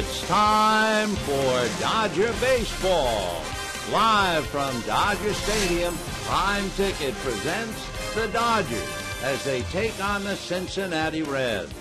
It's time for Dodger Baseball. Live from Dodger Stadium, Prime Ticket presents the Dodgers as they take on the Cincinnati Reds.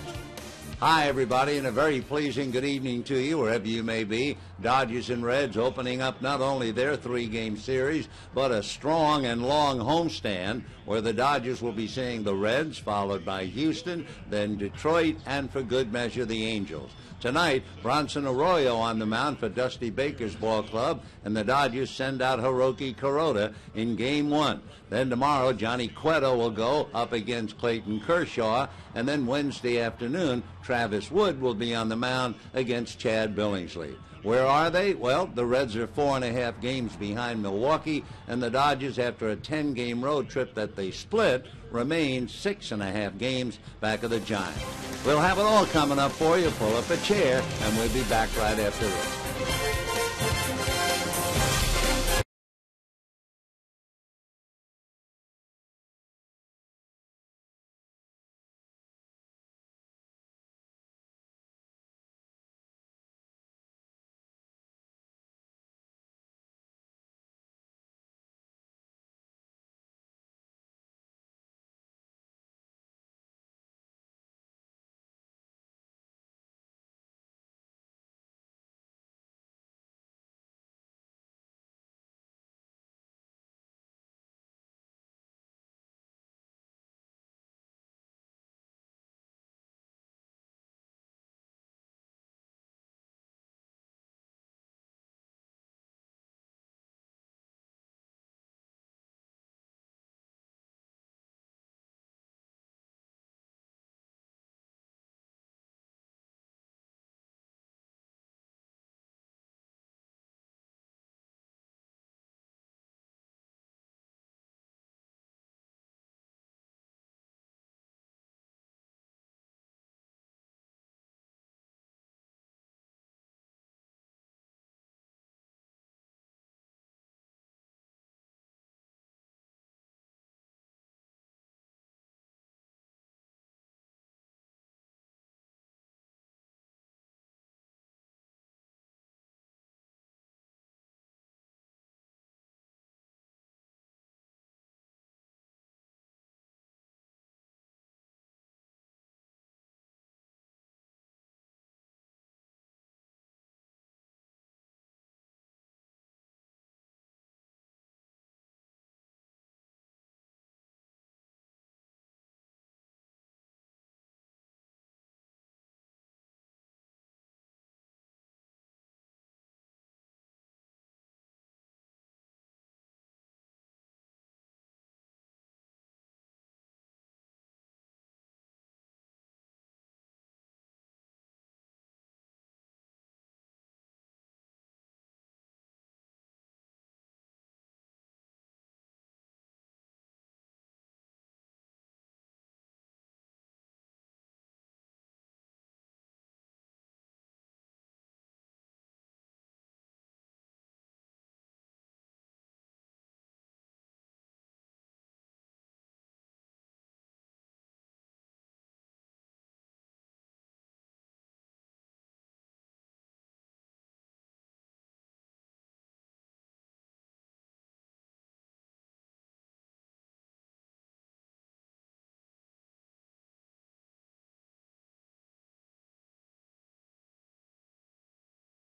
Hi, everybody, and a very pleasing good evening to you, wherever you may be. Dodgers and Reds opening up not only their three-game series, but a strong and long homestand where the Dodgers will be seeing the Reds, followed by Houston, then Detroit, and for good measure, the Angels. Tonight, Bronson Arroyo on the mound for Dusty Baker's ball club, and the Dodgers send out Hiroki Kuroda in Game 1. Then tomorrow, Johnny Cueto will go up against Clayton Kershaw, and then Wednesday afternoon, Travis Wood will be on the mound against Chad Billingsley. Where are they? Well, the Reds are 4.5 games behind Milwaukee, and the Dodgers, after a 10-game road trip that they split, remain 6.5 games back of the Giants. We'll have it all coming up for you. Pull up a chair, and we'll be back right after this.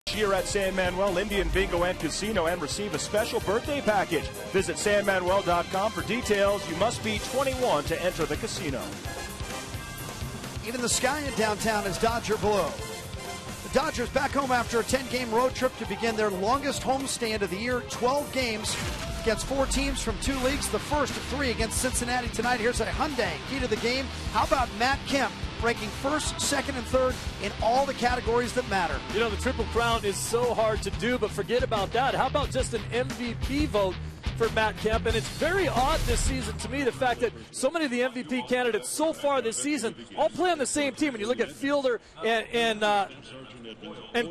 Here at San Manuel Indian Bingo and Casino and receive a special birthday package. Visit sanmanuel.com for details. You must be 21 to enter the casino. Even the sky in downtown is Dodger blue. The Dodgers back home after a 10-game road trip to begin their longest homestand of the year, 12 games against 4 teams from 2 leagues. The first 3 against Cincinnati tonight. Here's a Hyundai key to the game. How about Matt Kemp, ranking 1st, 2nd, and 3rd in all the categories that matter? You know, the Triple Crown is so hard to do, but forget about that. How about just an MVP vote for Matt Kemp. And it's very odd this season to me, the fact that so many of the MVP candidates so far this season all play on the same team. When you look at Fielder and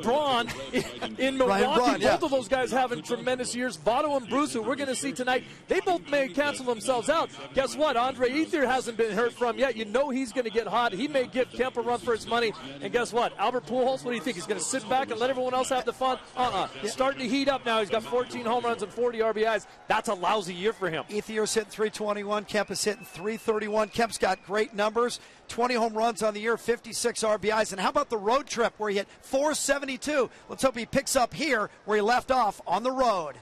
Braun in Milwaukee, both of those guys having tremendous years. Votto and Bruce, who we're going to see tonight, they both may cancel themselves out. Guess what? Andre Ethier hasn't been heard from yet. You know he's going to get hot. He may give Kemp a run for his money. And guess what? Albert Pujols, what do you think? He's going to sit back and let everyone else have the fun? Starting to heat up now. He's got 14 home runs and 40 RBIs. That's a lousy year for him. Ethier's hitting 321. Kemp is hitting 331. Kemp's got great numbers. 20 home runs on the year, 56 RBIs. And how about the road trip where he hit 472? Let's hope he picks up here where he left off on the road.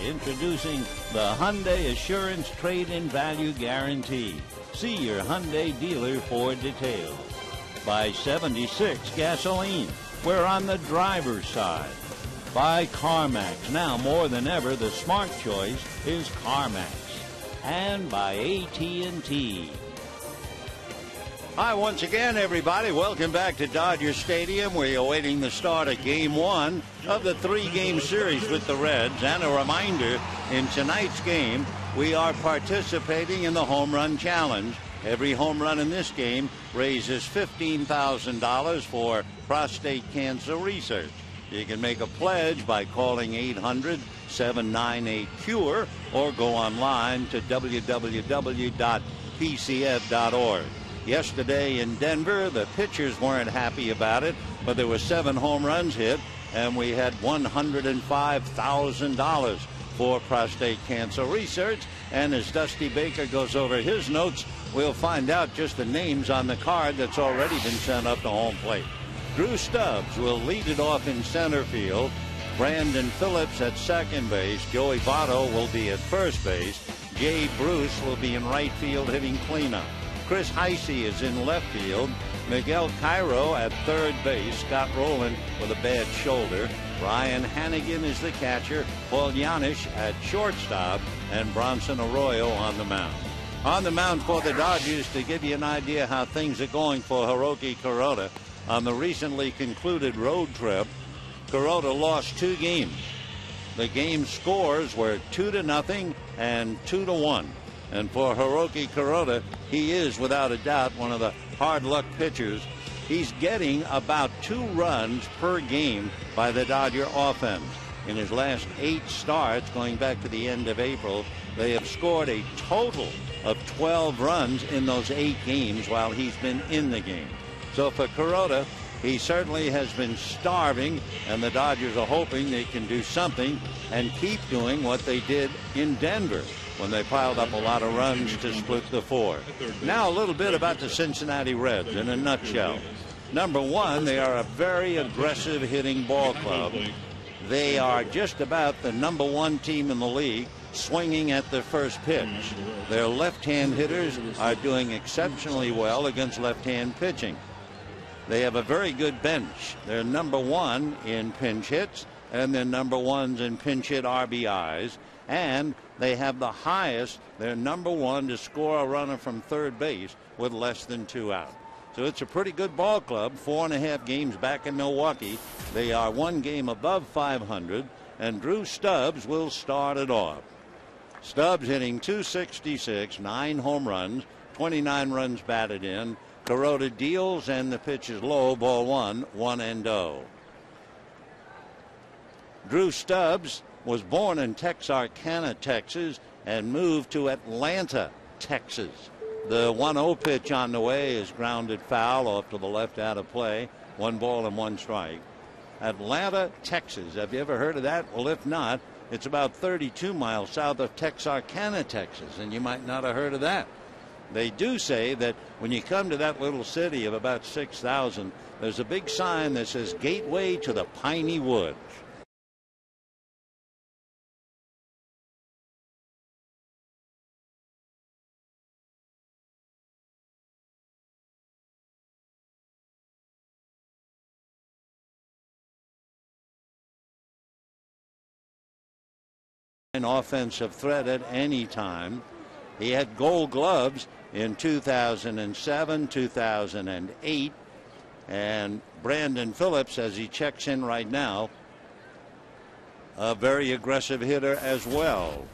Introducing the Hyundai Assurance Trade-in Value Guarantee. See your Hyundai dealer for details. Buy 76 gasoline. We're on the driver's side. Buy CarMax. Now more than ever, the smart choice is CarMax. And by AT&T. Hi, once again, everybody. Welcome back to Dodger Stadium. We're awaiting the start of Game 1 of the 3-game series with the Reds. And a reminder, in tonight's game, we are participating in the Home Run Challenge. Every home run in this game raises $15,000 for prostate cancer research. You can make a pledge by calling 800-798-CURE or go online to www.pcf.org. Yesterday in Denver, the pitchers weren't happy about it, but there were 7 home runs hit, and we had $105,000 for prostate cancer research. And as Dusty Baker goes over his notes, we'll find out just the names on the card that's already been sent up to home plate. Drew Stubbs will lead it off in center field. Brandon Phillips at second base. Joey Votto will be at first base. Jay Bruce will be in right field hitting cleanup. Chris Heise is in left field. Miguel Cairo at third base. Scott Rowland with a bad shoulder. Ryan Hannigan is the catcher. Paul Janisch at shortstop. And Bronson Arroyo on the mound. On the mound for the Dodgers, to give you an idea how things are going for Hiroki Kuroda, on the recently concluded road trip, Kuroda lost 2 games. The game scores were 2-0 and 2-1. And for Hiroki Kuroda, he is without a doubt one of the hard luck pitchers. He's getting about 2 runs per game by the Dodger offense. In his last 8 starts, going back to the end of April, they have scored a total of 12 runs in those 8 games while he's been in the game. So for Kuroda, he certainly has been starving, and the Dodgers are hoping they can do something and keep doing what they did in Denver when they piled up a lot of runs to split the 4. Now a little bit about the Cincinnati Reds in a nutshell. Number one, they are a very aggressive hitting ball club. They are just about the number 1 team in the league swinging at the first pitch. Their left-hand hitters are doing exceptionally well against left-hand pitching. They have a very good bench. They're number 1 in pinch hits, and they're number 1s in pinch hit RBIs, and they have the highest. They're number 1 to score a runner from third base with less than 2 out. So it's a pretty good ball club. 4.5 games back in Milwaukee. They are 1 game above 500, and Drew Stubbs will start it off. Stubbs hitting .266, 9 home runs, 29 runs batted in. Kuroda deals, and the pitch is low, ball 1, 1-0. Drew Stubbs was born in Texarkana, Texas, and moved to Atlanta, Texas. The 1-0 pitch on the way is grounded foul off to the left out of play. 1 ball and 1 strike. Atlanta, Texas. Have you ever heard of that? Well, if not, it's about 32 miles south of Texarkana, Texas, and you might not have heard of that. They do say that when you come to that little city of about 6,000, there's a big sign that says Gateway to the Piney Woods. An offensive threat at any time. He had Gold Gloves in 2007, 2008, and Brandon Phillips, as he checks in right now, a very aggressive hitter as well.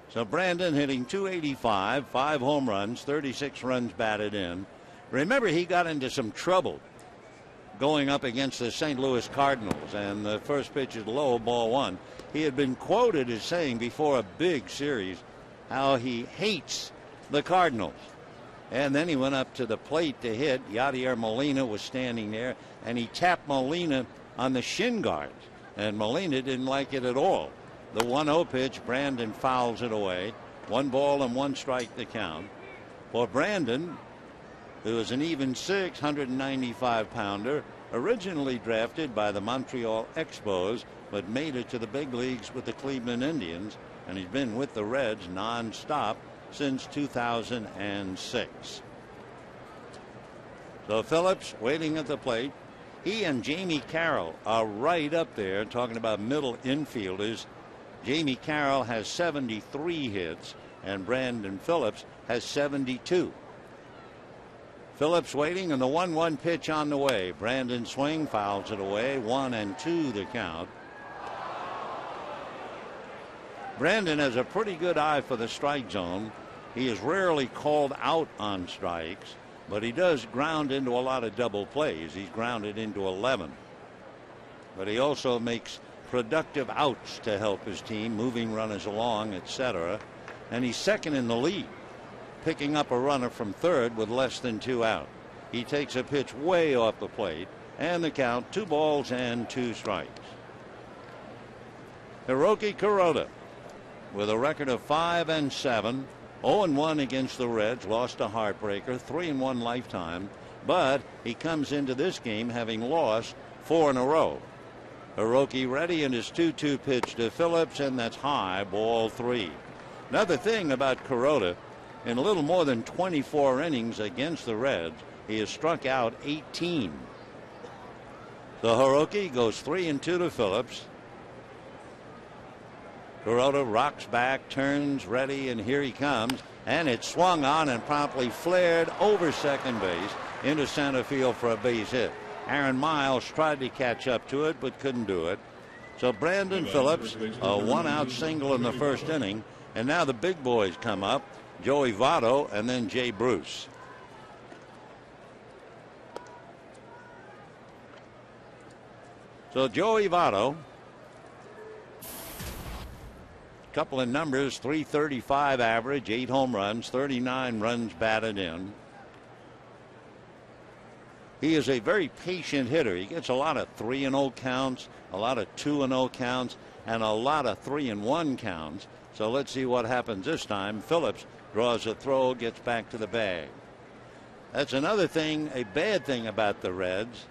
So Brandon hitting .285, 5 home runs, 36 runs batted in. Remember, he got into some trouble going up against the St. Louis Cardinals, and the first pitch is low, ball 1. He had been quoted as saying before a big series how he hates the Cardinals. And then he went up to the plate to hit. Yadier Molina was standing there, and he tapped Molina on the shin guards, and Molina didn't like it at all. The 1-0 pitch, Brandon fouls it away. 1 ball and 1 strike the count. For Brandon, who is an even 695-pounder, originally drafted by the Montreal Expos, but made it to the big leagues with the Cleveland Indians, and he's been with the Reds nonstop since 2006. So Phillips waiting at the plate. He and Jamie Carroll are right up there talking about middle infielders. Jamie Carroll has 73 hits, and Brandon Phillips has 72. Phillips waiting, and the 1-1 pitch on the way. Brandon swing, fouls it away. 1-2 the count. Brandon has a pretty good eye for the strike zone. He is rarely called out on strikes, but he does ground into a lot of double plays. He's grounded into 11. But he also makes productive outs to help his team, moving runners along, etc. And he's second in the league, picking up a runner from third with less than 2 out. He takes a pitch way off the plate, and the count 2 balls and 2 strikes. Hiroki Kuroda, with a record of 5-7, 0-1 against the Reds, lost a heartbreaker, 3-1 lifetime, but he comes into this game having lost 4 in a row. Hiroki ready in his 2-2 pitch to Phillips, and that's high, ball 3. Another thing about Kuroda, in a little more than 24 innings against the Reds, he has struck out 18. The Hiroki goes 3-2 to Phillips. Kuroda rocks back, turns, ready, and here he comes. and it swung on and promptly flared over second base into center field for a base hit. Aaron Miles tried to catch up to it but couldn't do it. So Brandon Phillips, a one-out single in the first inning, and now the big boys come up, Joey Votto and then Jay Bruce. So Joey Votto, couple of numbers, 335 average, 8 home runs, 39 runs batted in. He is a very patient hitter. He gets a lot of 3-0 counts, a lot of 2-0 counts, and a lot of 3-1 counts. So let's see what happens this time. Phillips draws a throw, gets back to the bag. That's another thing, a bad thing about the Reds.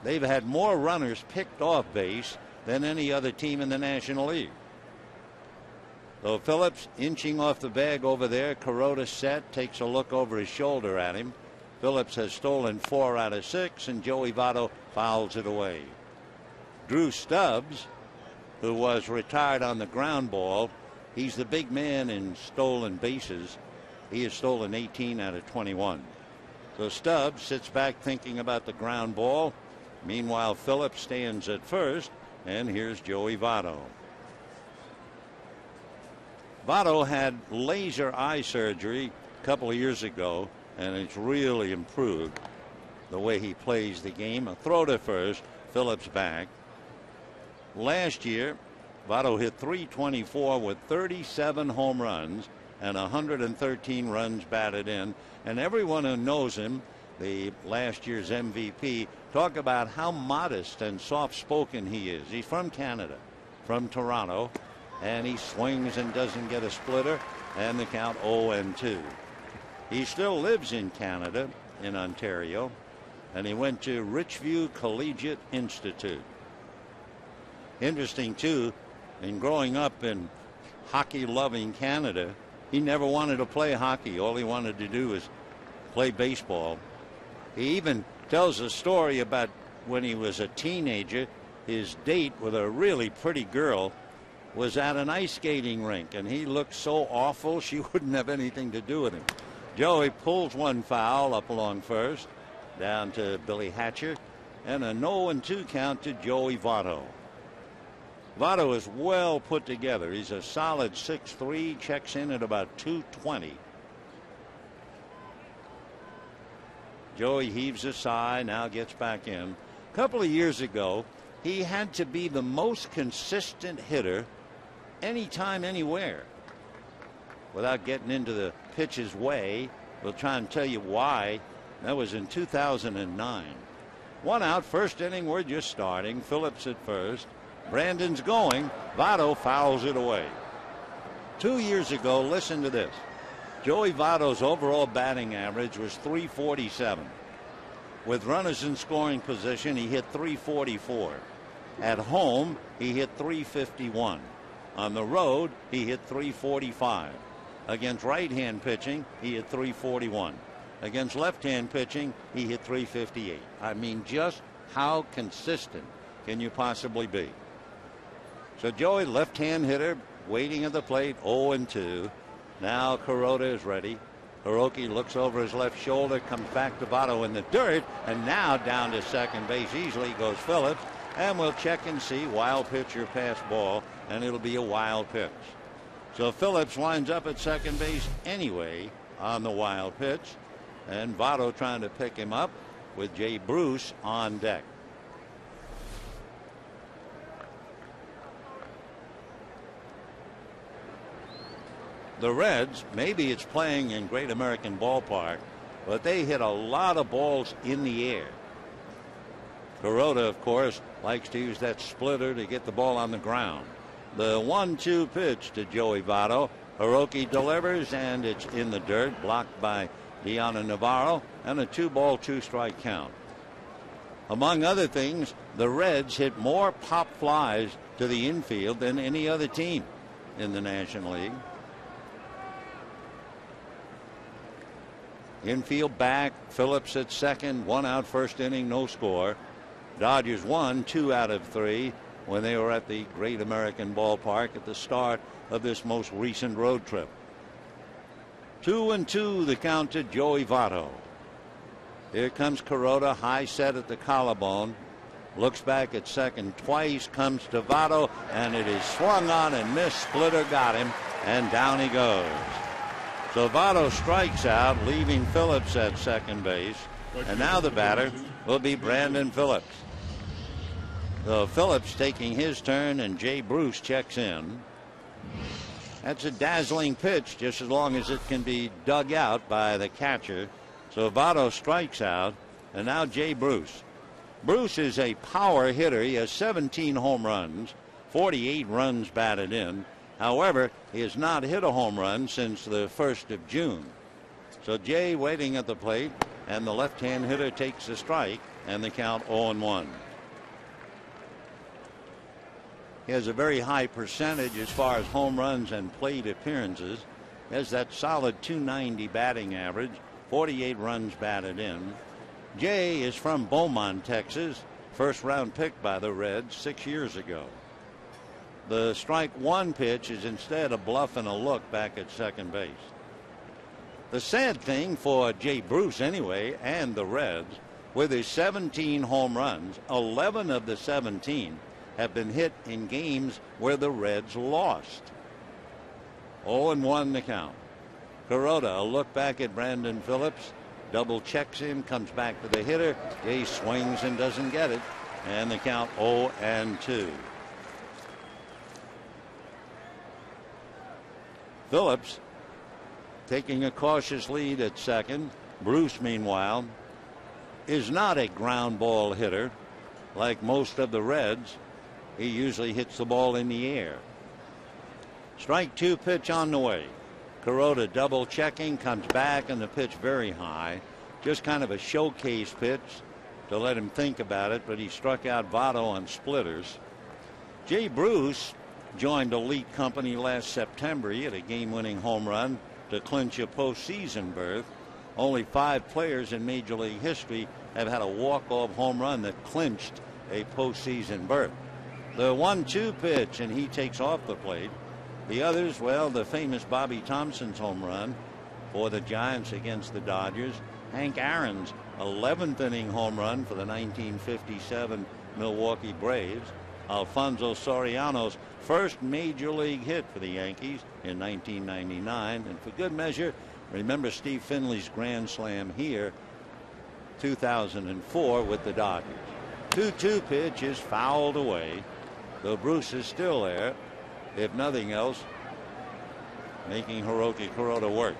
They've had more runners picked off base than any other team in the National League. So Phillips inching off the bag over there. Kuroda set, takes a look over his shoulder at him. Phillips has stolen 4 out of 6, and Joey Votto fouls it away. Drew Stubbs, who was retired on the ground ball, he's the big man in stolen bases. He has stolen 18 out of 21. So Stubbs sits back thinking about the ground ball. Meanwhile, Phillips stands at first, and here's Joey Votto. Votto had laser eye surgery a couple of years ago, and it's really improved the way he plays the game. A throw to first, Phillips back. Last year, Votto hit .324 with 37 home runs and 113 runs batted in. And everyone who knows him, the last year's MVP, talk about how modest and soft-spoken he is. He's from Canada, from Toronto, and he swings and doesn't get a splitter, and the count 0-2. He still lives in Canada, in Ontario, and he went to Richview Collegiate Institute. Interesting, too, in growing up in hockey-loving Canada, he never wanted to play hockey. All he wanted to do was play baseball. He even tells a story about when he was a teenager, his date with a really pretty girl was at an ice skating rink, and he looked so awful she wouldn't have anything to do with him. Joey pulls one foul up along first, down to Billy Hatcher, and a 0-2 count to Joey Votto. Votto is well put together. He's a solid 6'3", checks in at about 220. Joey heaves a sigh, now gets back in. A couple of years ago, he had to be the most consistent hitter anytime, anywhere. Without getting into the pitcher's way, we'll try and tell you why. That was in 2009. 1 out, first inning, we're just starting. Phillips at first. Brandon's going. Votto fouls it away. 2 years ago, listen to this. Joey Votto's overall batting average was .347. With runners in scoring position, he hit .344. At home, he hit .351. On the road, he hit .345. Against right-hand pitching, he hit .341. Against left-hand pitching, he hit .358. I mean, just how consistent can you possibly be? So Joey, left-hand hitter, waiting at the plate, 0-2. Now Kuroda is ready. Hiroki looks over his left shoulder, comes back to Votto in the dirt, and now down to second base easily goes Phillips. And we'll check and see. Wild pitch or pass ball, and it'll be a wild pitch. So Phillips winds up at second base anyway on the wild pitch, and Votto trying to pick him up with Jay Bruce on deck. The Reds, maybe it's playing in Great American Ballpark, but they hit a lot of balls in the air. Kuroda, of course, likes to use that splitter to get the ball on the ground. The 1-2 pitch to Joey Votto. Hiroki delivers, and it's in the dirt, blocked by Deanna Navarro, and a 2-ball, 2-strike count. Among other things, the Reds hit more pop flies to the infield than any other team in the National League. Infield back, Phillips at second, 1 out, first inning, no score. Dodgers won 2 out of 3 when they were at the Great American Ballpark at the start of this most recent road trip. 2-2 the count to Joey Votto. Here comes Kuroda, high set at the collarbone. Looks back at second twice, comes to Votto, and it is swung on and missed. Splitter got him, and down he goes. So Votto strikes out, leaving Phillips at second base. And now the batter will be Brandon Phillips. So Phillips taking his turn, and Jay Bruce checks in. That's a dazzling pitch, just as long as it can be dug out by the catcher. So Votto strikes out, and now Jay Bruce. Bruce is a power hitter. He has 17 home runs, 48 runs batted in. However, he has not hit a home run since the 1st of June. So Jay waiting at the plate, and the left-hand hitter takes the strike, and the count 0-1. He has a very high percentage as far as home runs and plate appearances. He has that solid .290 batting average, 48 runs batted in. Jay is from Beaumont, Texas. First round pick by the Reds 6 years ago. The strike one pitch is instead a bluff and a look back at second base. The sad thing for Jay Bruce anyway, and the Reds, with his 17 home runs, 11 of the 17 have been hit in games where the Reds lost. 0-1 the count. Kuroda, a look back at Brandon Phillips. Double checks him, comes back to the hitter. He swings and doesn't get it. And the count 0-2. Phillips taking a cautious lead at second. Bruce, meanwhile, is not a ground ball hitter like most of the Reds. He usually hits the ball in the air. Strike two pitch on the way. Kuroda double checking, comes back, and the pitch very high. Just kind of a showcase pitch to let him think about it, but he struck out Votto on splitters. Jay Bruce joined elite company last September. He hit a game-winning home run to clinch a postseason berth. Only 5 players in Major League history have had a walk-off home run that clinched a postseason berth. The 1-2 pitch, and he takes off the plate. The others, well, the famous Bobby Thompson's home run for the Giants against the Dodgers. Hank Aaron's 11th inning home run for the 1957 Milwaukee Braves. Alfonso Soriano's first major league hit for the Yankees in 1999. And for good measure, remember Steve Finley's grand slam here, 2004 with the Dodgers. 2-2 pitch is fouled away, though Bruce is still there. If nothing else, making Hiroki Kuroda work.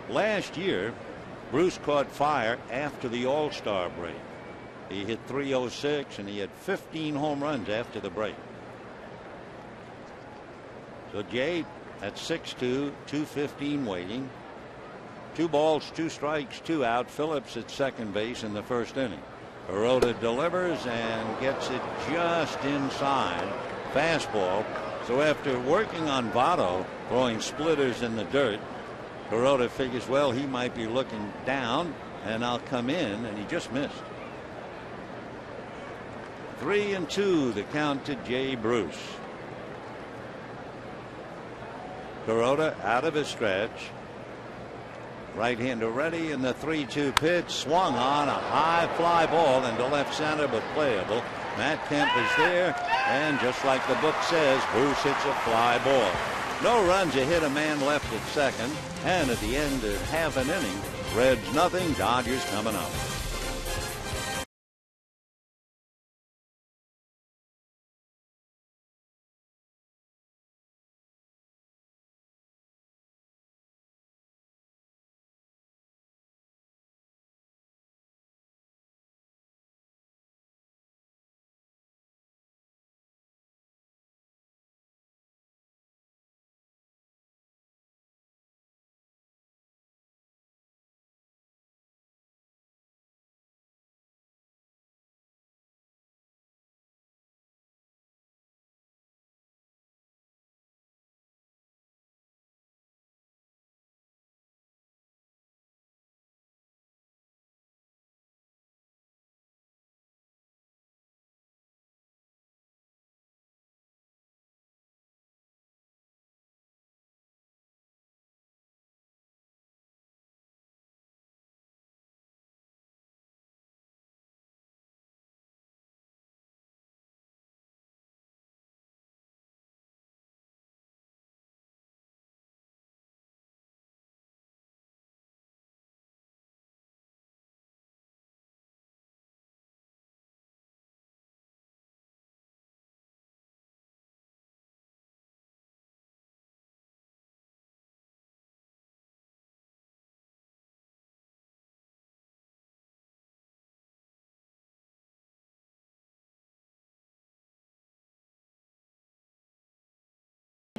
Last year, Bruce caught fire after the All-Star break. He hit .306 and he had 15 home runs after the break. So Jay at 6-2, 2:15 waiting. 2 balls, 2 strikes, 2 out. Phillips at second base in the first inning. Kuroda delivers and gets it just inside. Fastball. So after working on Votto, throwing splitters in the dirt, Kuroda figures, well, he might be looking down and I'll come in, and he just missed. 3-2 the count to Jay Bruce. Kuroda out of his stretch. Right-hander ready, and the 3-2 pitch swung on, a high fly ball into left center, but playable. Matt Kemp is there, and just like the book says, Bruce hits a fly ball. No runs, a hit, a man left at second, and at the end of half an inning, Reds nothing, Dodgers coming up.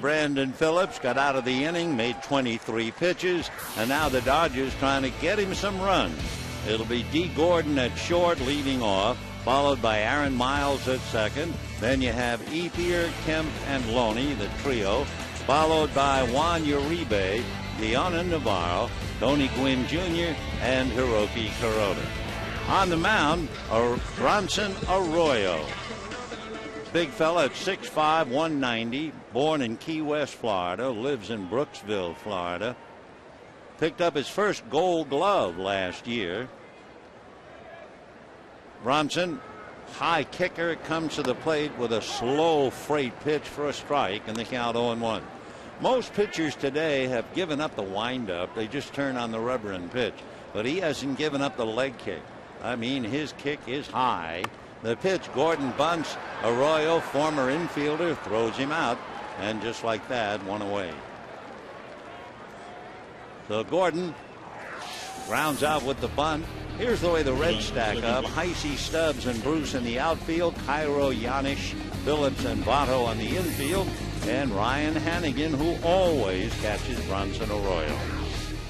Brandon Phillips got out of the inning, made 23 pitches, and now the Dodgers trying to get him some runs. It'll be D. Gordon at short leading off, followed by Aaron Miles at second. Then you have Ethier, Kemp, and Loney, the trio, followed by Juan Uribe, Leona Navarro, Tony Gwynn Jr., and Hiroki Kuroda. On the mound, Bronson Arroyo. Big fella at 6'5", 190, born in Key West, Florida, lives in Brooksville, Florida. Picked up his first Gold Glove last year. Bronson, high kicker, comes to the plate with a slow freight pitch for a strike, and the count 0-1. Most pitchers today have given up the windup. They just turn on the rubber and pitch. But he hasn't given up the leg kick. I mean, his kick is high. The pitch, Gordon bunts. Arroyo, former infielder, throws him out. And just like that, one away. So Gordon rounds out with the bunt. Here's the way the Reds stack up. Heisey, Stubbs, and Bruce in the outfield. Cairo, Yanish, Phillips, and Votto on the infield. And Ryan Hannigan, who always catches Bronson Arroyo.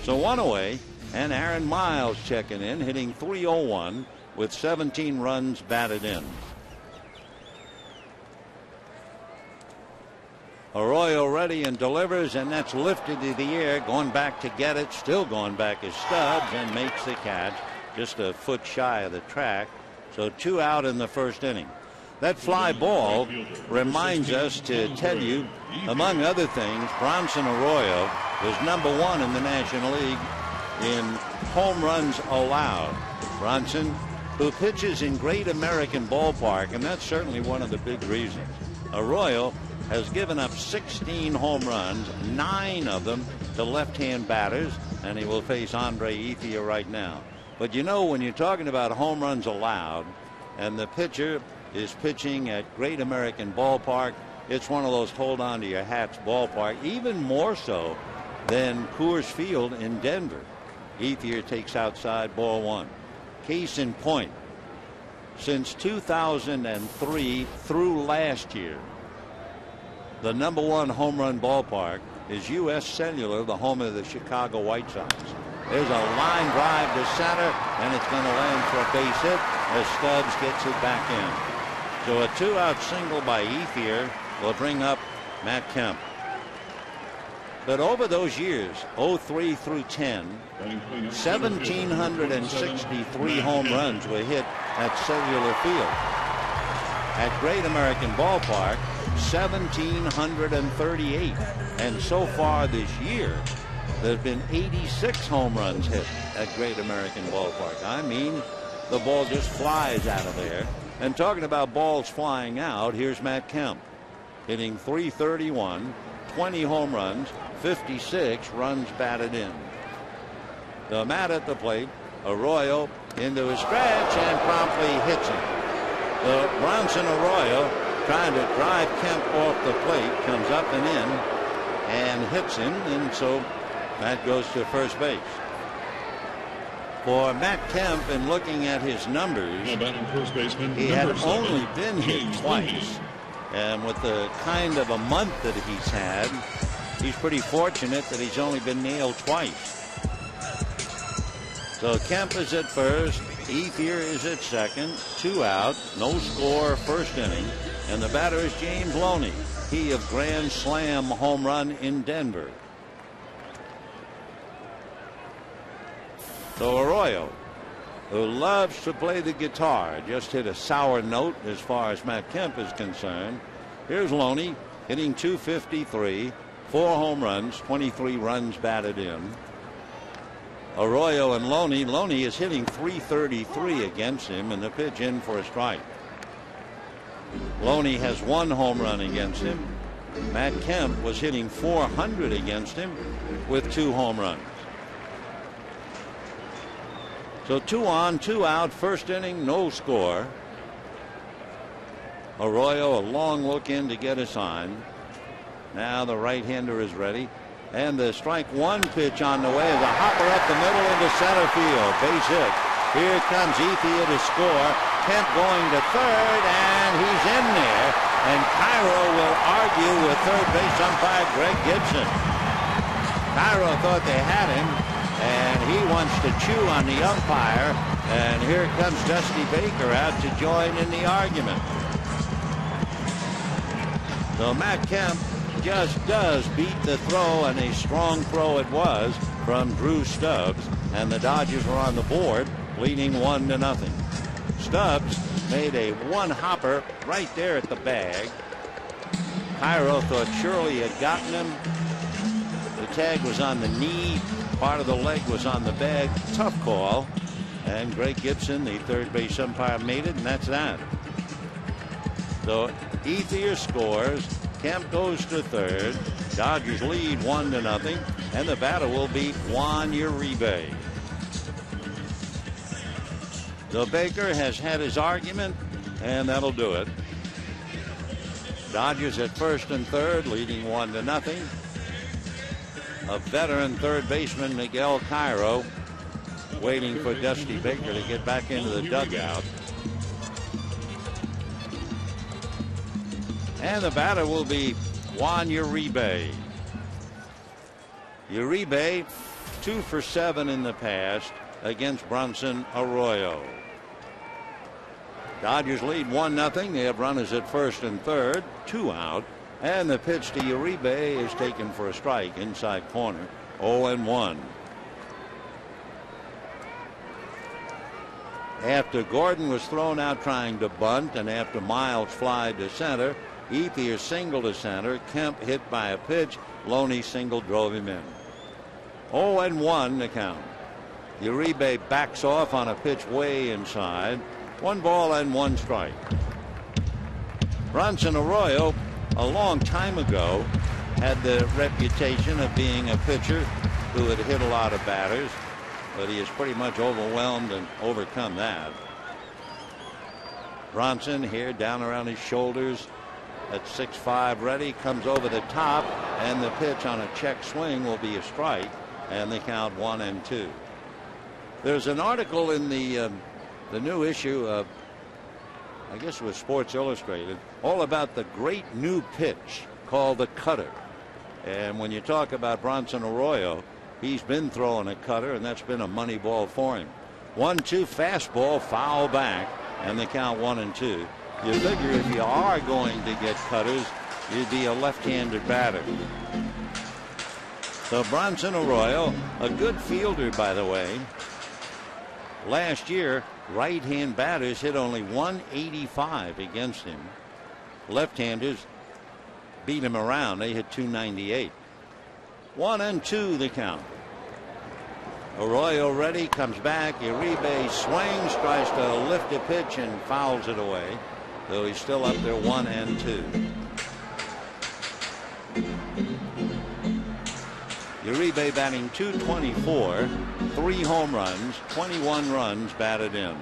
So one away, and Aaron Miles checking in, hitting .301 with 17 runs batted in. Arroyo ready and delivers, and that's lifted to the air, going back to get it, still going back is Stubbs, and makes the catch just a foot shy of the track. So 2 out in the first inning. That fly ball reminds us to tell you, among other things, Bronson Arroyo was #1 in the National League in home runs allowed. Bronson, who pitches in Great American Ballpark, and that's certainly one of the big reasons. Arroyo has given up 16 home runs, 9 of them to left-hand batters, and he will face Andre Ethier right now. But you know, when you're talking about home runs allowed, and the pitcher is pitching at Great American Ballpark, it's one of those hold on to your hats ballpark, even more so than Coors Field in Denver. Ethier takes outside, ball 1. Case in point, since 2003 through last year, the #1 home run ballpark is U.S. Cellular, the home of the Chicago White Sox. There's a line drive to center, and it's going to land for a base hit as Stubbs gets it back in. So a 2-out single by Ethier will bring up Matt Kemp. But over those years, 03 through 10, 1,763 home runs were hit at Cellular Field. At Great American Ballpark, 1,738. And so far this year, there have been 86 home runs hit at Great American Ballpark. I mean, the ball just flies out of there. And talking about balls flying out, here's Matt Kemp hitting .331, 20 home runs, 56 runs batted in. The Matt at the plate, Arroyo into a stretch and promptly hits him. The Bronson Arroyo trying to drive Kemp off the plate, comes up and in and hits him, and so Matt goes to first base. For Matt Kemp, in looking at his numbers, he had only been hit twice. And with the kind of a month that he's had, he's pretty fortunate that he's only been nailed twice. So Kemp is at first, Ethier is at second, 2 out, no score, first inning. And the batter is James Loney, he of Grand Slam home run in Denver. So Arroyo, who loves to play the guitar, just hit a sour note as far as Matt Kemp is concerned. Here's Loney hitting .253, 4 home runs, 23 runs batted in. Arroyo and Loney. Loney is hitting .333 against him, and the pitch in for a strike. Loney has 1 home run against him. Matt Kemp was hitting .400 against him with 2 home runs. So 2 on, 2 out, first inning, no score. Arroyo, a long look in to get a sign. Now the right-hander is ready. And the strike 1 pitch on the way is a hopper up the middle into center field. Base hit. Here comes Ethier to score. Kemp going to third, and he's in there. And Cairo will argue with third base umpire Greg Gibson. Cairo thought they had him, and he wants to chew on the umpire. And here comes Dusty Baker out to join in the argument. So Matt Kemp just does beat the throw, and a strong throw it was from Drew Stubbs, and the Dodgers were on the board leading 1-0. Stubbs made a one-hopper right there at the bag. Cairo thought surely he had gotten him. The tag was on the knee, part of the leg was on the bag. Tough call, and Greg Gibson, the third base umpire, made it, and that's that. So Ethier scores, Kemp goes to third, Dodgers lead 1-0, and the batter will be Juan Uribe. So Baker has had his argument, and that'll do it. Dodgers at first and third, leading 1-0. A veteran third baseman, Miguel Cairo, waiting for Dusty Baker to get back into the dugout. And the batter will be Juan Uribe. Uribe, 2 for 7 in the past against Bronson Arroyo. Dodgers lead 1-0. They have runners at first and third, 2 out. And the pitch to Uribe is taken for a strike inside corner, 0-1. After Gordon was thrown out trying to bunt, and after Miles flied to center, Ethier singled to center. Kemp hit by a pitch. Loney single drove him in. 0-1 the count. Uribe backs off on a pitch way inside. 1 ball and 1 strike. Bronson Arroyo, a long time ago, had the reputation of being a pitcher who had hit a lot of batters, but he has pretty much overwhelmed and overcome that. Bronson here down around his shoulders at 6'5", ready, comes over the top, and the pitch on a check swing will be a strike, and they count 1-2. There's an article in the new issue of, I guess it was Sports Illustrated, all about the great new pitch called the cutter. And when you talk about Bronson Arroyo, he's been throwing a cutter, and that's been a money ball for him. 1-2 fastball, foul back, and they count 1-2. You figure if you are going to get cutters, you'd be a left-handed batter. So Bronson Arroyo, a good fielder, by the way. Last year, right-hand batters hit only 185 against him. Left-handers beat him around. They hit 298. 1-2 the count. Arroyo ready, comes back. Uribe swings, tries to lift a pitch and fouls it away, though he's still up there 1-2. Uribe batting .224, 3 home runs, 21 runs batted in.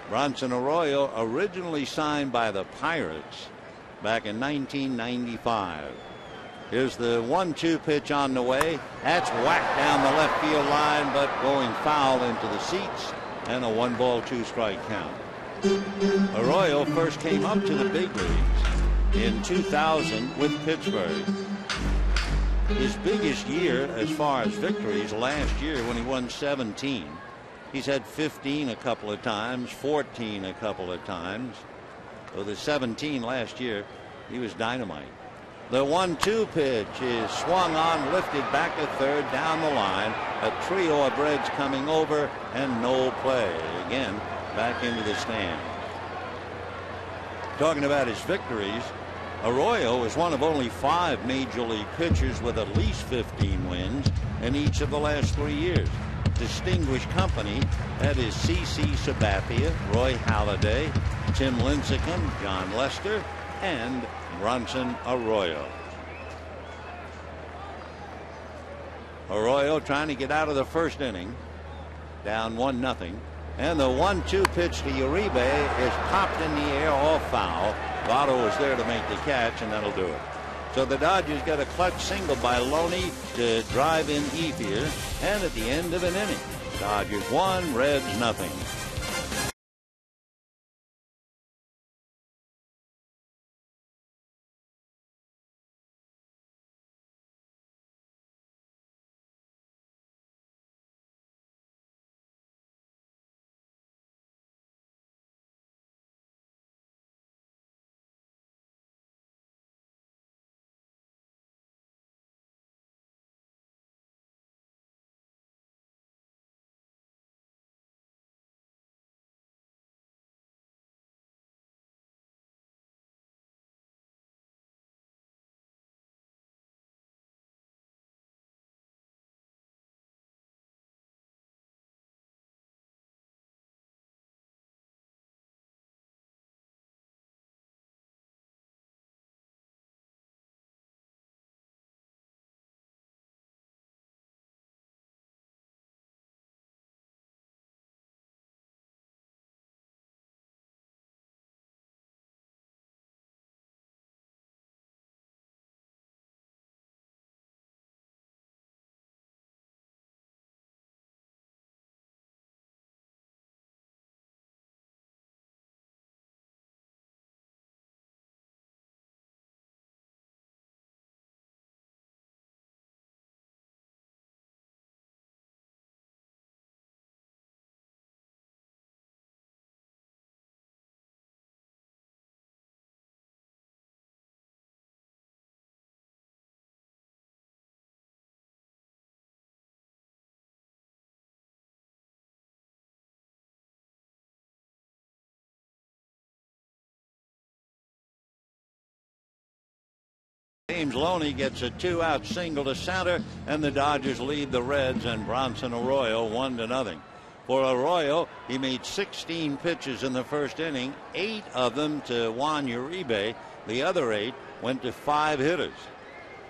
Bronson Arroyo originally signed by the Pirates back in 1995. Here's the 1-2 pitch on the way. That's whacked down the left field line, but going foul into the seats, and a 1 ball 2 strike count. Arroyo first came up to the big leagues in 2000 with Pittsburgh. His biggest year as far as victories last year when he won 17. He's had 15 a couple of times, 14 a couple of times. So the 17 last year, he was dynamite. The 1-2 pitch is swung on, lifted back to third, down the line. A trio of Reds coming over, and no play. Again, back into the stand. Talking about his victories, Arroyo is one of only 5 major league pitchers with at least 15 wins in each of the last 3 years. Distinguished company, that is C.C. Sabathia, Roy Halladay, Tim Lincecum, John Lester, and Bronson Arroyo. Arroyo trying to get out of the first inning, down 1-0. And the 1-2 pitch to Uribe is popped in the air, all foul. Votto was there to make the catch, and that'll do it. So the Dodgers got a clutch single by Loney to drive in Ethier, and at the end of an inning, Dodgers 1, Reds 0. James Loney gets a 2-out single to center, and the Dodgers lead the Reds and Bronson Arroyo 1-0. For Arroyo, he made 16 pitches in the first inning, 8 of them to Juan Uribe. The other 8 went to 5 hitters.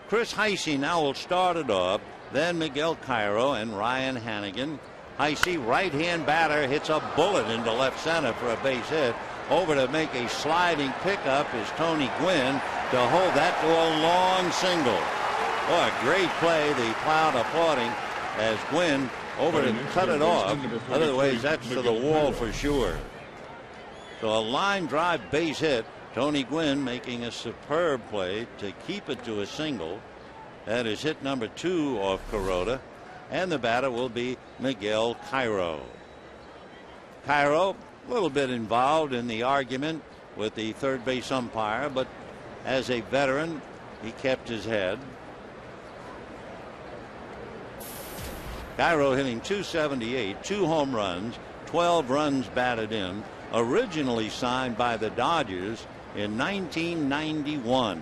Chris Heisey now will start it off, then Miguel Cairo and Ryan Hannigan. Heisey, right-hand batter, hits a bullet into left center for a base hit. Over to make a sliding pickup is Tony Gwynn to hold that to a long single. Boy, a great play. The crowd applauding as Gwynn over to cut it off. Otherwise, that's to the wall for sure. So a line drive base hit. Tony Gwynn making a superb play to keep it to a single. That is hit number 2 off Kuroda. And the batter will be Miguel Cairo. Cairo, a little bit involved in the argument with the third base umpire, but as a veteran, he kept his head. Cairo hitting .278, 2 home runs, 12 runs batted in, originally signed by the Dodgers in 1991.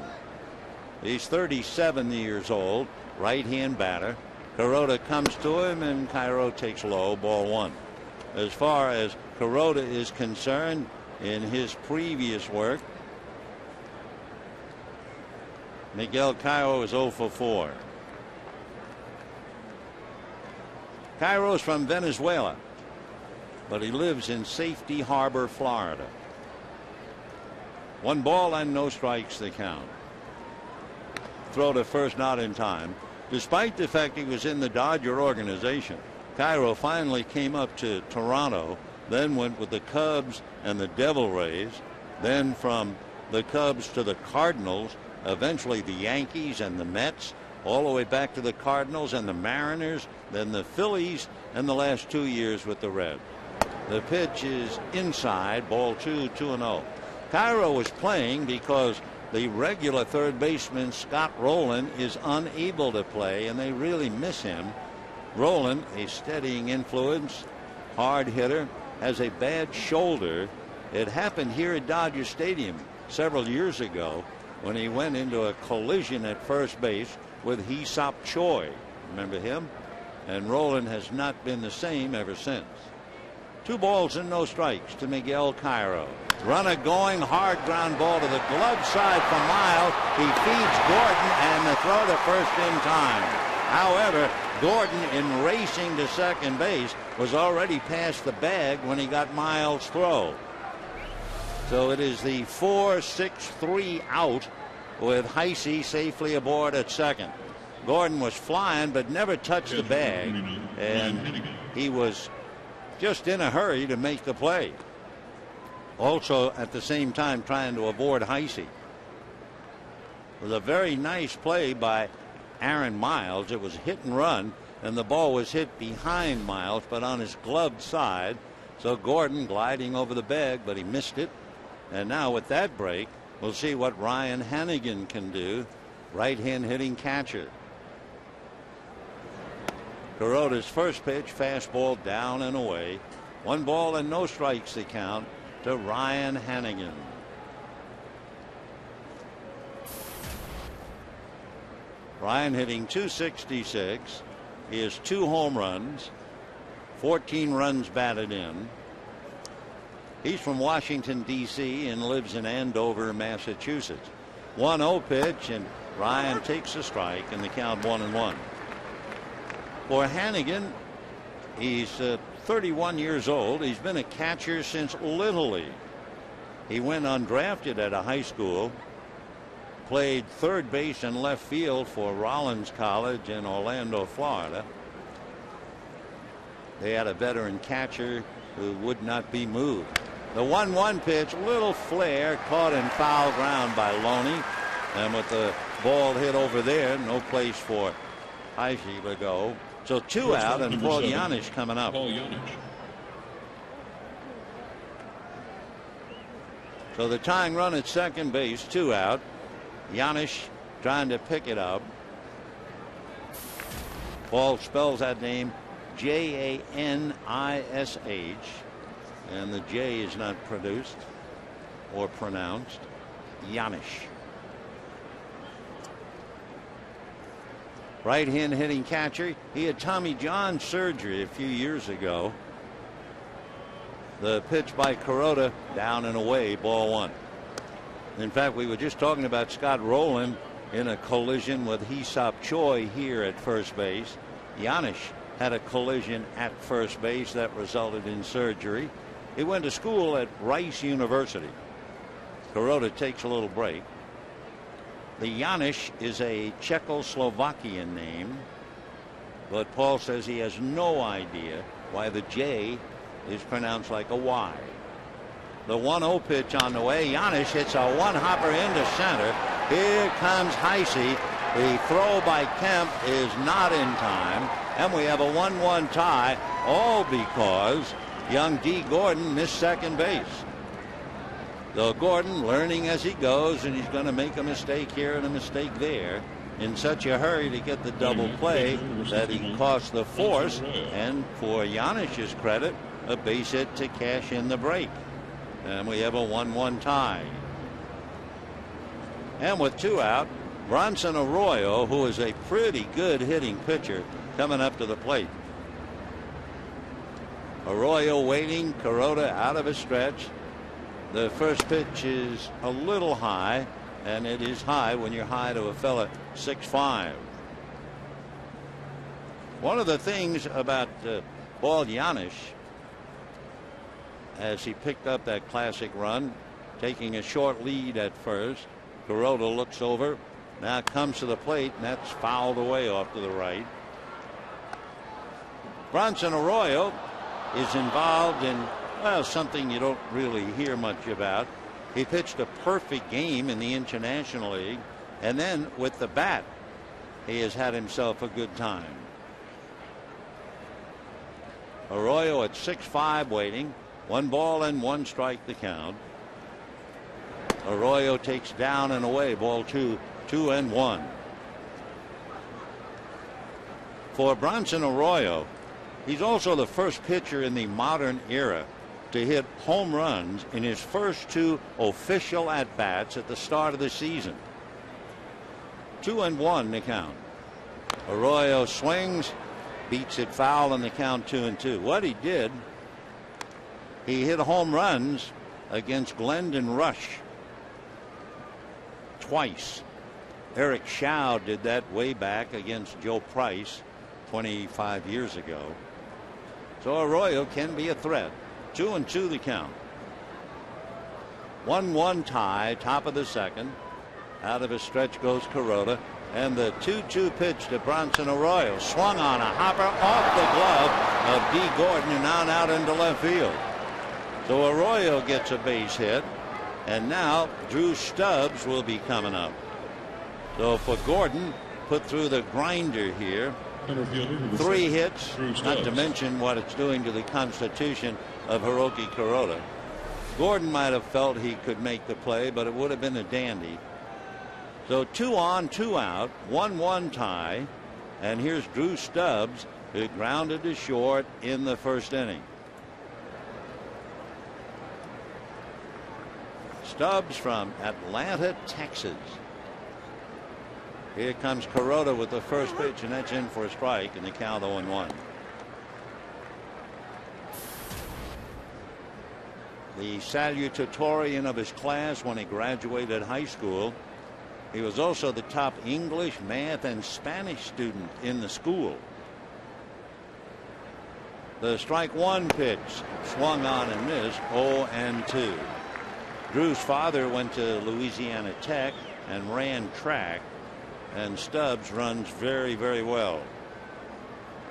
He's 37 years old, right-hand batter. Kuroda comes to him, and Cairo takes low, ball 1. As far as Kuroda is concerned, in his previous work, Miguel Cairo is 0 for 4. Cairo's from Venezuela, but he lives in Safety Harbor, Florida. 1 ball and no strikes the count. Throw to first, not in time. Despite the fact he was in the Dodger organization, Cairo finally came up to Toronto, then went with the Cubs and the Devil Rays, then from the Cubs to the Cardinals, eventually the Yankees and the Mets, all the way back to the Cardinals and the Mariners, then the Phillies, and the last 2 years with the Reds. The pitch is inside, ball 2, 2-0. Cairo was playing because the regular third baseman Scott Rowland is unable to play, and they really miss him. Rowland, a steadying influence, hard hitter, has a bad shoulder. It happened here at Dodger Stadium several years ago when he went into a collision at first base with Hee-Sop Choi. Remember him? And Rowland has not been the same ever since. 2 balls and no strikes to Miguel Cairo. Runner going, hard ground ball to the glove side for Miles. He feeds Gordon, and the throw to first in time. However, Gordon, in racing to second base, was already past the bag when he got Miles' throw. So it is the 4-6-3 out with Heisey safely aboard at second. Gordon was flying but never touched the bag, and he was just in a hurry to make the play. Also at the same time trying to avoid Heisey. It was a very nice play by Aaron Miles. It was hit and run, and the ball was hit behind Miles but on his gloved side. So Gordon gliding over the bag, but he missed it. And now with that break, we'll see what Ryan Hannigan can do, right-hand hitting catcher. Kuroda's first pitch, fastball down and away. 1 ball and no strikes the count to Ryan Hannigan. Ryan hitting .266. He has 2 home runs, 14 runs batted in. He's from Washington, D.C. and lives in Andover, Massachusetts. 1-0 pitch, and Ryan takes a strike, and the count 1-1. For Hannigan, he's 31 years old. He's been a catcher since Little League. He went undrafted at a high school, played third base and left field for Rollins College in Orlando, Florida. They had a veteran catcher who would not be moved. The 1-1 pitch, little flare, caught in foul ground by Loney, and with the ball hit over there, no place for Heisey to go. So 2 out, and Paul Janisch coming up. So the tying run at second base, 2 out. Janisch trying to pick it up. Paul spells that name Janish, and the J is not produced or pronounced. Janisch. right-hand hitting catcher. He had Tommy John surgery a few years ago. The pitch by Kuroda, down and away, ball one. In fact, we were just talking about Scott Rowland in a collision with Hee-Sop Choi here at first base. Janisch had a collision at first base that resulted in surgery. He went to school at Rice University. Kuroda takes a little break. The Janisch is a Czechoslovakian name, but Paul says he has no idea why the J is pronounced like a Y. The 1-0 pitch on the way. Janisch hits a one-hopper into center. Here comes Heisey. The throw by Kemp is not in time, and we have a 1-1 tie, all because young D. Gordon missed second base. So Gordon learning as he goes, and he's going to make a mistake here and a mistake there, in such a hurry to get the double play that he cost the force, and for Janisch's credit, a base hit to cash in the break. And we have a 1-1 tie. And with 2 out, Bronson Arroyo, who is a pretty good hitting pitcher, coming up to the plate. Arroyo waiting. Kuroda out of his stretch. The first pitch is a little high, and it is high when you're high to a fella 6'5". One of the things about Paul Janisch, as he picked up that classic run, taking a short lead at first, Kuroda looks over, now comes to the plate, and that's fouled away off to the right. Bronson Arroyo is involved in, well, something you don't really hear much about. He pitched a perfect game in the International League, and then with the bat, he has had himself a good time. Arroyo at 6'5", waiting. 1 ball and 1 strike the count. Arroyo takes down and away, ball 2, 2-1. For Bronson Arroyo, he's also the first pitcher in the modern era to hit home runs in his first 2 official at-bats at the start of the season. 2-1 the count. Arroyo swings, beats it foul, and the count 2-2. What he did, he hit home runs against Glendon Rush twice. Eric Schau did that way back against Joe Price 25 years ago. So Arroyo can be a threat. 2-2 the count. 1-1 tie, top of the second. Out of his stretch goes Kuroda, and the 2-2 pitch to Bronson Arroyo, swung on a hopper off the glove of D. Gordon and out into left field. So Arroyo gets a base hit, and now Drew Stubbs will be coming up. So for Gordon, put through the grinder here. 3 hits, not to mention what it's doing to the constitution of Hiroki Kuroda. Gordon might have felt he could make the play, but it would have been a dandy. So 2 on, 2 out, 1-1 tie, and here's Drew Stubbs, who grounded to short in the first inning. Stubbs from Atlanta, Texas. Here comes Kuroda with the first pitch, and that's in for a strike, and the count 0-1. The salutatorian of his class when he graduated high school. He was also the top English, math, and Spanish student in the school. The strike 1 pitch, swung on and missed, 0-2. Drew's father went to Louisiana Tech and ran track, and Stubbs runs very, very well.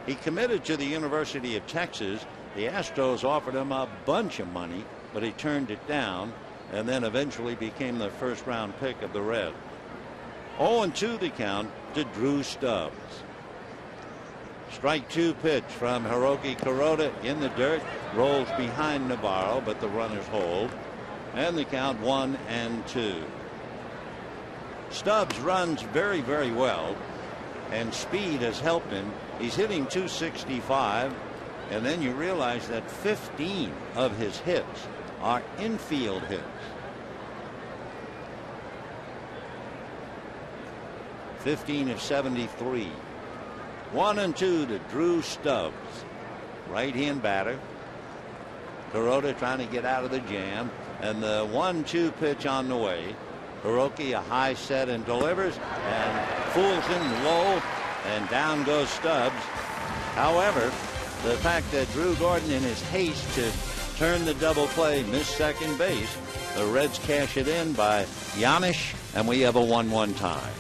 He committed to the University of Texas. The Astros offered him a bunch of money, but he turned it down, and then eventually became the first-round pick of the Reds. 0-2 the count to Drew Stubbs. Strike 2 pitch from Hiroki Kuroda in the dirt, rolls behind Navarro, but the runners hold, and the count 1-2. Stubbs runs very, very well, and speed has helped him. He's hitting .265, and then you realize that 15 of his hits are infield hits. 15 of 73. 1-2 to Drew Stubbs. Right-hand batter. Kuroda trying to get out of the jam. And the 1-2 pitch on the way. Hiroki a high set and delivers and fools him low, and down goes Stubbs. However, the fact that Drew Gordon in his haste to turn the double play missed second base, the Reds cash it in by Giannis, and we have a 1-1 tie.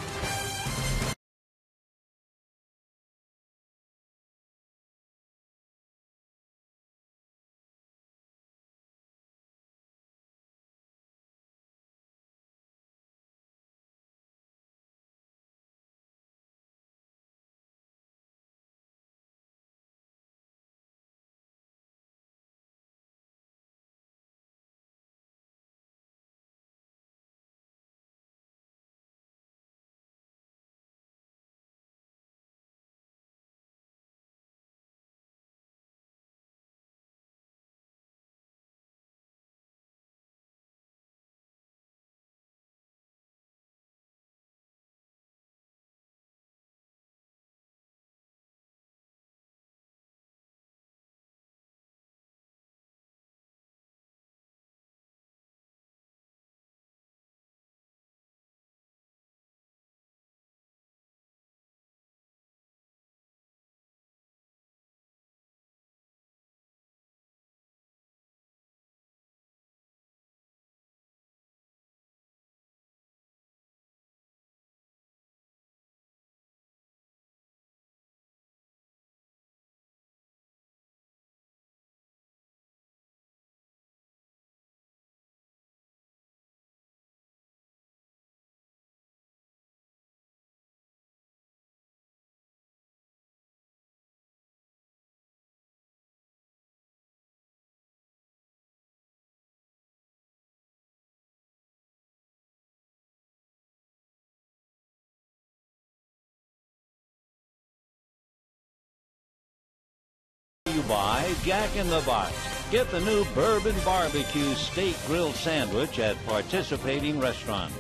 By Jack in the Box. Get the new Bourbon Barbecue Steak Grill Sandwich at participating restaurants.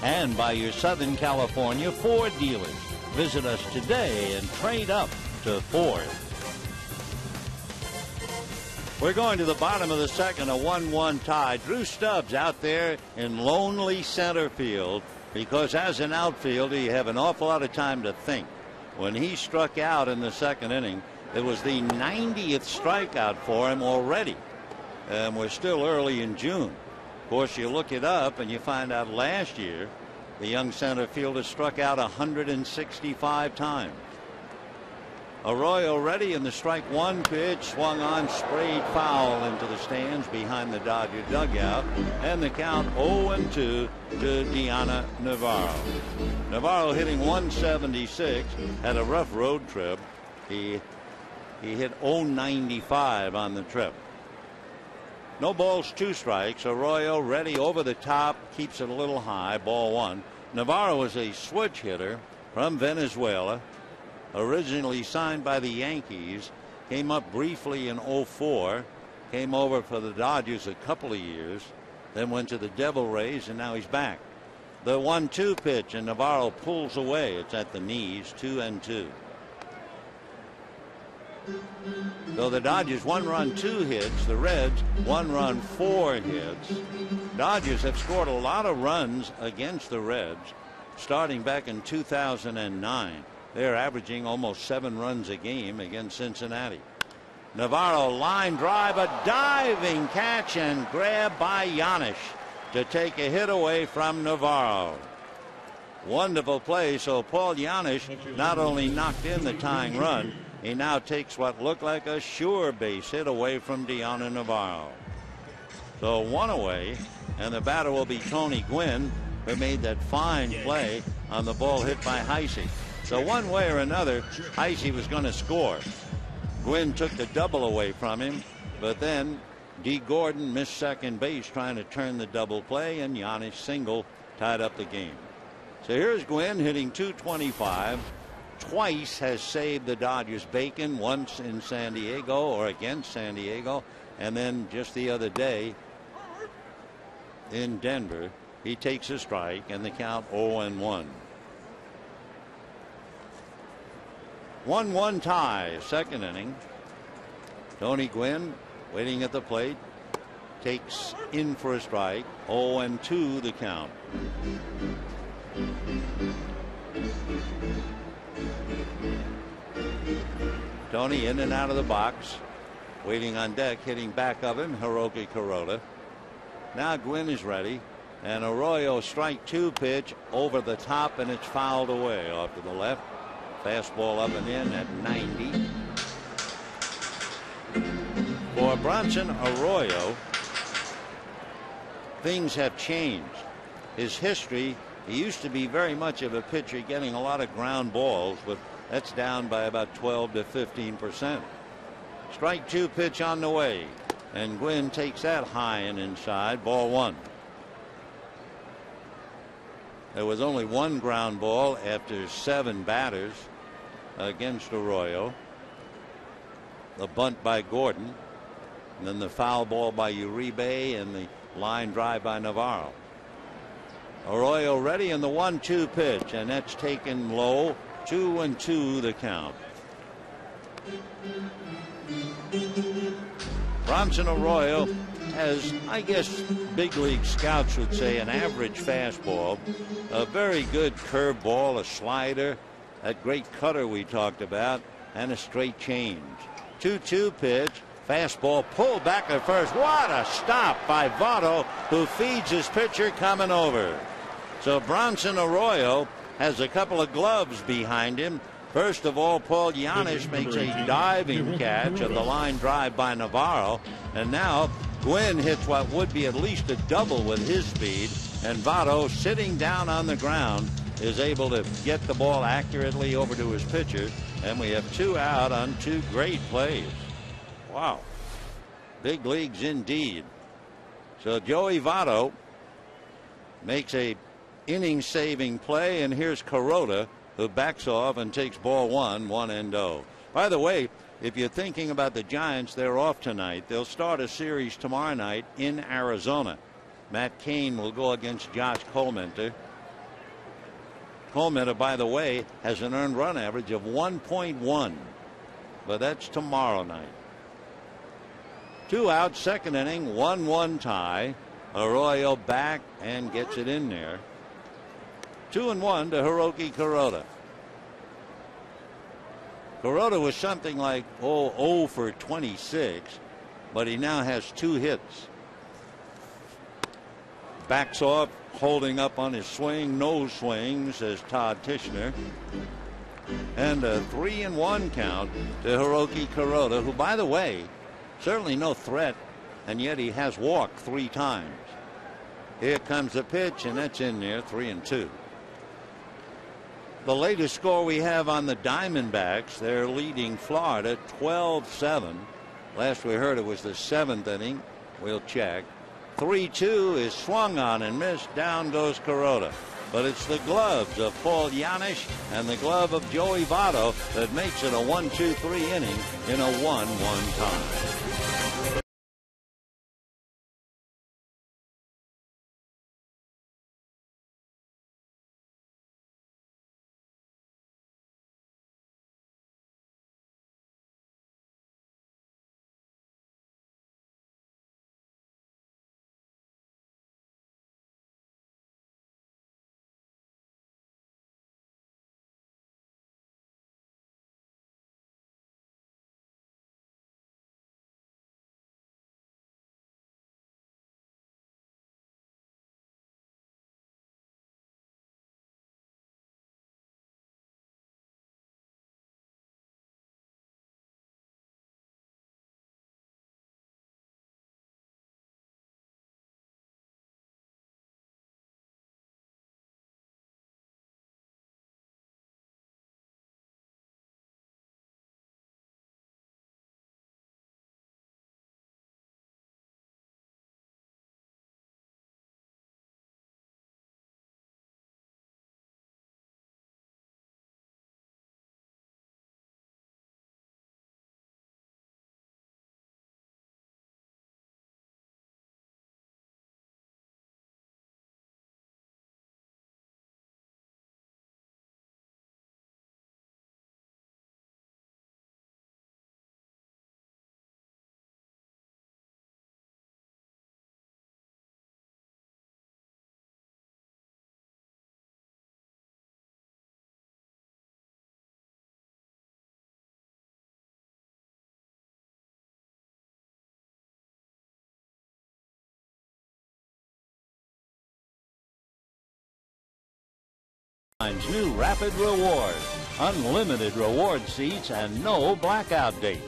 And by your Southern California Ford dealers. Visit us today and trade up to Ford. We're going to the bottom of the second, a 1-1 tie. Drew Stubbs out there in lonely center field because as an outfielder you have an awful lot of time to think. When he struck out in the second inning, it was the 90th strikeout for him already. And we're still early in June. Of course, you look it up and you find out last year the young center fielder struck out 165 times. Arroyo ready, and the strike one pitch swung on, sprayed foul into the stands behind the Dodger dugout, and the count 0-2 to Diana Navarro. Navarro hitting 176, had a rough road trip. He hit 0.95 on the trip. No balls, 2 strikes. Arroyo ready over the top, keeps it a little high, ball 1. Navarro is a switch hitter from Venezuela, originally signed by the Yankees, came up briefly in 04, came over for the Dodgers a couple of years, then went to the Devil Rays, and now he's back. The 1-2 pitch, and Navarro pulls away. It's at the knees, 2-2. So the Dodgers 1-run 2 hits, the Reds 1-run 4 hits. Dodgers have scored a lot of runs against the Reds starting back in 2009. They're averaging almost 7 runs a game against Cincinnati. Navarro line drive, a diving catch and grab by Giannis to take a hit away from Navarro. Wonderful play. So Paul Giannis not only knocked in the tying run, he now takes what looked like a sure base hit away from Diana Navarro. So 1 away, and the batter will be Tony Gwynn, who made that fine play on the ball hit by Heisey. So one way or another, Heisey was going to score. Gwynn took the double away from him, but then D. Gordon missed second base trying to turn the double play, and Giannis single tied up the game. So here's Gwynn hitting .225. Twice has saved the Dodgers bacon, once in San Diego or against San Diego, and then just the other day in Denver he takes a strike and the count 0-1. 1-1 tie, second inning. Tony Gwynn waiting at the plate. Takes in for a strike. 0-2 the count. Tony in and out of the box. Waiting on deck, hitting back of him, Hiroki Kuroda. Now Gwynn is ready. And Arroyo strike 2 pitch over the top, and it's fouled away off to the left. Fastball up and in at 90. For Bronson Arroyo, things have changed. His history, he used to be very much of a pitcher getting a lot of ground balls, but that's down by about 12 to 15%. Strike 2 pitch on the way, and Gwynn takes that high and inside. Ball 1. There was only 1 ground ball after 7 batters against Arroyo. The bunt by Gordon, and then the foul ball by Uribe, and the line drive by Navarro. Arroyo ready in the 1-2 pitch, and that's taken low. 2-2 the count. Bronson Arroyo has, I guess big league scouts would say, an average fastball, a very good curveball, a slider, that great cutter we talked about, and a straight change. 2-2 pitch, fastball pulled back at first. What a stop by Votto, who feeds his pitcher coming over. So Bronson Arroyo has a couple of gloves behind him. First of all, Paul Giannis makes a diving catch of the line drive by Navarro, and now Gwynn hits what would be at least a double with his speed, and Votto, sitting down on the ground, is able to get the ball accurately over to his pitcher, and we have 2 out on 2 great plays. Wow. Big leagues indeed. So Joey Votto makes a inning-saving play, and here's Kuroda, who backs off and takes ball 1, 1-0. By the way, if you're thinking about the Giants, they're off tonight. They'll start a series tomorrow night in Arizona. Matt Cain will go against Josh Colmenter. Colmenter, by the way, has an earned run average of 1.1, but that's tomorrow night. 2 out, second inning, 1-1 tie. Arroyo back and gets it in there. 2-1 to Hiroki Kuroda. Kuroda was something like 0 for 26, but he now has 2 hits. Backs off, holding up on his swing, no swing, says Todd Tishner. And a 3-1 count to Hiroki Kuroda, who, by the way, certainly no threat, and yet he has walked 3 times. Here comes the pitch, and that's in there, 3-2. The latest score we have on the Diamondbacks, they're leading Florida 12-7. Last we heard it was the 7th inning. We'll check. 3-2 is swung on and missed. Down goes Kuroda. But it's the gloves of Paul Giannis and the glove of Joey Votto that makes it a 1-2-3 inning in a 1-1 tie. New Rapid Reward. Unlimited reward seats and no blackout dates.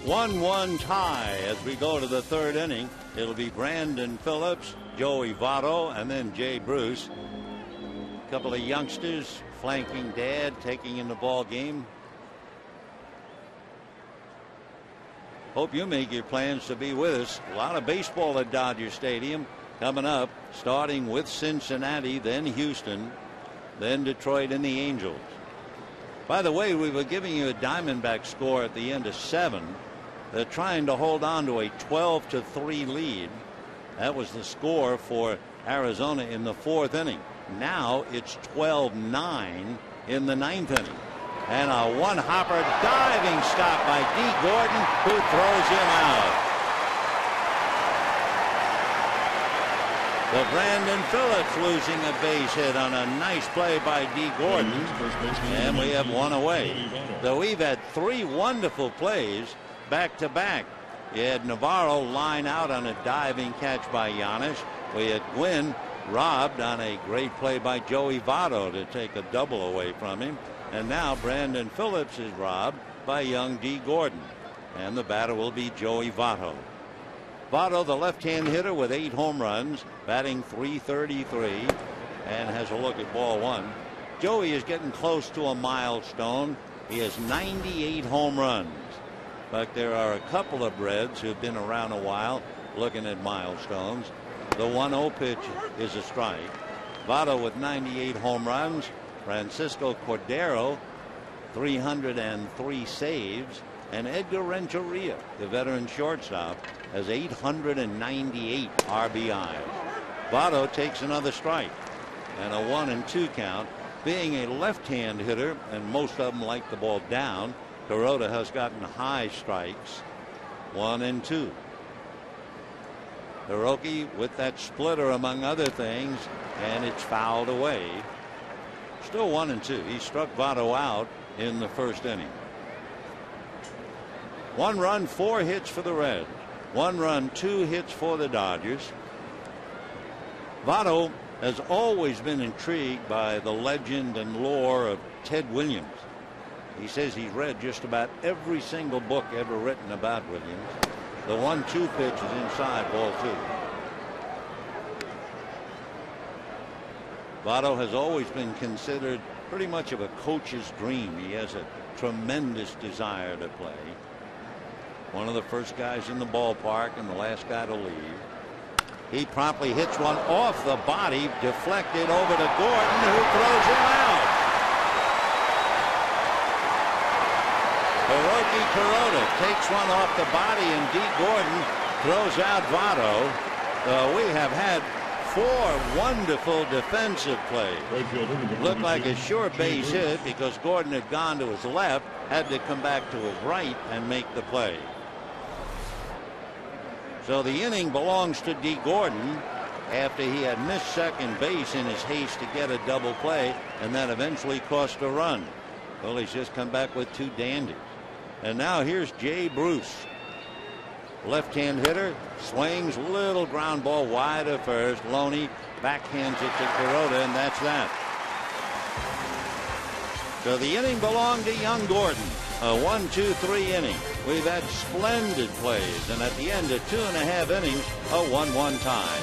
1-1 tie as we go to the third inning. It'll be Brandon Phillips, Joey Votto, and then Jay Bruce. A couple of youngsters flanking Dad, taking in the ball game. Hope you make your plans to be with us. A lot of baseball at Dodger Stadium coming up, starting with Cincinnati, then Houston, then Detroit and the Angels. By the way, we were giving you a Diamondback score at the end of 7. They're trying to hold on to a 12-3 lead. That was the score for Arizona in the 4th inning. Now it's 12-9 in the 9th inning. And a one-hopper diving stop by D. Gordon, who throws him out. The Brandon Phillips losing a base hit on a nice play by D. Gordon. And we have one away. So we've had 3 wonderful plays back to back. You had Navarro line out on a diving catch by Giannis. We had Gwynn robbed on a great play by Joey Votto to take a double away from him. And now Brandon Phillips is robbed by young D. Gordon. And the batter will be Joey Votto. Votto, the left-hand hitter with 8 home runs, batting .333, and has a look at ball 1. Joey is getting close to a milestone. He has 98 home runs. But there are a couple of Reds who've been around a while looking at milestones. The 1-0 pitch is a strike. Votto with 98 home runs. Francisco Cordero, 303 saves. And Edgar Renteria, the veteran shortstop, has 898 RBIs. Votto takes another strike. And a 1-2 count. Being a left-hand hitter, and most of them like the ball down, Kuroda has gotten high strikes. 1-2. Hiroki with that splitter among other things, and it's fouled away. Still 1-2. He struck Votto out in the first inning. 1 run, 4 hits for the Reds. 1 run, 2 hits for the Dodgers. Votto has always been intrigued by the legend and lore of Ted Williams. He says he's read just about every single book ever written about Williams. The 1-2 pitch is inside, ball 2. Votto has always been considered pretty much of a coach's dream. He has a tremendous desire to play. One of the first guys in the ballpark and the last guy to leave. He promptly hits one off the body, deflected over to Gordon, who throws him out. Hiroki Kuroda takes one off the body, and D. Gordon throws out Votto. We have had 4 wonderful defensive plays. Looked like a sure base hit because Gordon had gone to his left, had to come back to his right and make the play. So the inning belongs to D. Gordon after he had missed second base in his haste to get a double play, and that eventually cost a run. Well, he's just come back with 2 dandies. And now here's Jay Bruce. Left-hand hitter, swings, little ground ball wide of first. Loney backhands it to Kuroda, and that's that. So the inning belonged to young Gordon. A 1-2-3 inning. We've had splendid plays, and at the end of 2.5 innings, a 1-1 tie.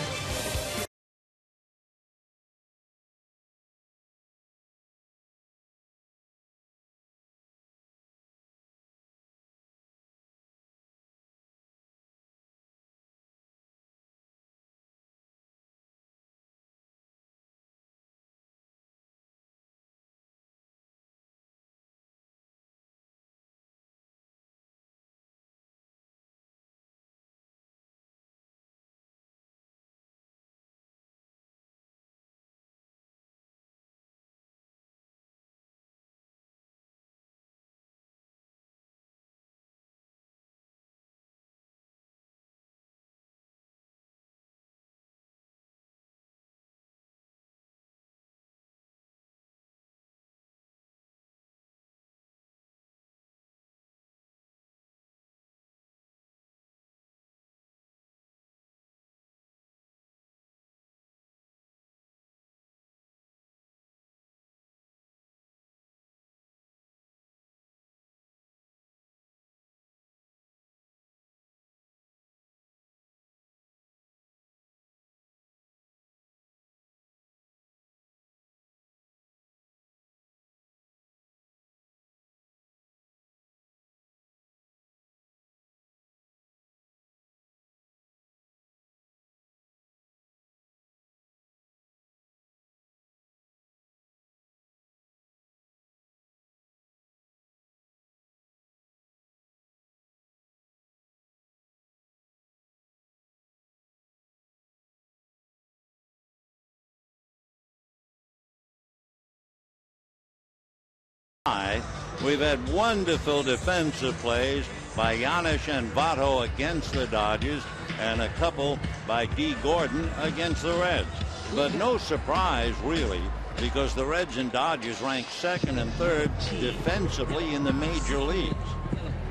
We've had wonderful defensive plays by Giannis and Votto against the Dodgers, and a couple by D. Gordon against the Reds. But no surprise, really, because the Reds and Dodgers rank second and third defensively in the major leagues,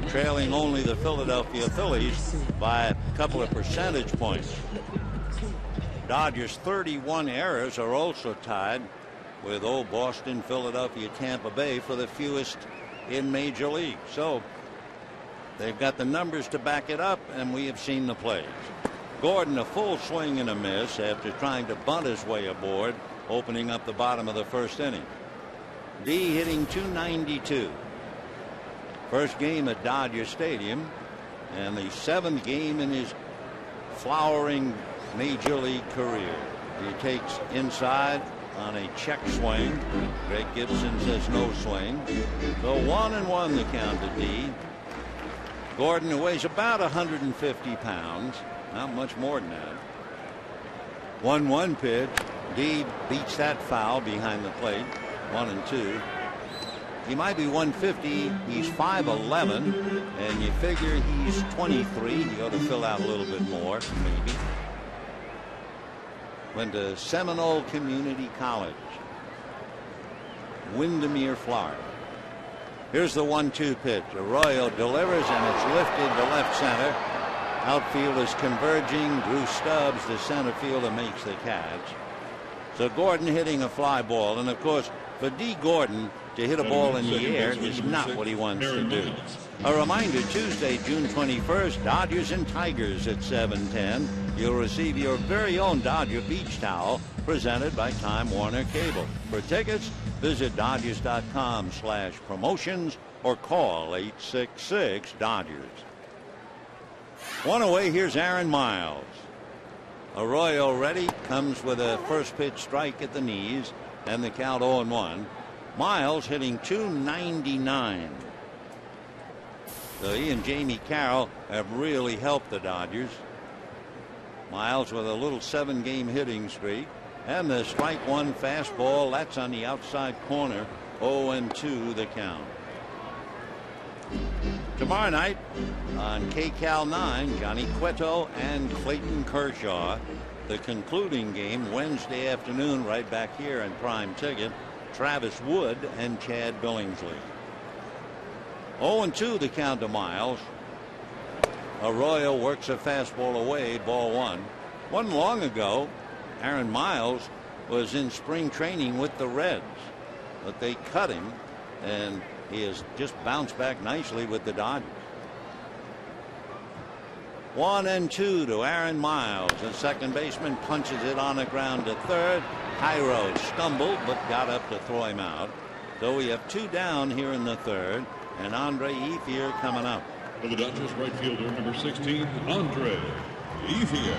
trailing only the Philadelphia Phillies by a couple of percentage points. Dodgers' 31 errors are also tied with old Boston, Philadelphia, Tampa Bay for the fewest in major leagues. So they've got the numbers to back it up, and we have seen the plays. Gordon a full swing and a miss after trying to bunt his way aboard, opening up the bottom of the first inning. D hitting .292. First game at Dodger Stadium, and the seventh game in his flowering major league career. He takes inside on a check swing. Greg Gibson says no swing. So 1-1 the count to D. Gordon, who weighs about 150 pounds, not much more than that. 1-1 pitch. D beats that foul behind the plate. 1-2. He might be 150. He's 5'11", and you figure he's 23. He ought to fill out a little bit more, maybe. Went to Seminole Community College, Windermere, Florida. Here's the 1-2 pitch. Arroyo delivers, and it's lifted to left center. Outfield is converging. Drew Stubbs, the center fielder, makes the catch. So Gordon hitting a fly ball, and of course, for D. Gordon to hit a ball in the air is not what he wants to do. A reminder, Tuesday, June 21st, Dodgers and Tigers at 7:10. You'll receive your very own Dodger beach towel presented by Time Warner Cable. For tickets, visit Dodgers.com/promotions or call 866-DODGERS. One away, here's Aaron Miles. Arroyo ready, comes with a first pitch strike at the knees, and the count 0-1. Miles hitting .299. So he and Jamie Carroll have really helped the Dodgers. Miles with a little 7-game hitting streak, and the strike one fastball that's on the outside corner. 0-2 the count. Tomorrow night on KCAL 9, Johnny Cueto and Clayton Kershaw. The concluding game Wednesday afternoon right back here in Prime Ticket. Travis Wood and Chad Billingsley. 0-2 the count to Miles. Arroyo works a fastball away, ball one. One long ago, Aaron Miles was in spring training with the Reds, but they cut him, and he has just bounced back nicely with the Dodgers. 1-2 to Aaron Miles. The second baseman punches it on the ground to third. Cairo stumbled but got up to throw him out. So we have two down here in the third, and Andre Ethier coming up. For the Dodgers, right fielder number 16, Andre Ethier.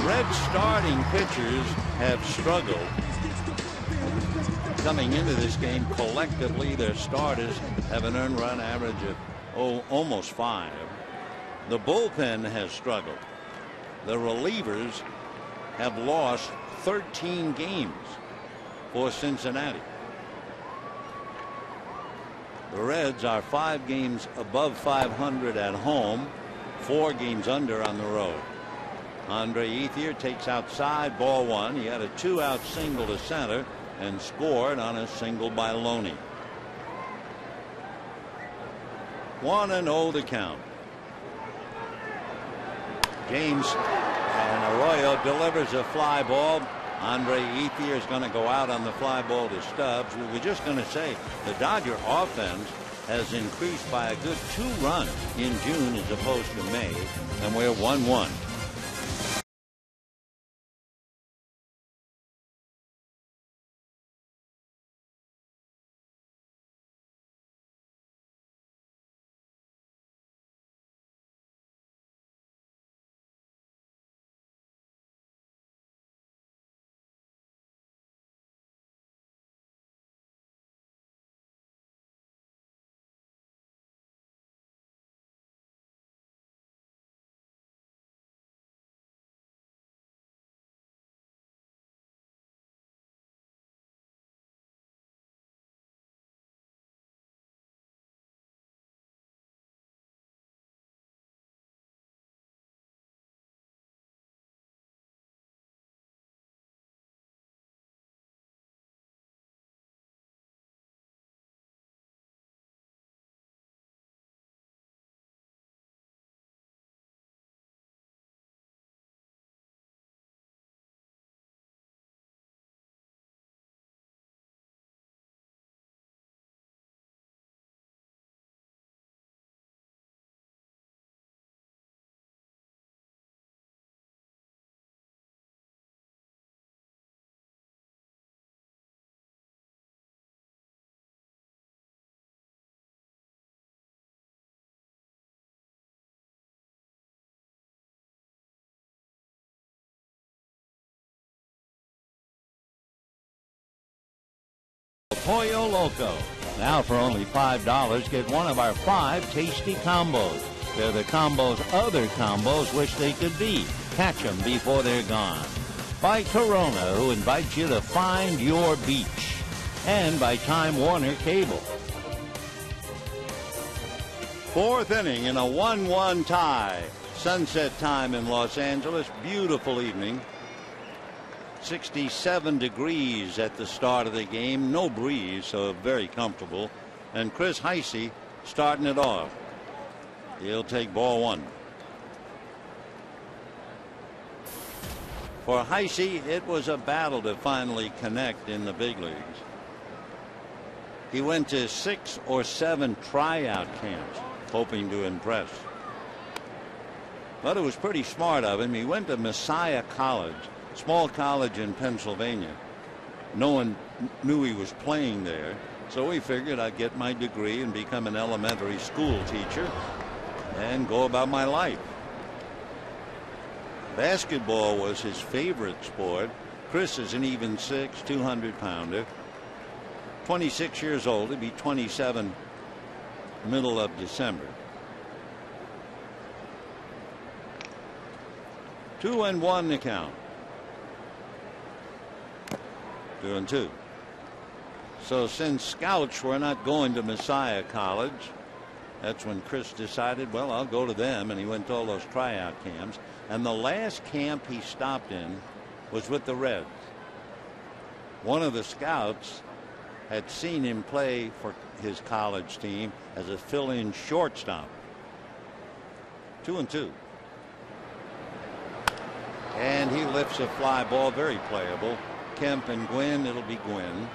Red starting pitchers have struggled coming into this game. Collectively, their starters have an earned run average of almost 5. The bullpen has struggled. The relievers have lost 13 games for Cincinnati. The Reds are 5 games above 500 at home, 4 games under on the road. Andre Ethier takes outside, ball one. He had a 2-out single to center and scored on a single by Loney. 1-0 the count. James and Arroyo delivers a fly ball. Andre Ethier is going to go out on the fly ball to Stubbs. We were just going to say the Dodger offense has increased by a good 2 runs in June as opposed to May, and we're 1-1. Pollo Loco. Now for only $5, get one of our 5 tasty combos. They're the combos other combos wish they could be. Catch them before they're gone. By Corona, who invites you to find your beach. And by Time Warner Cable. 4th inning in a 1-1 tie. Sunset time in Los Angeles. Beautiful evening. 67 degrees at the start of the game. No breeze, so very comfortable. And Chris Heisey starting it off. He'll take ball 1. For Heisey, it was a battle to finally connect in the big leagues. He went to 6 or 7 tryout camps, hoping to impress. But it was pretty smart of him. He went to Messiah College, small college in Pennsylvania. No one knew he was playing there, so he figured I'd get my degree and become an elementary school teacher and go about my life. Basketball was his favorite sport. Chris is an even 6, 200-pounder. 26 years old. He'll be 27 middle of December. 2-1 the count. 2-2. So since scouts were not going to Messiah College, that's when Chris decided, well, I'll go to them, and he went to all those tryout camps. And the last camp he stopped in was with the Reds. One of the scouts had seen him play for his college team as a fill-in shortstop. 2-2. And he lifts a fly ball, very playable. Kemp and Gwynn, it'll be Gwynn.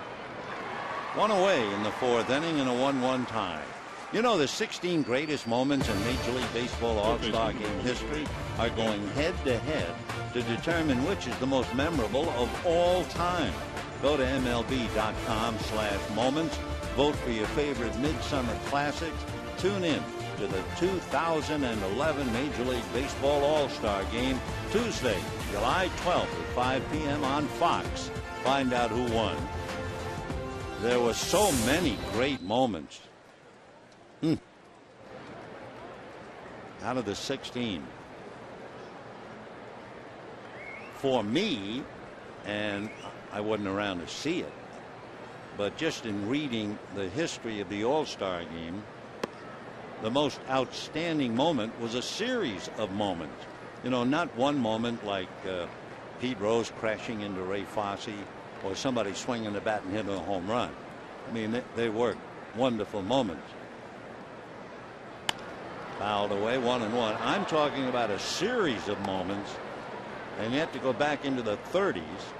1 away in the 4th inning in a 1-1 tie. You know, the 16 greatest moments in Major League Baseball All-Star Game history are going head-to-head to determine which is the most memorable of all time. Go to MLB.com/moments. Vote for your favorite Midsummer Classics. Tune in to the 2011 Major League Baseball All-Star Game Tuesday, July 12th at 5 p.m. on Fox. Find out who won. There were so many great moments. Out of the 16. For me, and I wasn't around to see it, but just in reading the history of the All-Star Game, the most outstanding moment was a series of moments. You know, not one moment like Pete Rose crashing into Ray Fosse or somebody swinging the bat and hitting a home run. I mean, they were wonderful moments. Fouled away, 1-1. I'm talking about a series of moments, and you have to go back into the 30s.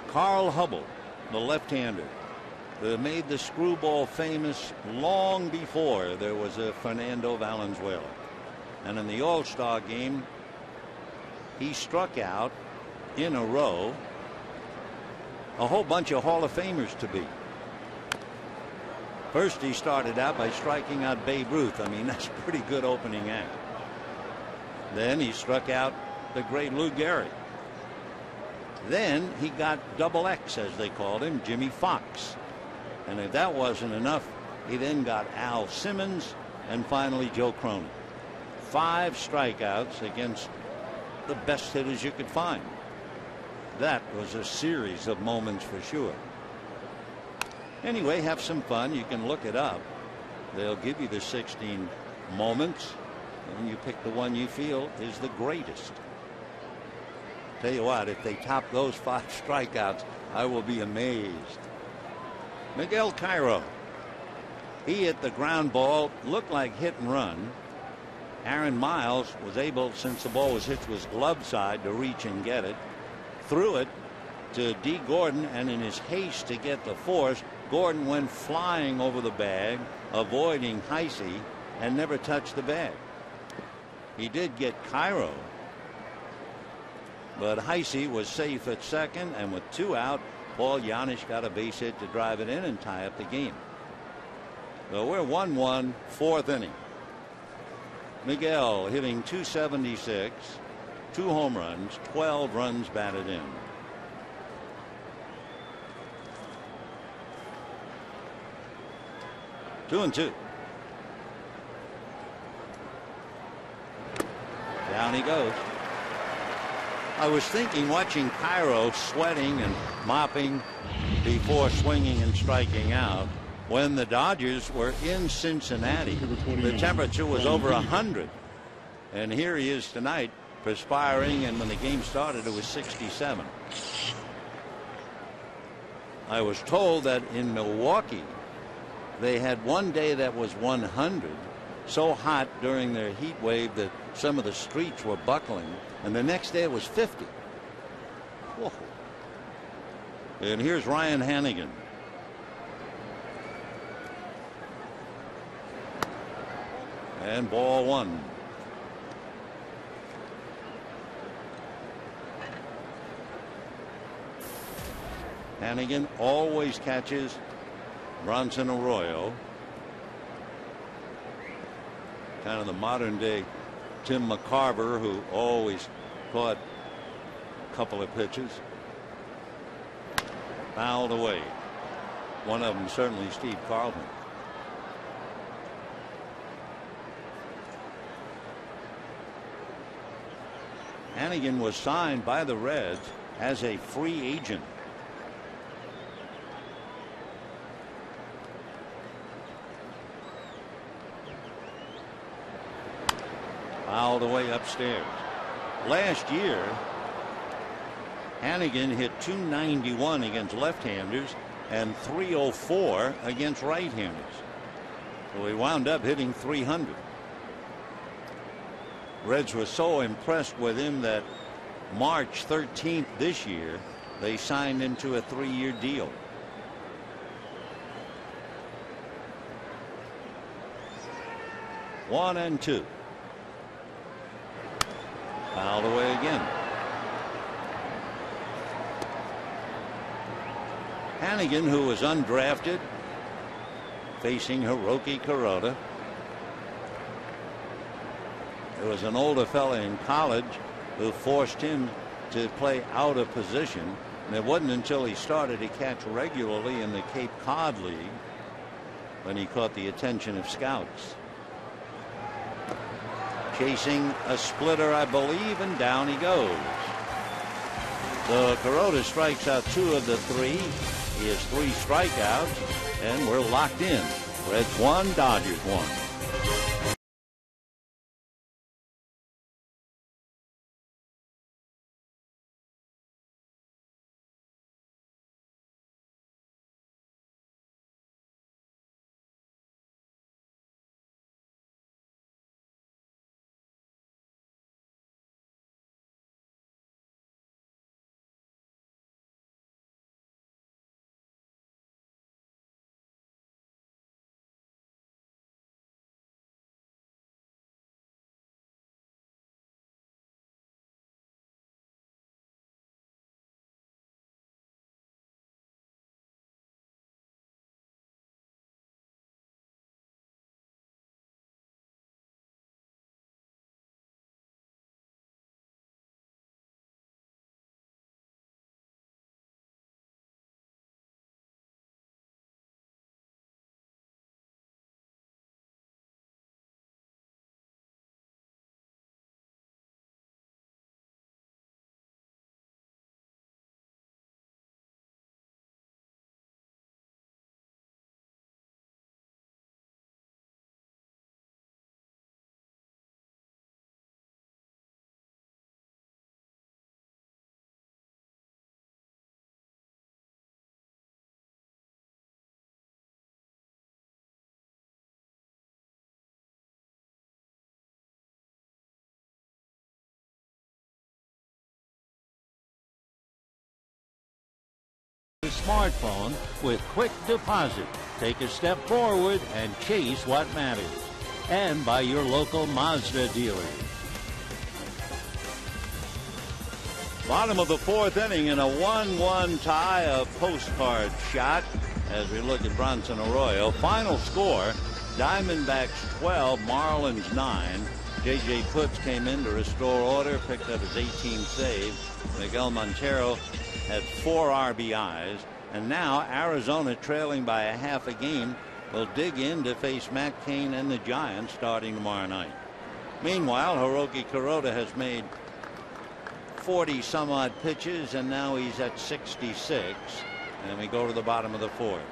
Carl Hubble, the left-hander, that made the screwball famous long before there was a Fernando Valenzuela. And in the All-Star Game, he struck out in a row a whole bunch of Hall of Famers to beat. First, he started out by striking out Babe Ruth. I mean, that's a pretty good opening act. Then he struck out the great Lou Gehrig. Then he got Double X, as they called him, Jimmy Fox. And if that wasn't enough, he then got Al Simmons and finally Joe Cronin. 5 strikeouts against the best hitters you could find. That was a series of moments for sure. Anyway, have some fun. You can look it up. They'll give you the 16 moments, and you pick the one you feel is the greatest. Tell you what, if they top those 5 strikeouts, I will be amazed. Miguel Cairo. He hit the ground ball, looked like hit and run. Aaron Miles was able, since the ball was hit to his glove side, to reach and get it. Threw it to D. Gordon, and in his haste to get the force, Gordon went flying over the bag, avoiding Heisey, and never touched the bag. He did get Cairo, but Heisey was safe at second, and with 2 out, Paul Janisch got a base hit to drive it in and tie up the game. So we're 1-1, 4th inning. Miguel hitting .276, 2 home runs, 12 runs batted in. 2-2. Down he goes. I was thinking, watching Cairo sweating and mopping before swinging and striking out, when the Dodgers were in Cincinnati, the temperature was over 100. And here he is tonight, perspiring, and when the game started, it was 67. I was told that in Milwaukee, they had one day that was 100, so hot during their heat wave that some of the streets were buckling, and the next day it was 50. Whoa. And here's Ryan Hannigan. And ball one. Hannigan always catches Bronson Arroyo. Kind of the modern day Tim McCarver, who always caught a couple of pitches. Fouled away. One of them certainly Steve Carlton. Hannigan was signed by the Reds as a free agent. Fouled away upstairs. Last year, Hannigan hit .291 against left-handers and .304 against right-handers. So he wound up hitting .300. Reds were so impressed with him that March 13th this year, they signed into a 3-year deal. One and two. Fouled away again. Hannigan, who was undrafted, facing Hiroki Kuroda. There was an older fella in college who forced him to play out of position, and it wasn't until he started to catch regularly in the Cape Cod League when he caught the attention of scouts. Chasing a splitter, I believe, and down he goes. So Kuroda strikes out 2 of the 3. He has 3 strikeouts, and we're locked in. Reds 1, Dodgers 1. Smartphone with quick deposit. Take a step forward and chase what matters. And by your local Mazda dealer. Bottom of the 4th inning in a 1-1 tie, a postcard shot as we look at Bronson Arroyo. Final score, Diamondbacks 12, Marlins 9. J.J. Putz came in to restore order, picked up his 18th save. Miguel Montero had 4 RBIs. And now Arizona trailing by a half a game will dig in to face Matt Cain and the Giants starting tomorrow night. Meanwhile, Hiroki Kuroda has made 40 some odd pitches, and now he's at 66. And we go to the bottom of the fourth.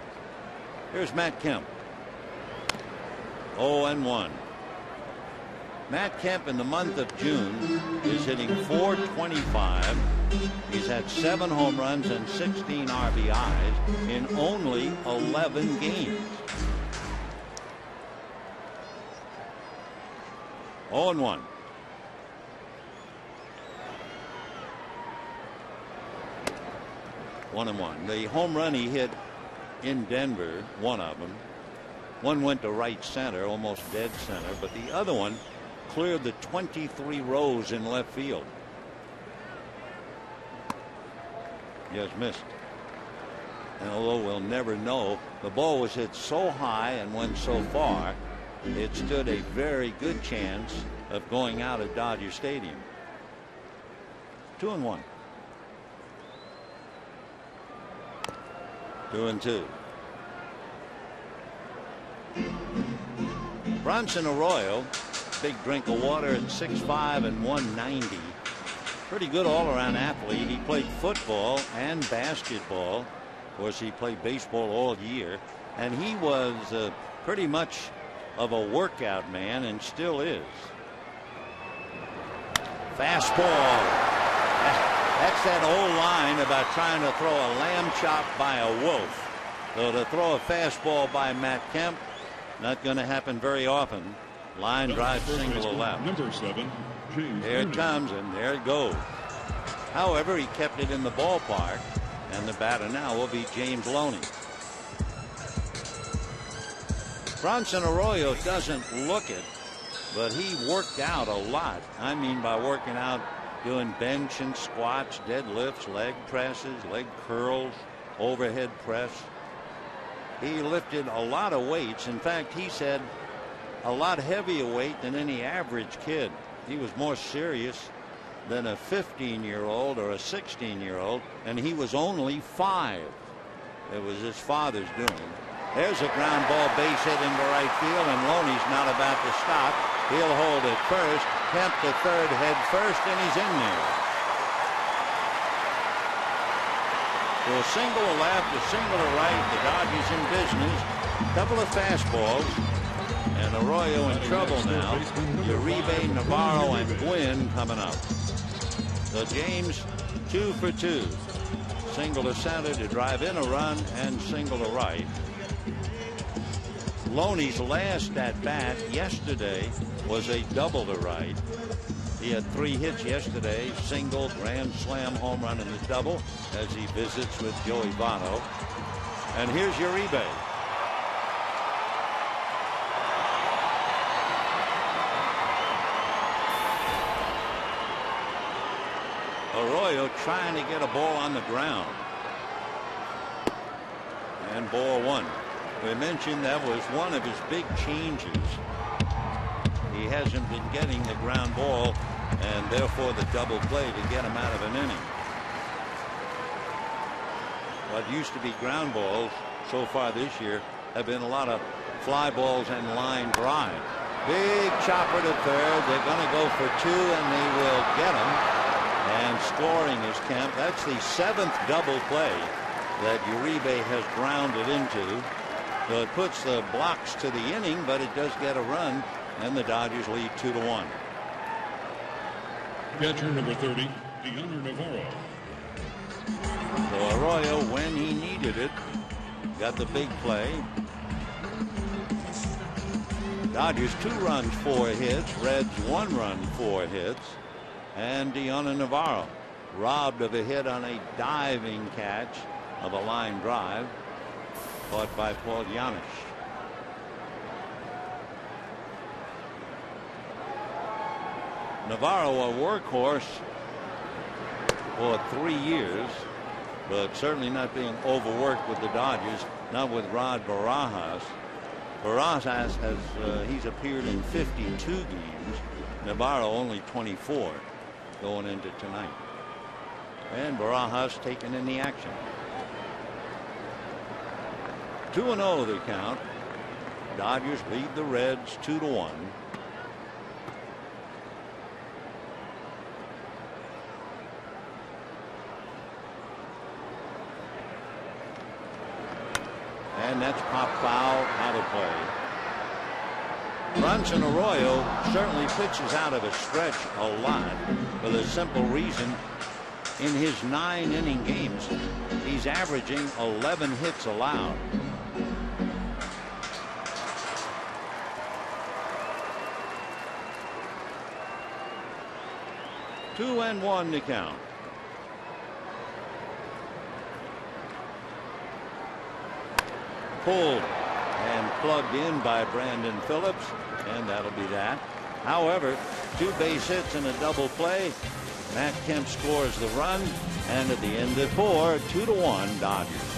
Here's Matt Kemp. 0-1. Matt Kemp in the month of June is hitting .425. He's had 7 home runs and 16 RBIs in only 11 games. 0-1. One and one. The home run he hit in Denver, one of them, one went to right center, almost dead center, but the other one cleared the 23 rows in left field. He has missed. And although we'll never know, the ball was hit so high and went so far, it stood a very good chance of going out at Dodger Stadium. 2-1. 2-2. Bronson Arroyo, big drink of water at 6'5" and 190. Pretty good all-around athlete. He played football and basketball. Of course, he played baseball all year, and he was pretty much of a workout man and still is. Fastball. That's that old line about trying to throw a lamb chop by a wolf. So to throw a fastball by Matt Kemp, not going to happen very often. Line drive single to left. Number 7, James. There it comes, and there it goes. However, he kept it in the ballpark, and the batter now will be James Loney. Bronson Arroyo doesn't look it, but he worked out a lot. I mean, by working out, doing bench and squats, deadlifts, leg presses, leg curls, overhead press. He lifted a lot of weights. In fact, he said a lot heavier weight than any average kid. He was more serious than a 15-year-old or a 16-year-old, and he was only 5. It was his father's doing. There's a ground ball base hit into right field, and Loney's not about to stop. He'll hold it first. Kemp to third, head first, and he's in there. So a single to left, a single to right. The Dodgers in business. Couple of fastballs, and Arroyo in trouble now. Uribe, Navarro, and Gwynn coming up. So James 2 for 2. Single to center to drive in a run, and single to right. Loney's last at bat yesterday was a double to right. He had 3 hits yesterday, single, grand slam, home run, and a double as he visits with Joey Votto. And here's Uribe. Arroyo trying to get a ball on the ground. And ball 1. We mentioned that was one of his big changes. He hasn't been getting the ground ball, and therefore the double play to get him out of an inning. What used to be ground balls so far this year have been a lot of fly balls and line drive. Big chopper to third. They're going to go for 2, and they will get him. And scoring is Kemp. That's the 7th double play that Uribe has grounded into. So it puts the blocks to the inning, but it does get a run, and the Dodgers lead 2-1. Catcher number 30, Deanna Navarro. So Arroyo, when he needed it, got the big play. Dodgers 2 runs, 4 hits. Reds 1 run, 4 hits. And Deanna Navarro robbed of a hit on a diving catch of a line drive. Caught by Paul Janisch. Navarro, a workhorse for 3 years, but certainly not being overworked with the Dodgers, not with Rod Barajas. Barajas has he's appeared in 52 games. Navarro only 24 going into tonight. And Barajas taken in the action. 2-0 the count. Dodgers lead the Reds 2-1. And that's pop foul, out of play. Bronson Arroyo certainly pitches out of a stretch a lot for the simple reason in his 9-inning games he's averaging 11 hits allowed. Two and one to count. Pulled and plugged in by Brandon Phillips, and that'll be that. However, 2 base hits and a double play. Matt Kemp scores the run, and at the end of 4, 2-1 Dodgers.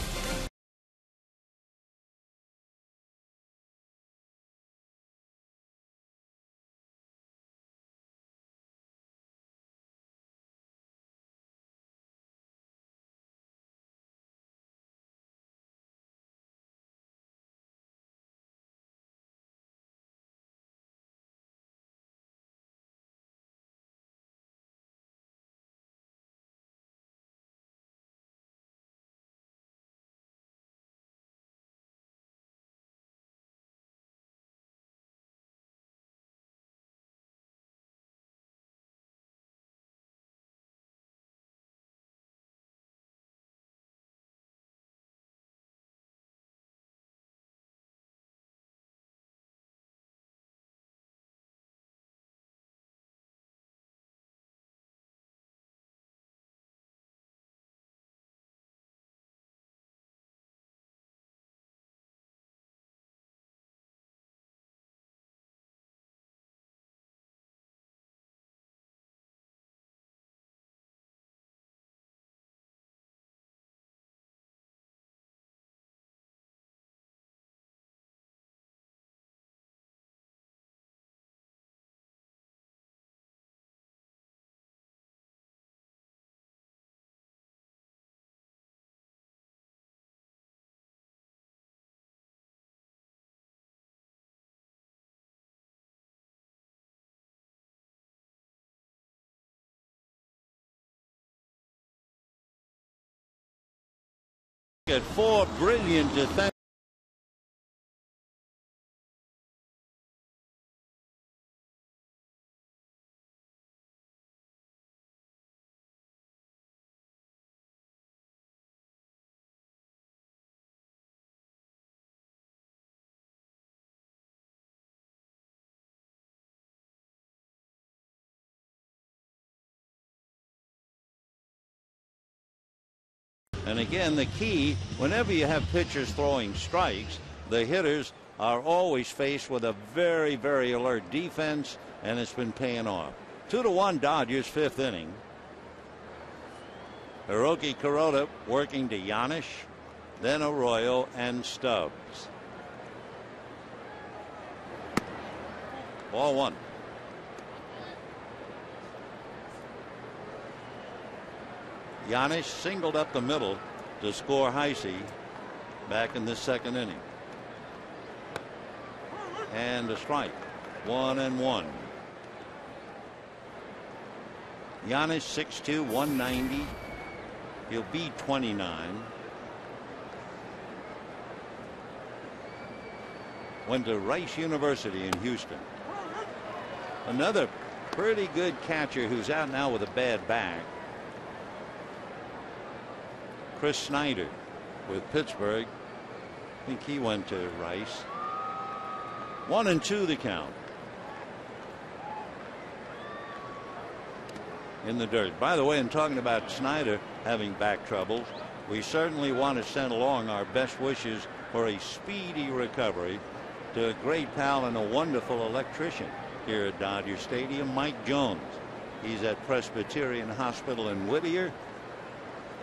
At 4 brilliant defense. And again, the key, whenever you have pitchers throwing strikes, the hitters are always faced with a very, very alert defense, and it's been paying off. 2-1 Dodgers, 5th inning. Hiroki Kuroda working to Giannis, then Arroyo and Stubbs. Ball 1. Giannis singled up the middle to score Heisey back in the 2nd inning. And a strike. 1-1. Giannis 6'2", 190. He'll be 29. Went to Rice University in Houston. Another pretty good catcher who's out now with a bad back. Chris Snyder with Pittsburgh. I think he went to Rice. 1-2 the count. In the dirt. By the way, in talking about Snyder having back troubles, we certainly want to send along our best wishes for a speedy recovery to a great pal and a wonderful electrician here at Dodger Stadium, Mike Jones. He's at Presbyterian Hospital in Whittier.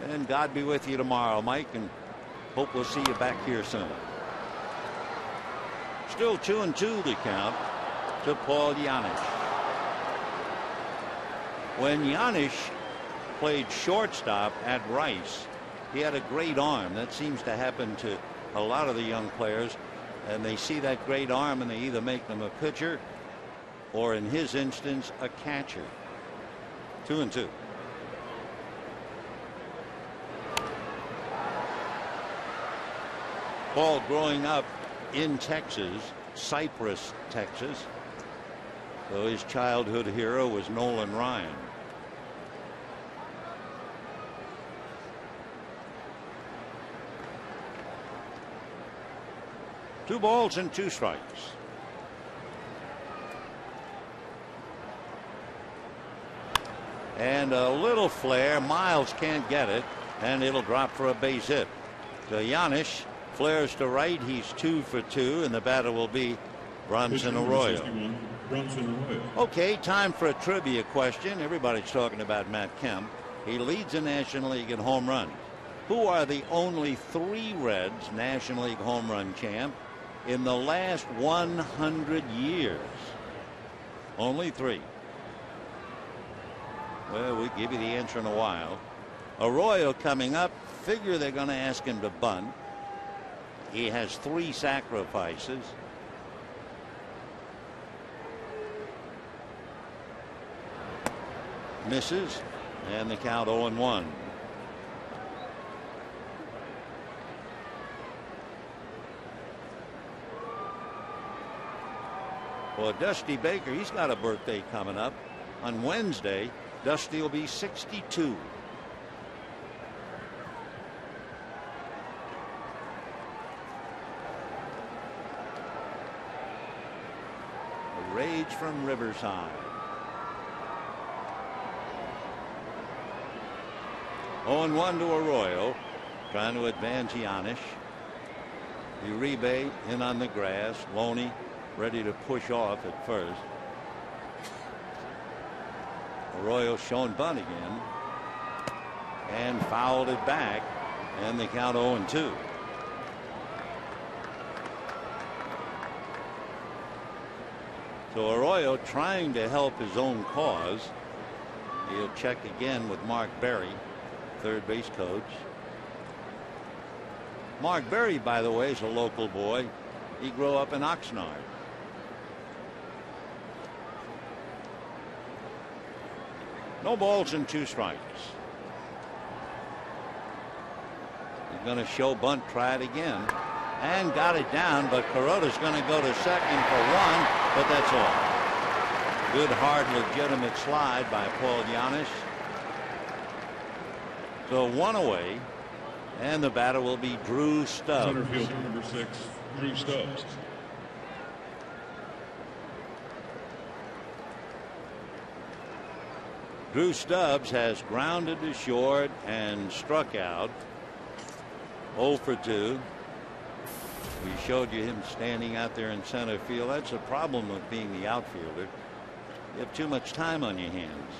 And God be with you tomorrow, Mike, and hope we'll see you back here soon. Still 2-2 the count to Paul Giannis. When Giannis played shortstop at Rice, he had a great arm. That seems to happen to a lot of the young players. and they see that great arm and they either make them a pitcher or, in his instance, a catcher. 2-2. Paul, growing up in Texas, Cypress, Texas, so his childhood hero was Nolan Ryan. Two balls and two strikes. And a little flare. Miles can't get it, and it'll drop for a base hit. So Giannis flares to right. He's 2 for 2, and the batter will be Bronson Arroyo. Okay, time for a trivia question. Everybody's talking about Matt Kemp. He leads the National League in home runs. Who are the only 3 Reds National League home run champ in the last 100 years? Only 3. Well, we'll give you the answer in a while. Arroyo coming up. Figure they're going to ask him to bunt. He has 3 sacrifices. Misses, and the count 0-1. Well, Dusty Baker, he's got a birthday coming up. On Wednesday, Dusty will be 62. A rage from Riverside. 0-1 to Arroyo, trying to advance Giannis. Uribe in on the grass. Loney ready to push off at first. Arroyo shown bunt again and fouled it back, and the count 0-2. So Arroyo trying to help his own cause. He'll check again with Mark Berry, third base coach. Mark Berry, by the way, is a local boy. He grew up in Oxnard. No balls and 2 strikes. He's going to show bunt, try it again, and got it down, but Kuroda's going to go to second for 1, but that's all. Good, hard, legitimate slide by Paul Giannis. So 1 away, and the batter will be Drew Stubbs. Center fielder number 6, Drew Stubbs. Drew Stubbs has grounded to short and struck out. 0 for 2. We showed you him standing out there in center field. That's a problem with being the outfielder. You have too much time on your hands.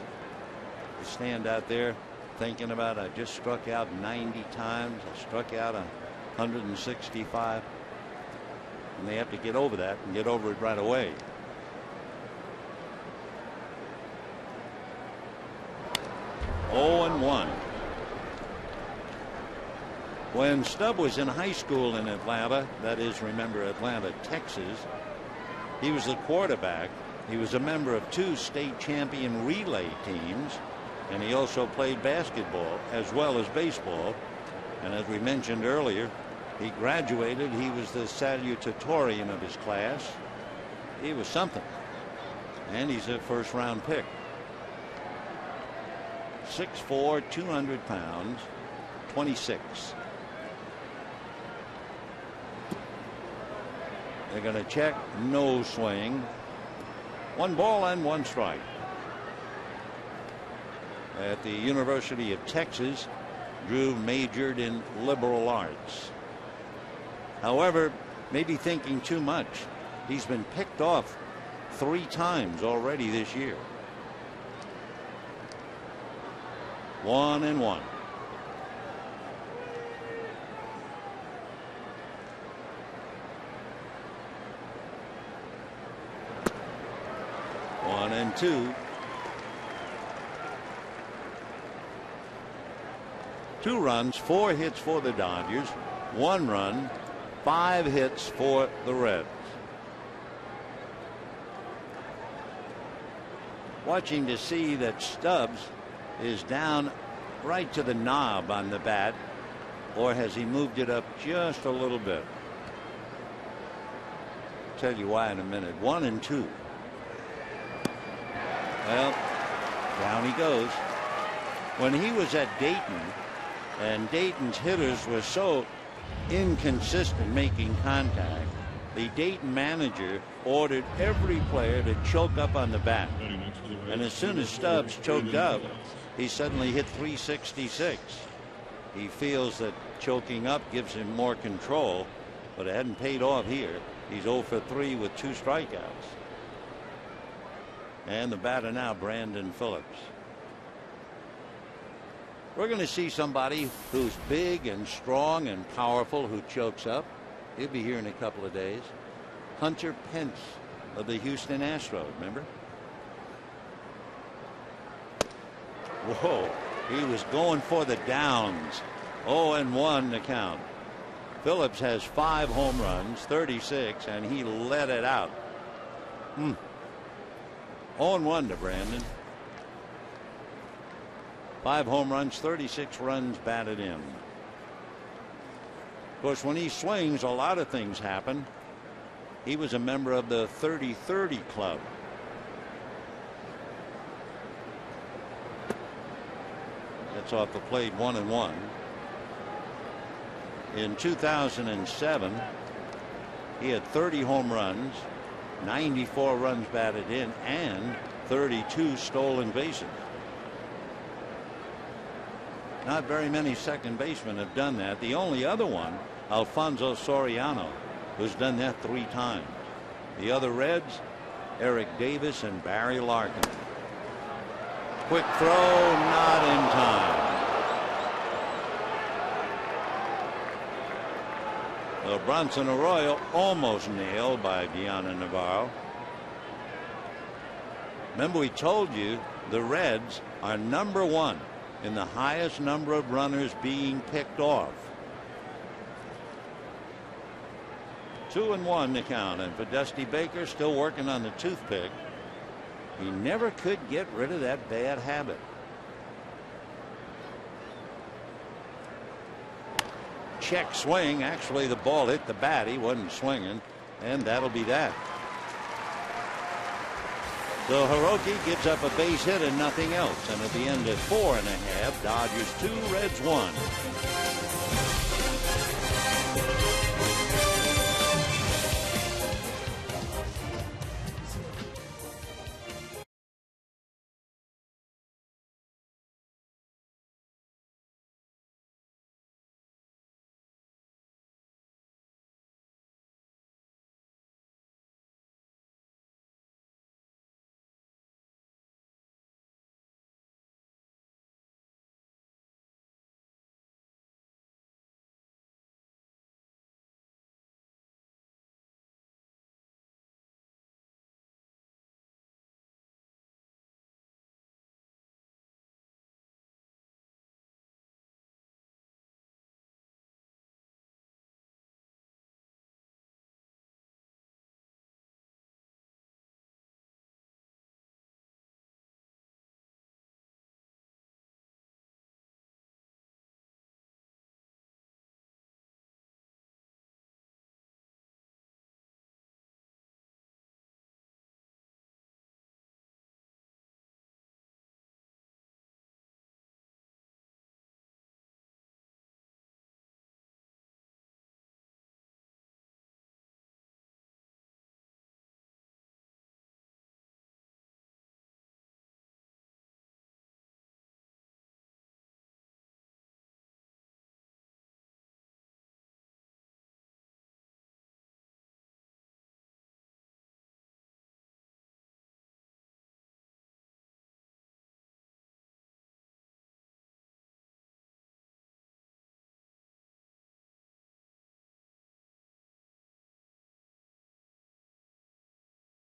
You stand out there thinking about, I just struck out 90 times. I struck out 165. And they have to get over that and get over it right away. Oh, 0-1. When Stubb was in high school in Atlanta, that is, remember, Atlanta, Texas, he was the quarterback. He was a member of 2 state champion relay teams, and he also played basketball as well as baseball. And as we mentioned earlier, he graduated. He was the salutatorian of his class. He was something. And he's a first-round pick. 6'4", 200 pounds, 26. They're going to check, no swing. 1 ball and 1 strike. At the University of Texas, Drew majored in liberal arts. However, maybe thinking too much. He's been picked off 3 times already this year. 1-1. One and 2. 2 runs, 4 hits for the Dodgers, 1 run 5 hits for the Reds. Watching to see that Stubbs is down right to the knob on the bat, or has he moved it up just a little bit? Tell you why in a minute. 1-2. Well, down he goes. When he was at Dayton, and Dayton's hitters were so inconsistent making contact, the Dayton manager ordered every player to choke up on the bat. And as soon as Stubbs choked up, he suddenly hit 366. He feels that choking up gives him more control, but it hadn't paid off here. He's 0 for 3 with 2 strikeouts. And the batter now, Brandon Phillips. We're going to see somebody who's big and strong and powerful who chokes up. He'll be here in a couple of days. Hunter Pence of the Houston Astros, remember? Whoa, he was going for the downs. 0-1 to count. Phillips has 5 home runs, 36, and he let it out. 0-1 to Brandon. 5 home runs, 36 runs batted in. Of course, when he swings, a lot of things happen. He was a member of the 30-30 club. That's off the plate, 1-1. In 2007, he had 30 home runs, 94 runs batted in, and 32 stolen bases. Not very many second basemen have done that. The only other one, Alfonso Soriano, who's done that 3 times. The other Reds, Eric Davis and Barry Larkin. Quick throw, not in time. So Bronson Arroyo almost nailed by Diana Navarro. Remember, we told you the Reds are #1 in the highest number of runners being picked off. 2-1 to count, and for Dusty Baker, still working on the toothpick. He never could get rid of that bad habit. Check swing. Actually, the ball hit the bat. He wasn't swinging, and that'll be that. So Hiroki gives up a base hit and nothing else, and at the end of 4.5, Dodgers 2, Reds 1.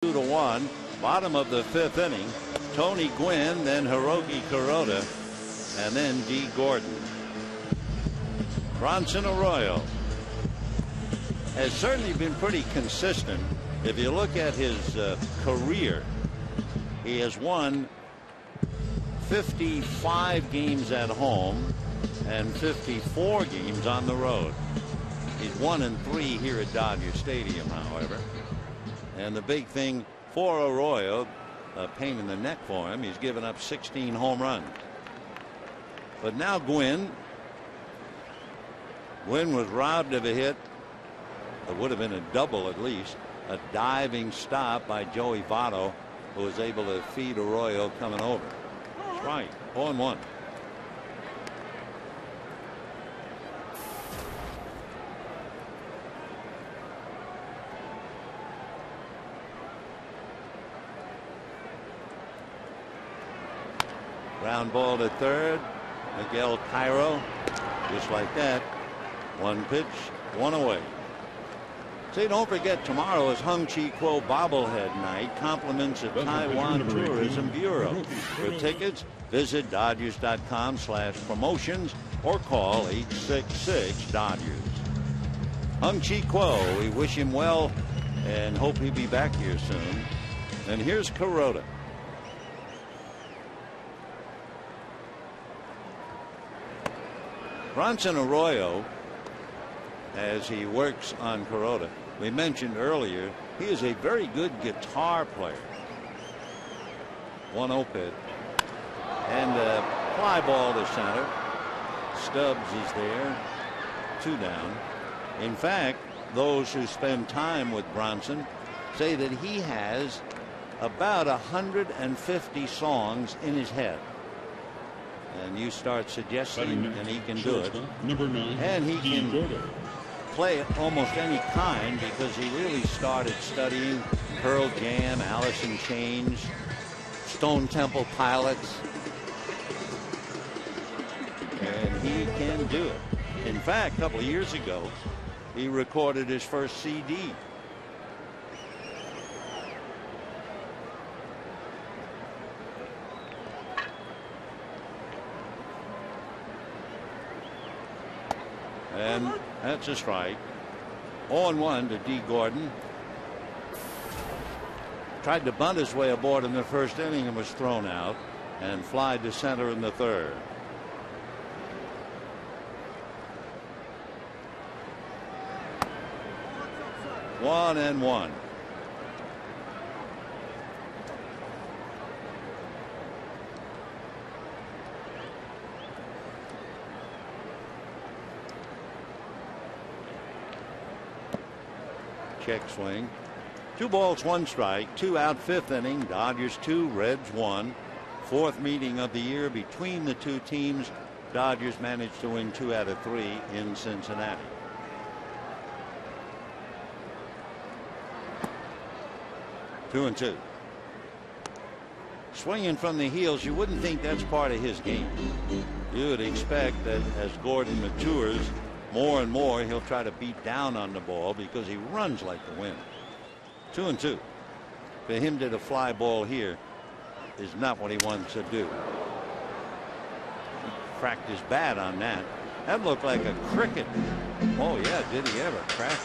Two to 1, bottom of the 5th inning. Tony Gwynn, then Hiroki Kuroda, and then Dee Gordon. Bronson Arroyo. has certainly been pretty consistent. If you look at his career, he has won 55 games at home and 54 games on the road. He's 1-3 here at Dodger Stadium, however. And the big thing for Arroyo, a pain in the neck for him, he's given up 16 home runs. But now Gwynn was robbed of a hit. It would have been a double at least. A diving stop by Joey Votto, who was able to feed Arroyo coming over. That's right. 0-1. Ground ball to third. Miguel Cairo, just like that. One pitch, one away. Say, don't forget, tomorrow is Hung Chi Kuo bobblehead night. Compliments of Taiwan Tourism Bureau. For tickets, visit Dodgers.com/promotions or call 866-DODGERS. Hung Chi Kuo, we wish him well and hope he'll be back here soon. And here's Kuroda. Bronson Arroyo, as he works on Kuroda, we mentioned earlier, he is a very good guitar player. 1-0 pitch. And a fly ball to center. Stubbs is there. 2 down. In fact, those who spend time with Bronson say that he has about 150 songs in his head. And you start suggesting, and he can do it. And he can play almost any kind, because he really started studying Pearl Jam, Alice in Chains, Stone Temple Pilots. And he can do it. In fact, a couple of years ago, he recorded his first CD. And that's a strike. 0-1 to D. Gordon. Tried to bunt his way aboard in the first inning and was thrown out, and fly to center in the third. One and one. Check swing. 2 balls, 1 strike, 2 out, 5th inning. Dodgers 2, Reds 1. 4th meeting of the year between the two teams. Dodgers managed to win 2 out of 3 in Cincinnati. Two and two. Swinging from the heels, you wouldn't think that's part of his game. You would expect that as Gordon matures, more and more he'll try to beat down on the ball because he runs like the wind. 2 and 2. For him to the fly ball here is not what he wants to do. He cracked his bat on that. That looked like a cricket. Oh yeah, did he ever crack it?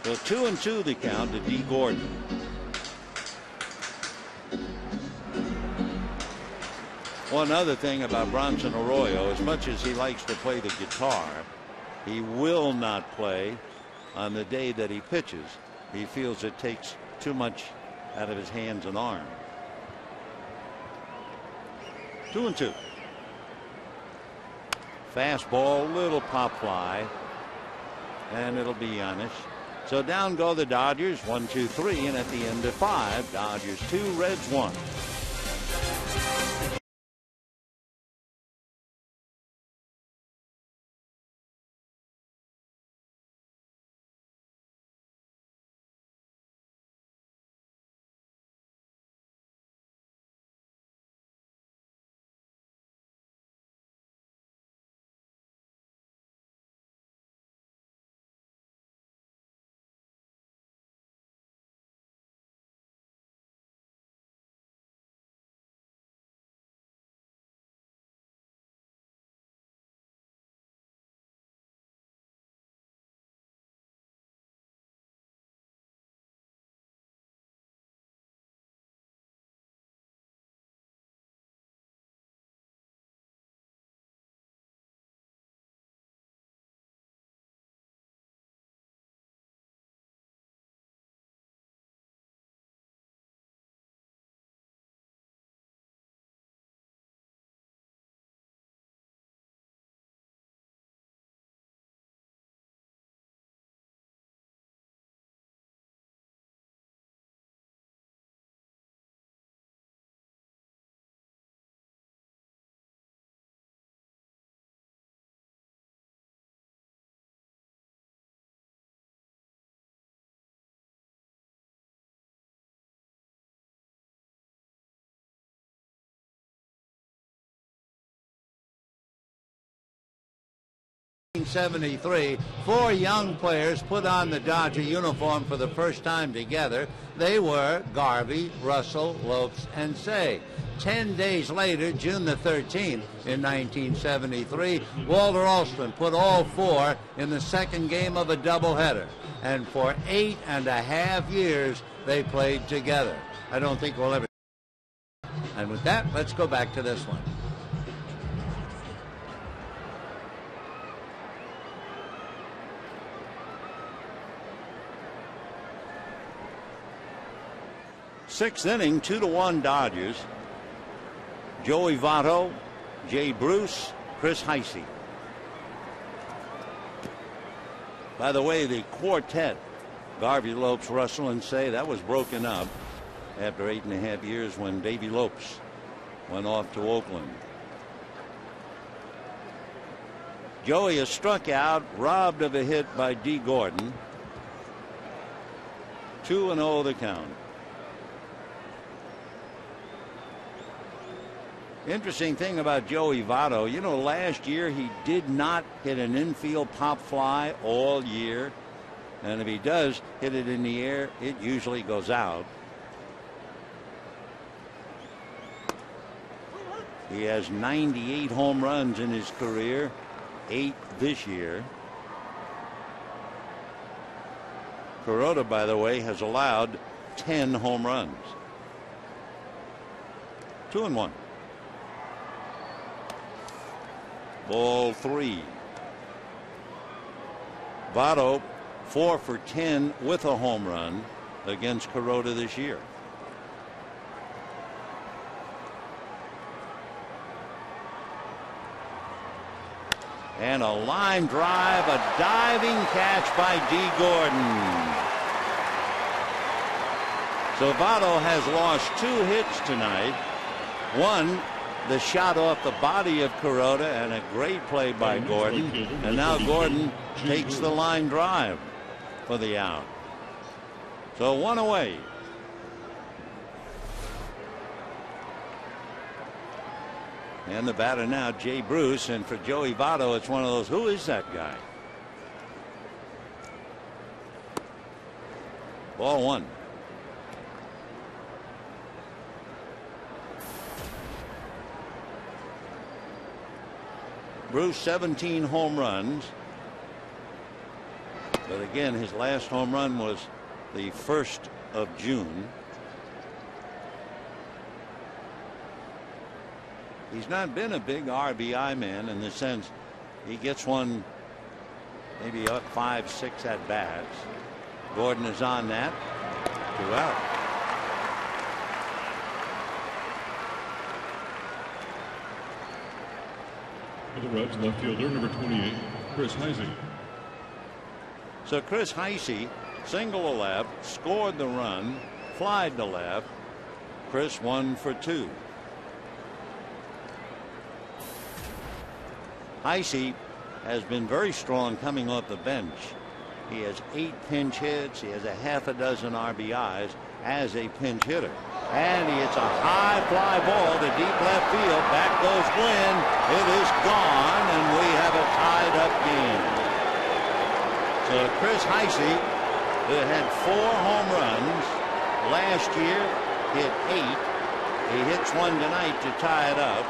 So 2 and 2 the count to D. Gordon. One other thing about Bronson Arroyo, as much as he likes to play the guitar, he will not play on the day that he pitches. He feels it takes too much out of his hands and arms. 2 and 2. Fastball, little pop fly, and it'll be Giannis. So down go the Dodgers, 1, 2, 3, and at the end of 5, Dodgers 2, Reds 1. 1973, 4 young players put on the Dodger uniform for the first time together. They were Garvey, Russell, Lopes, and Say. 10 days later, June the 13th, in 1973, Walter Alston put all 4 in the second game of a doubleheader. And for 8.5 years, they played together. I don't think we'll ever. And with that, let's go back to this one. Sixth inning, 2-1 Dodgers. Joey Votto, Jay Bruce, Chris Heisey. By the way, the quartet, Garvey, Lopes, Russell, and Say, that was broken up after 8.5 years when Davy Lopes went off to Oakland. Joey is struck out, robbed of a hit by D. Gordon. 2-0 the count. Interesting thing about Joey Votto, you know, last year he did not hit an infield pop fly all year. And if he does hit it in the air, it usually goes out. He has 98 home runs in his career, 8 this year. Kuroda, by the way, has allowed 10 home runs. 2-1. Ball 3. Votto 4 for 10 with a home run against Kuroda this year. And a line drive, a diving catch by D. Gordon. So Votto has lost 2 hits tonight. One, the shot off the body of Kuroda, and a great play by Gordon. And now Gordon takes the line drive for the out. So 1 away. And the batter now, Jay Bruce. And for Joey Votto, it's one of those, who is that guy? Ball 1. Bruce 17 home runs. But again, his last home run was the 1st of June. He's not been a big RBI man in the sense he gets one maybe up 5-6 at bats. Gordon is on that. 2 out. For the Reds, left fielder number 28, Chris Heisey. So Chris Heisey, single to left, scored the run, flied to left. Chris 1 for 2. Heisey has been very strong coming off the bench. He has 8 pinch hits. He has a half a dozen RBIs as a pinch hitter. And he hits a high fly ball to deep left field. Back goes Gwynn. It is gone, and we have a tied up game. So Chris Heisey, who had 4 home runs last year, hit 8. He hits one tonight to tie it up.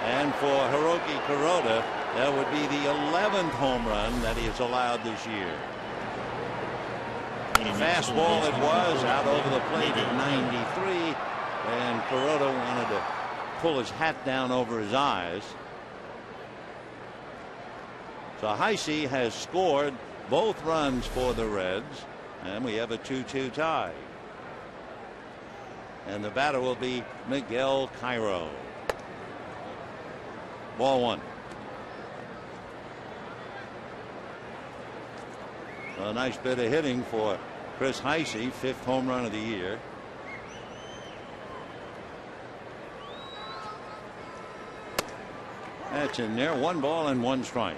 And for Hiroki Kuroda, that would be the 11th home run that he has allowed this year. Fastball it was, out over the plate at 93, and Kuroda wanted to pull his hat down over his eyes. So Heisey has scored both runs for the Reds, and we have a 2-2 tie. And the batter will be Miguel Cairo. Ball 1. A nice bit of hitting for Chris Heisey, 5th home run of the year. That's in there. 1 ball and 1 strike.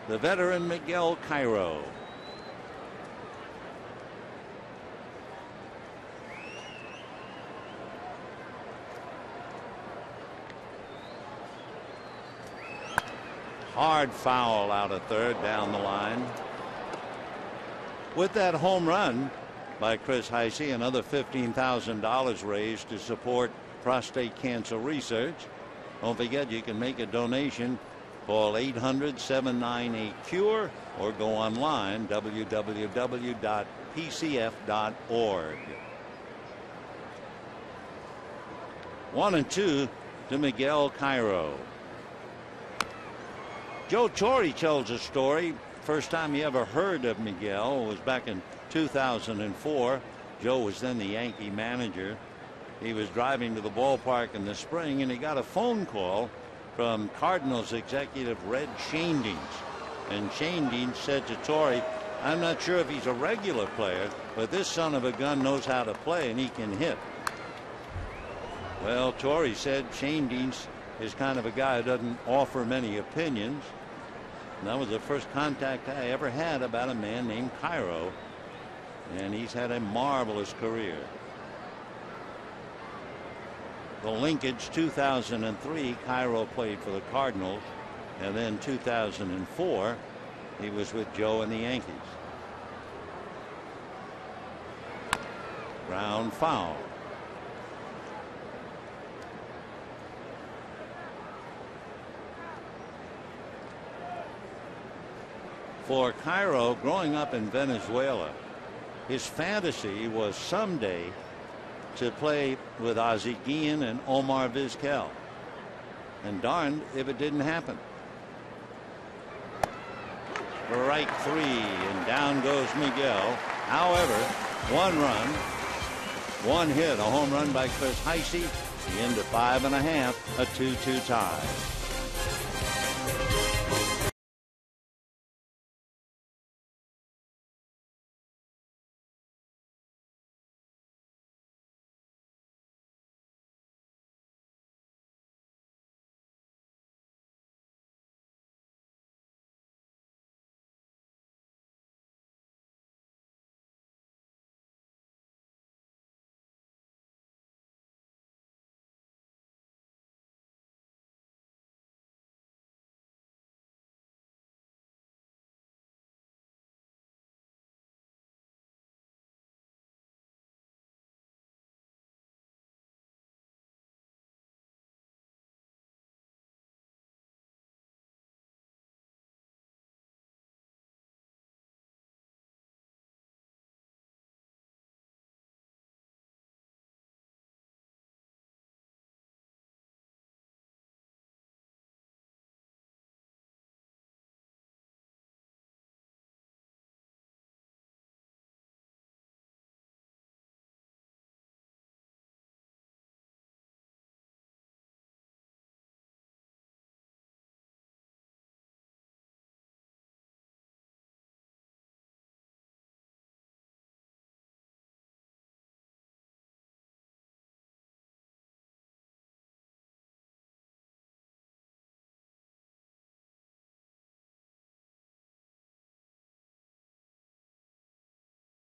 The veteran Miguel Cairo. Hard foul out of third down the line. With that home run by Chris Heisey, another $15,000 raised to support prostate cancer research. Don't forget, you can make a donation. Call 800-798-CURE or go online, www.pcf.org. 1-2 to Miguel Cairo. Joe Torre tells a story. First time he ever heard of Miguel was back in 2004. Joe was then the Yankee manager. He was driving to the ballpark in the spring and he got a phone call from Cardinals executive Red Schoendienst. And Schoendienst said to Torre, I'm not sure if he's a regular player, but this son of a gun knows how to play and he can hit. Well, Torre said Schoendienst is kind of a guy who doesn't offer many opinions. And that was the first contact I ever had about a man named Cairo. And he's had a marvelous career. The linkage 2003, Cairo played for the Cardinals. And then 2004, he was with Joe and the Yankees. Ground foul. For Cairo, growing up in Venezuela, his fantasy was someday to play with Ozzie Guillen and Omar Vizquel. And darned if it didn't happen. Strike three, and down goes Miguel. However, one run, one hit, a home run by Chris Heisey. The end of 5.5, a 2-2 tie.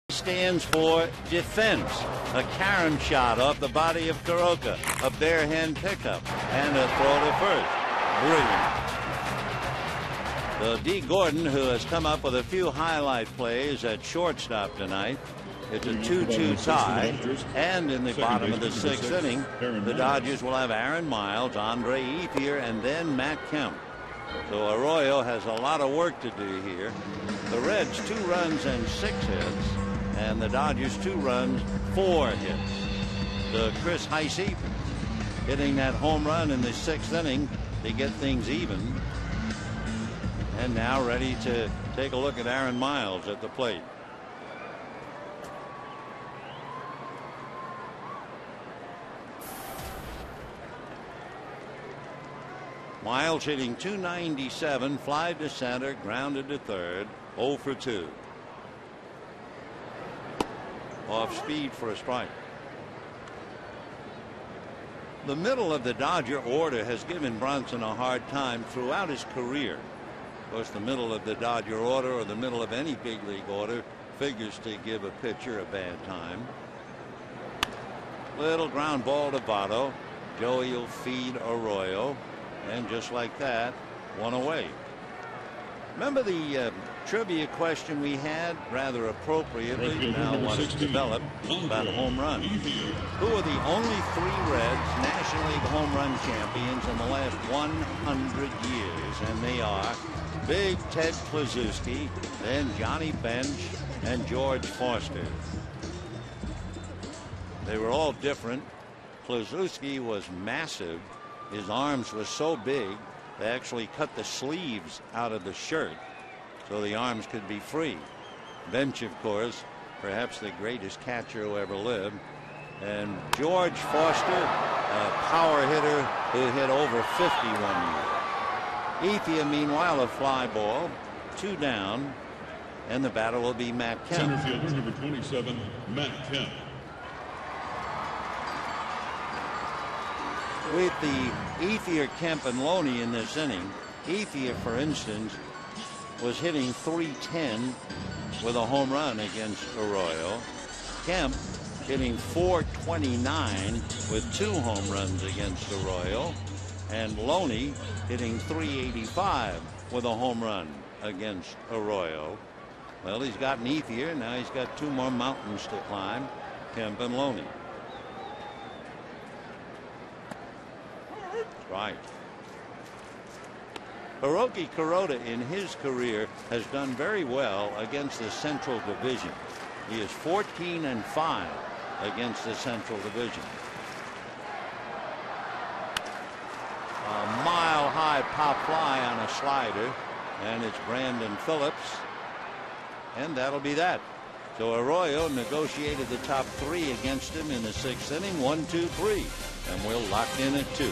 Stands for defense. A carom shot off the body of Caroca, a bare hand pickup, and a throw to first. Brilliant. So D. Gordon, who has come up with a few highlight plays at shortstop tonight. It's a 2-2 tie, and in the bottom of the sixth inning, the Dodgers will have Aaron Miles, Andre Ethier, and then Matt Kemp. So Arroyo has a lot of work to do here. The Reds 2 runs and 6 hits. And the Dodgers 2 runs, 4 hits. The Chris Heisey hitting that home run in the 6th inning to get things even. And now ready to take a look at Aaron Miles at the plate. Miles hitting .297, fly to center, grounded to third, 0 for 2. Off speed for a strike. The middle of the Dodger order has given Bronson a hard time throughout his career. Of course, the middle of the Dodger order or the middle of any big league order figures to give a pitcher a bad time. Little ground ball to Votto. Joey will feed Arroyo. And just like that, one away. Remember the trivia question we had, rather appropriately, now was developed about home run. Who are the only 3 Reds National League home run champions in the last 100 years? And they are Big Ted Kluszewski, then Johnny Bench, and George Foster. They were all different. Kluszewski was massive. His arms were so big, they actually cut the sleeves out of the shirt so the arms could be free. Bench, of course, perhaps the greatest catcher who ever lived. And George Foster, a power hitter who hit over 50 one year. Ethia, meanwhile, a fly ball, 2 down, and the batter will be Matt Kemp. Center fielder number 27, Matt Kemp. With the Ethia, Kemp, and Loney in this inning, Ethia, for instance, was hitting .310 with a home run against Arroyo. Kemp hitting .429 with 2 home runs against Arroyo. And Loney hitting .385 with a home run against Arroyo. Well, he's got an Ethia. Now he's got 2 more mountains to climb, Kemp and Loney. Right. Hiroki Kuroda in his career has done very well against the Central Division. He is 14-5 against the Central Division. A mile-high pop fly on a slider, and it's Brandon Phillips, and that'll be that. So Arroyo negotiated the top 3 against him in the 6th inning, 1, 2, 3, and we're locked in at 2.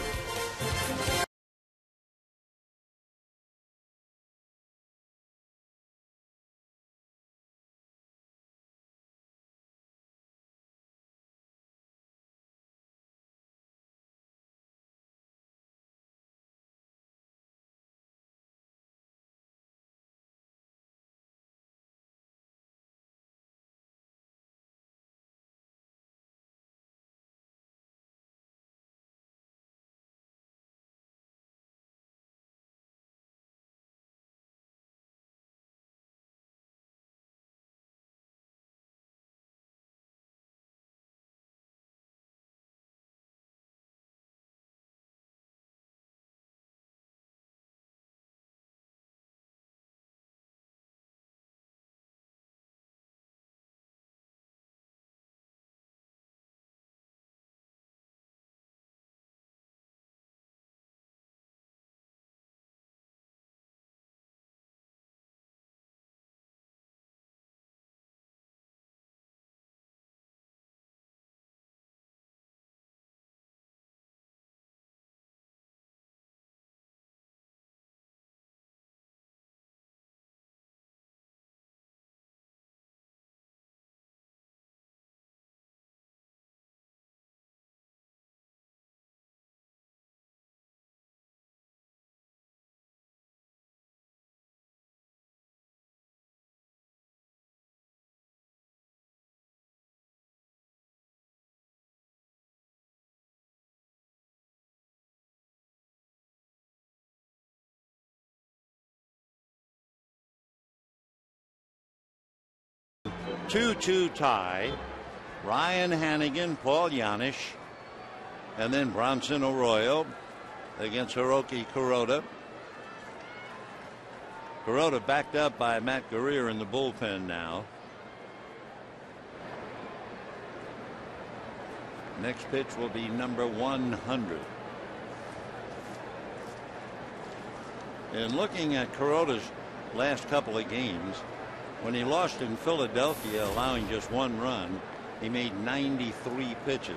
Two-two tie. Ryan Hannigan, Paul Janisch, and then Bronson Arroyo against Hiroki Kuroda. Kuroda backed up by Matt Guerrier in the bullpen now. Next pitch will be number 100. And looking at Kuroda's last couple of games, when he lost in Philadelphia, allowing just 1 run, he made 93 pitches.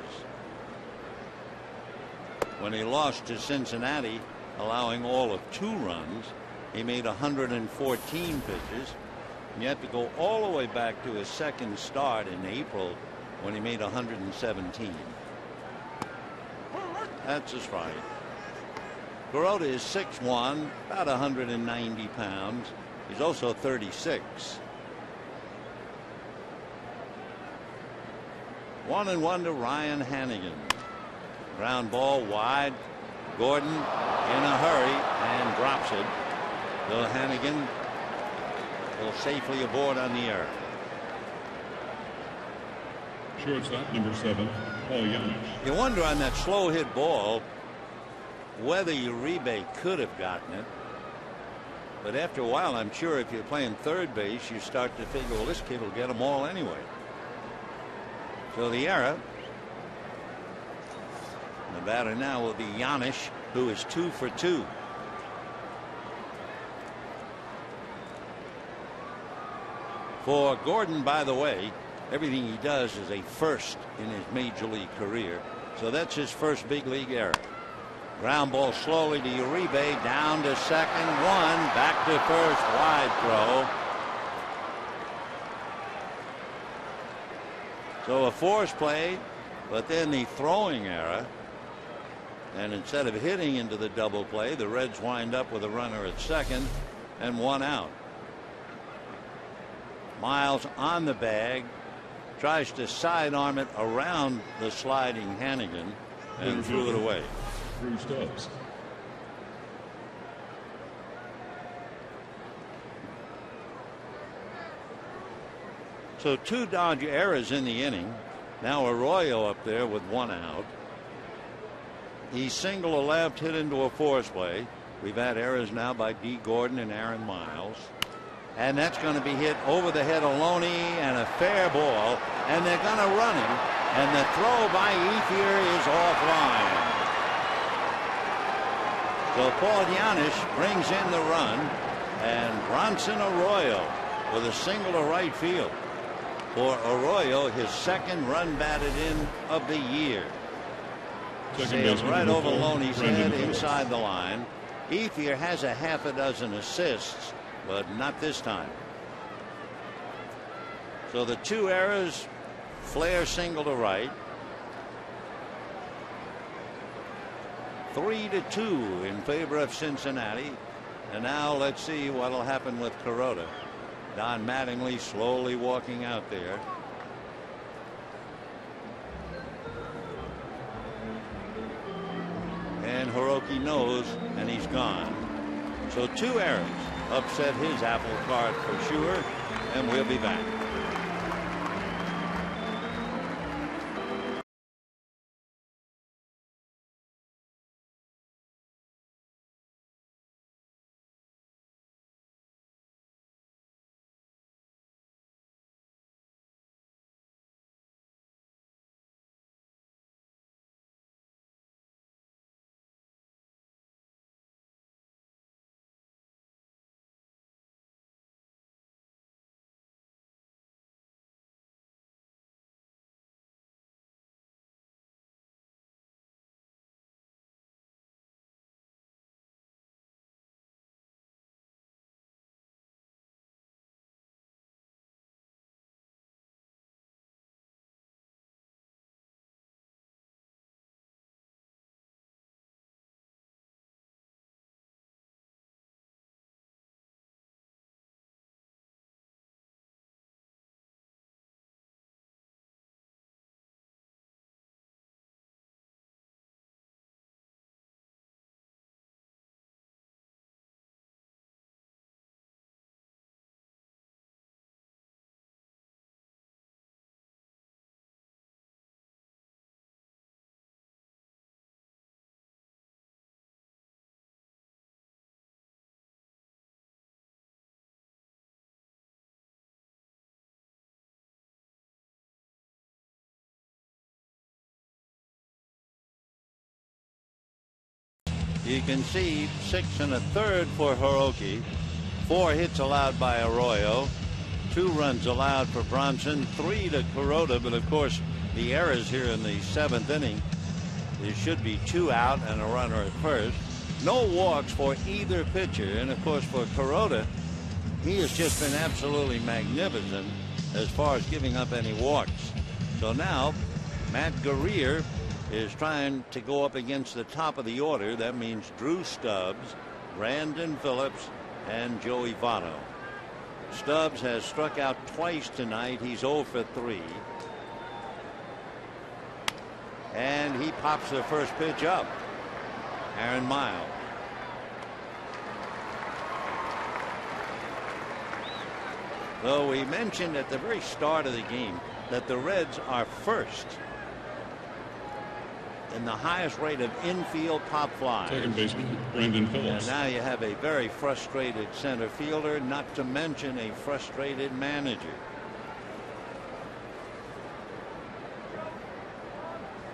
When he lost to Cincinnati, allowing all of 2 runs, he made 114 pitches. And you have to go all the way back to his second start in April when he made 117. That's a strike. Kuroda is 6'1", about 190 pounds. He's also 36. 1-1 to Ryan Hannigan. Ground ball wide. Gordon in a hurry and drops it. So Hannigan will safely aboard on the error. Shortstop number 7, Paul Yanis. You wonder on that slow hit ball whether Uribe could have gotten it. But after a while, I'm sure if you're playing third base, you start to figure, well, this kid will get them all anyway. So the error. The batter now will be Yanis, who is 2 for 2. For Gordon, by the way, everything he does is a first in his major league career. So that's his first big league error. Ground ball slowly to Uribe, down to second, one, back to first, wide throw. So a force play, but then the throwing error. And instead of hitting into the double play, the Reds wind up with a runner at second and 1 out. Miles on the bag, tries to sidearm it around the sliding Hannigan and threw it away. Drew Stubbs. So 2 Dodger errors in the inning. Now Arroyo up there with 1 out. He singled a left, hit into a force play. We've had errors now by D. Gordon and Aaron Miles. And that's going to be hit over the head of Loney, and a fair ball. And they're going to run him. And the throw by Ethier is offline. So Paul Yanis brings in the run. And Bronson Arroyo with a single to right field. For Arroyo, his second run batted in of the year. Sails right over Loney's head inside the line. Ethier has a half a dozen assists, but not this time. So the 2 errors, Flair single to right. 3-2 in favor of Cincinnati. And now let's see what will happen with Kuroda. Don Mattingly slowly walking out there. And Hiroki knows, and he's gone. So 2 errors upset his apple cart for sure, and we'll be back. You can see 6 1/3 for Hiroki. 4 hits allowed by Arroyo. 2 runs allowed for Bronson. 3 to Kuroda. But of course, the errors here in the 7th inning. There should be 2 out and a runner at first. No walks for either pitcher. And of course, for Kuroda, he has just been absolutely magnificent as far as giving up any walks. So now, Matt Guerrier is trying to go up against the top of the order. That means Drew Stubbs, Brandon Phillips, and Joey Votto. Stubbs has struck out twice tonight. He's 0 for 3. And he pops the first pitch up. Aaron Miles. Though we mentioned at the very start of the game that the Reds are first in the highest rate of infield pop flies. Second baseman, Brandon And Phillips. now you have a very frustrated center fielder, not to mention a frustrated manager.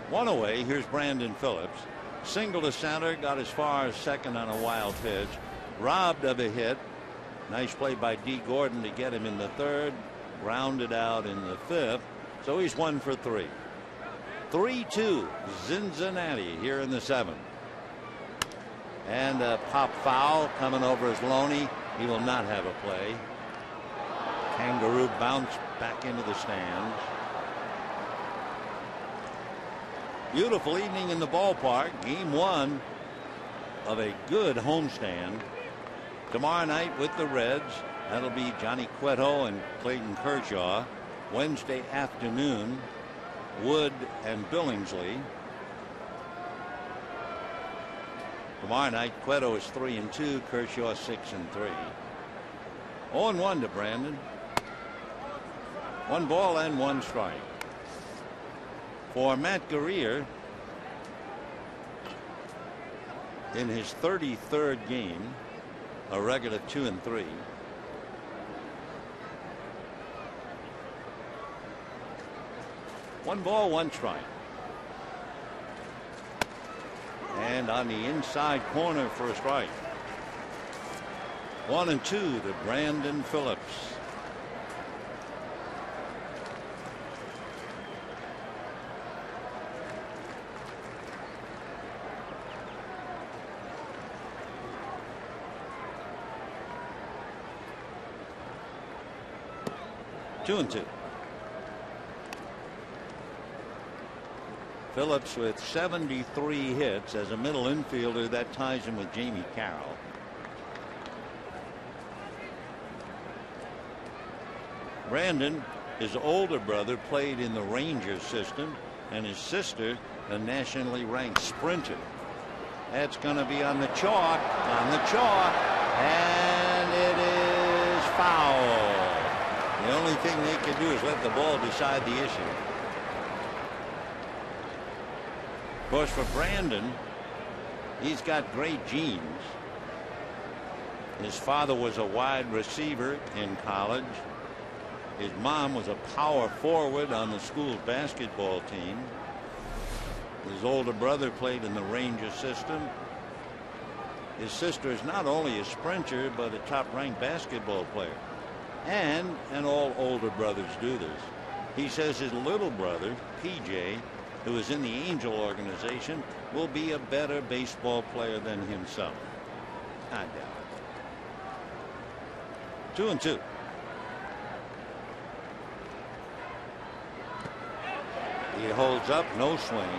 One away. Here's Brandon Phillips. Single to center, got as far as second on a wild pitch. Robbed of a hit. Nice play by D. Gordon to get him in the third. Grounded out in the fifth. So he's 1 for 3. 3-2 Cincinnati here in the seventh. And a pop foul coming over as Loney. He will not have a play. Kangaroo bounce back into the stands. Beautiful evening in the ballpark. Game 1 of a good homestand. Tomorrow night with the Reds. That'll be Johnny Cueto and Clayton Kershaw. Wednesday afternoon, Wood and Billingsley. Tomorrow night, Cueto is 3-2, Kershaw 6-3. 0-1 to Brandon. 1 ball and 1 strike. For Matt Guerrier, in his 33rd game, a record of 2-3. 1 ball, 1 strike. And on the inside corner for a strike. 1-2 to Brandon Phillips. Two and 2. Phillips with 73 hits as a middle infielder. That ties him with Jamie Carroll. Brandon, his older brother, played in the Rangers system, and his sister, a nationally ranked sprinter. That's going to be on the chalk, and it is foul. The only thing they can do is let the ball decide the issue. Of course, for Brandon, he's got great genes. His father was a wide receiver in college. His mom was a power forward on the school's basketball team. His older brother played in the Rangers system. His sister is not only a sprinter, but a top-ranked basketball player. And all older brothers do this. He says his little brother, PJ, who is in the Angel organization, will be a better baseball player than himself. I doubt it. 2 and 2. He holds up, no swing.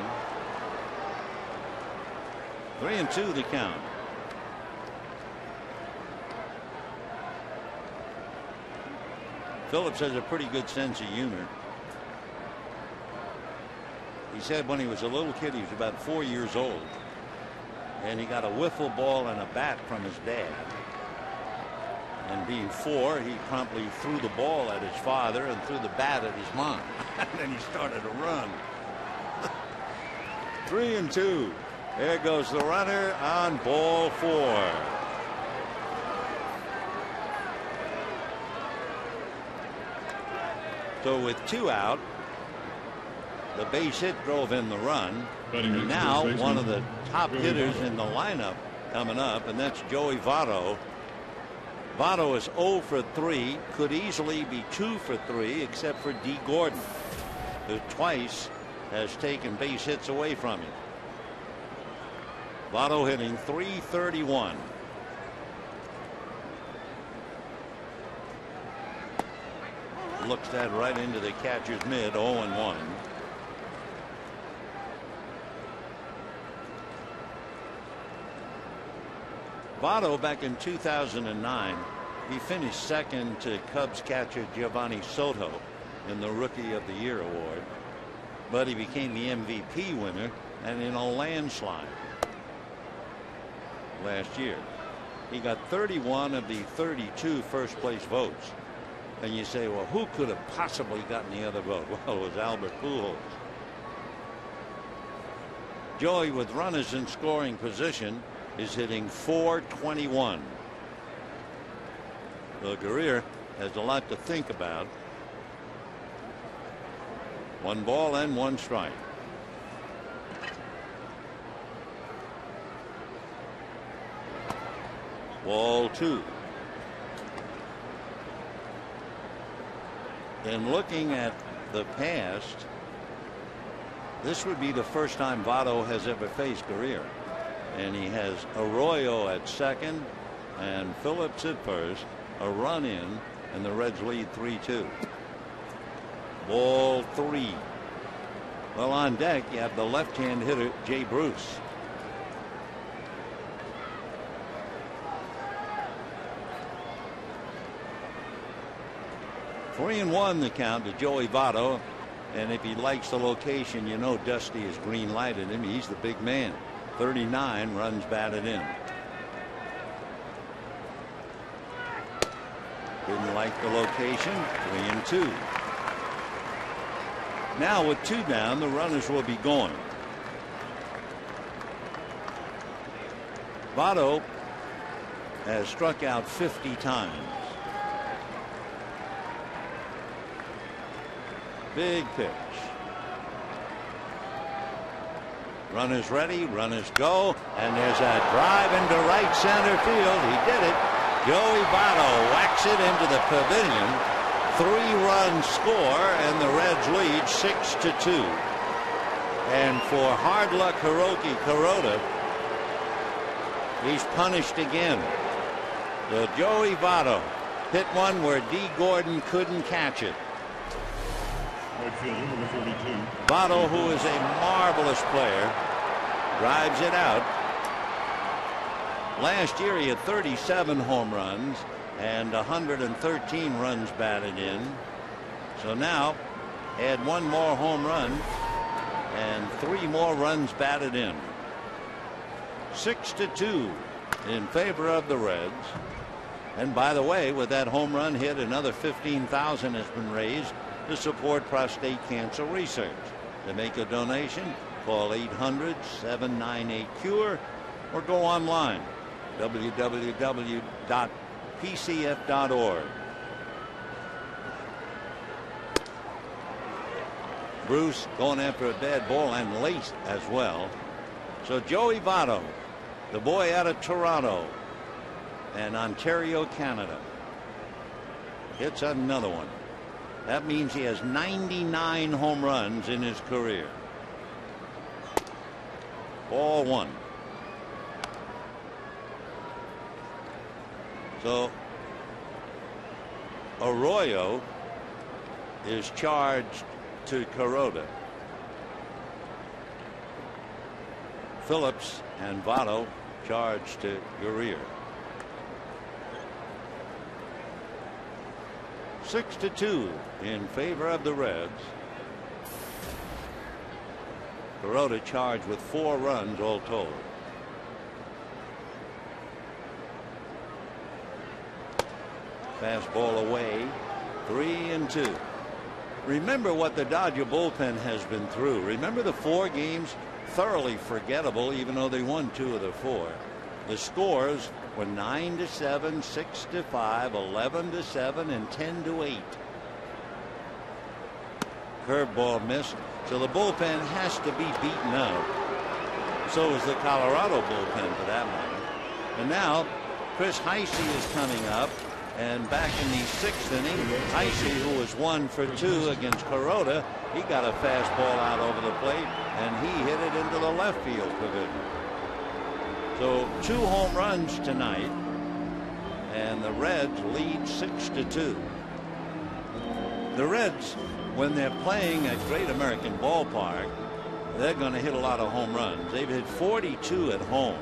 3 and 2 the count. Phillips has a pretty good sense of humor. He said when he was a little kid, he was about 4 years old, and he got a wiffle ball and a bat from his dad. And being 4, he promptly threw the ball at his father and threw the bat at his mom. And then he started to run. 3 and 2. There goes the runner on ball 4. So with 2 out, the base hit drove in the run. And now one of the top hitters in the lineup coming up, and that's Joey Votto. Votto is 0 for 3, could easily be 2 for 3, except for D. Gordon, who twice has taken base hits away from him. Votto hitting .331. Looks that right into the catcher's mid. 0-1. Votto, back in 2009, he finished second to Cubs catcher Giovanni Soto in the Rookie of the Year award, but he became the MVP winner, and in a landslide last year. He got 31 of the 32 first place votes. And you say, well, who could have possibly gotten the other vote? Well, it was Albert Pujols. Joey, with runners in scoring position, is hitting .421. So Guerrier has a lot to think about. 1 ball and 1 strike. Ball 2. In looking at the past, this would be the first time Votto has ever faced Guerrier. And he has Arroyo at second and Phillips at first. A run in, and the Reds lead 3-2. Ball 3. Well, on deck, you have the left-hand hitter, Jay Bruce. Three and 1 the count to Joey Votto. And if he likes the location, you know Dusty has green lighted him. He's the big man. 39 runs batted in. Didn't like the location. 3-2. Now with 2 down, the runners will be going. Votto has struck out 50 times. Big pitch. Runners ready, runners go, and there's a drive into right center field. He did it. Joey Votto whacks it into the pavilion. 3-run score, and the Reds lead 6-2. And for hard luck Hiroki Kuroda, he's punished again. So Joey Votto hit one where D. Gordon couldn't catch it. Votto, who is a marvelous player, drives it out. Last year he had 37 home runs and 113 runs batted in. So now add 1 more home run and 3 more runs batted in. 6-2 in favor of the Reds. And by the way, with that home run hit, another $15,000 has been raised to support prostate cancer research. To make a donation, call 800-798-CURE or go online, www.pcf.org. Bruce going after a bad ball and late as well. So Joey Votto, the boy out of Toronto and Ontario, Canada, hits another one. That means he has 99 home runs in his career. Ball 1. So Arroyo is charged to Kuroda. Phillips and Votto charged to Guerrier. 6-2 in favor of the Reds. Kuroda charged with 4 runs all told. Fastball away. 3-2. Remember what the Dodger bullpen has been through. Remember the 4 games? Thoroughly forgettable, even though they won 2 of the 4. The scores were 9-7, 6-5, 11-7, and 10-8. Curveball missed, so the bullpen has to be beaten out. So is the Colorado bullpen, for that matter. And now Chris Heisey is coming up, and back in the 6th inning, Heisey, who was 1 for 2 against Kuroda, he got a fastball out over the plate, and he hit it into the left field pavilion. So 2 home runs tonight, and the Reds lead 6-2. The Reds, when they're playing at Great American Ballpark, they're going to hit a lot of home runs. They've hit 42 at home.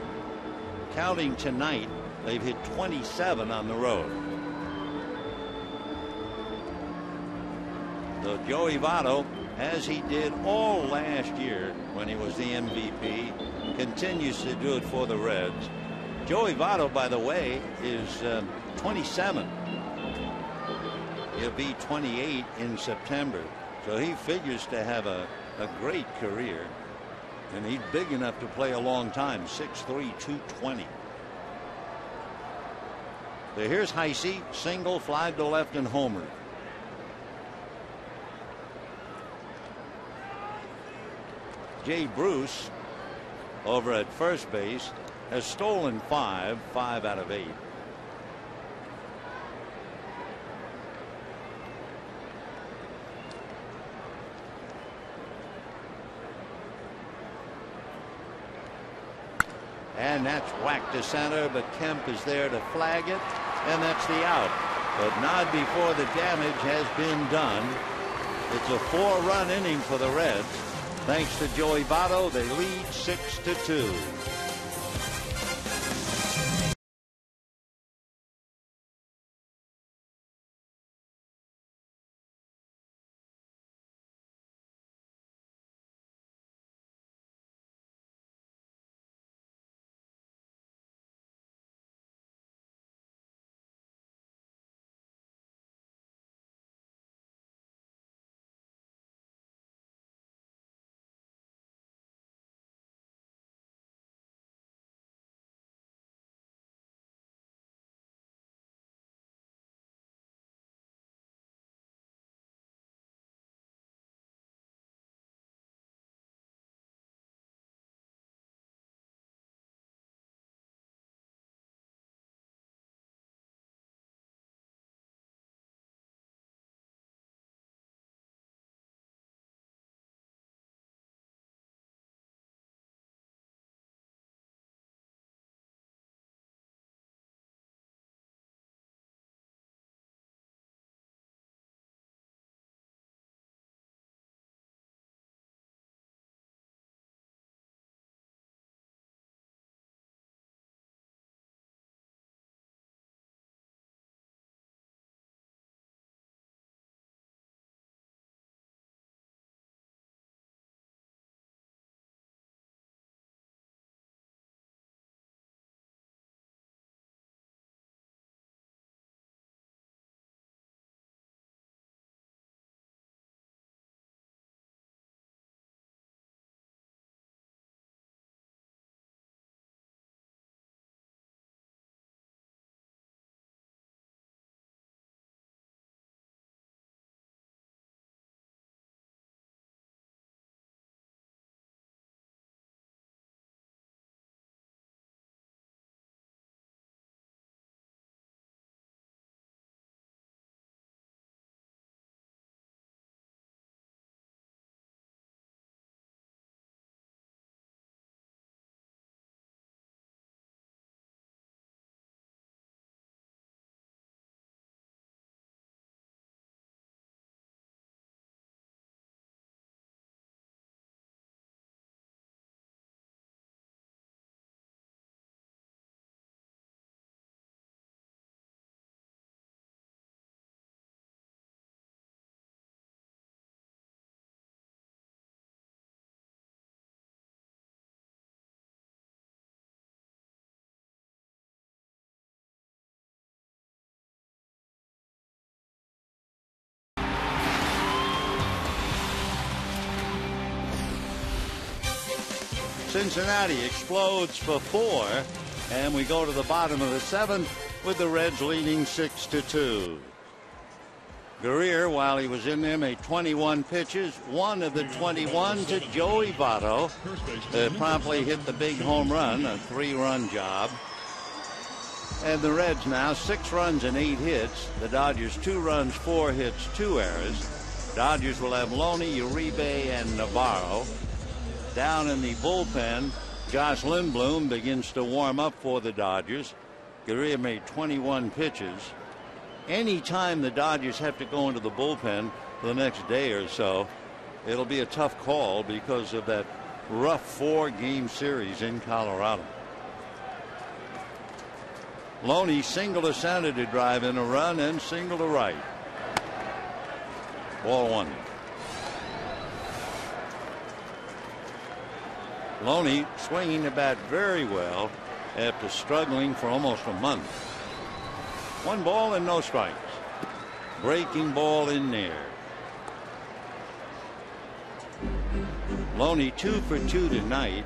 Counting tonight, they've hit 27 on the road. So Joey Votto, as he did all last year when he was the MVP, continues to do it for the Reds. Joey Votto, by the way, is 27. He'll be 28 in September. So he figures to have a great career. And he's big enough to play a long time. 6'3", 220. So here's Heisey, single, fly to left, and homer. Jay Bruce over at first base has stolen 5 out of 8. And that's whacked to center, but Kemp is there to flag it, and that's the out. But not before the damage has been done. It's a 4-run inning for the Reds. Thanks to Joey Votto, they lead 6-2. Cincinnati explodes for 4, and we go to the bottom of the 7th with the Reds leading 6-2. Guerrier, while he was in there, made 21 pitches, one of the 21 to Joey Votto, promptly hit the big home run, a 3-run job. And the Reds now 6 runs and 8 hits. The Dodgers 2 runs, 4 hits, 2 errors. Dodgers will have Loney, Uribe, and Navarro. Down in the bullpen, Josh Lindblom begins to warm up for the Dodgers. Guerrier made 21 pitches. Anytime the Dodgers have to go into the bullpen for the next day or so, it'll be a tough call because of that rough 4-game series in Colorado. Loney single to center to drive in a run and single to right. Ball 1. Loney swinging the bat very well after struggling for almost a month. 1 ball and no strikes. Breaking ball in there. Loney 2 for 2 tonight,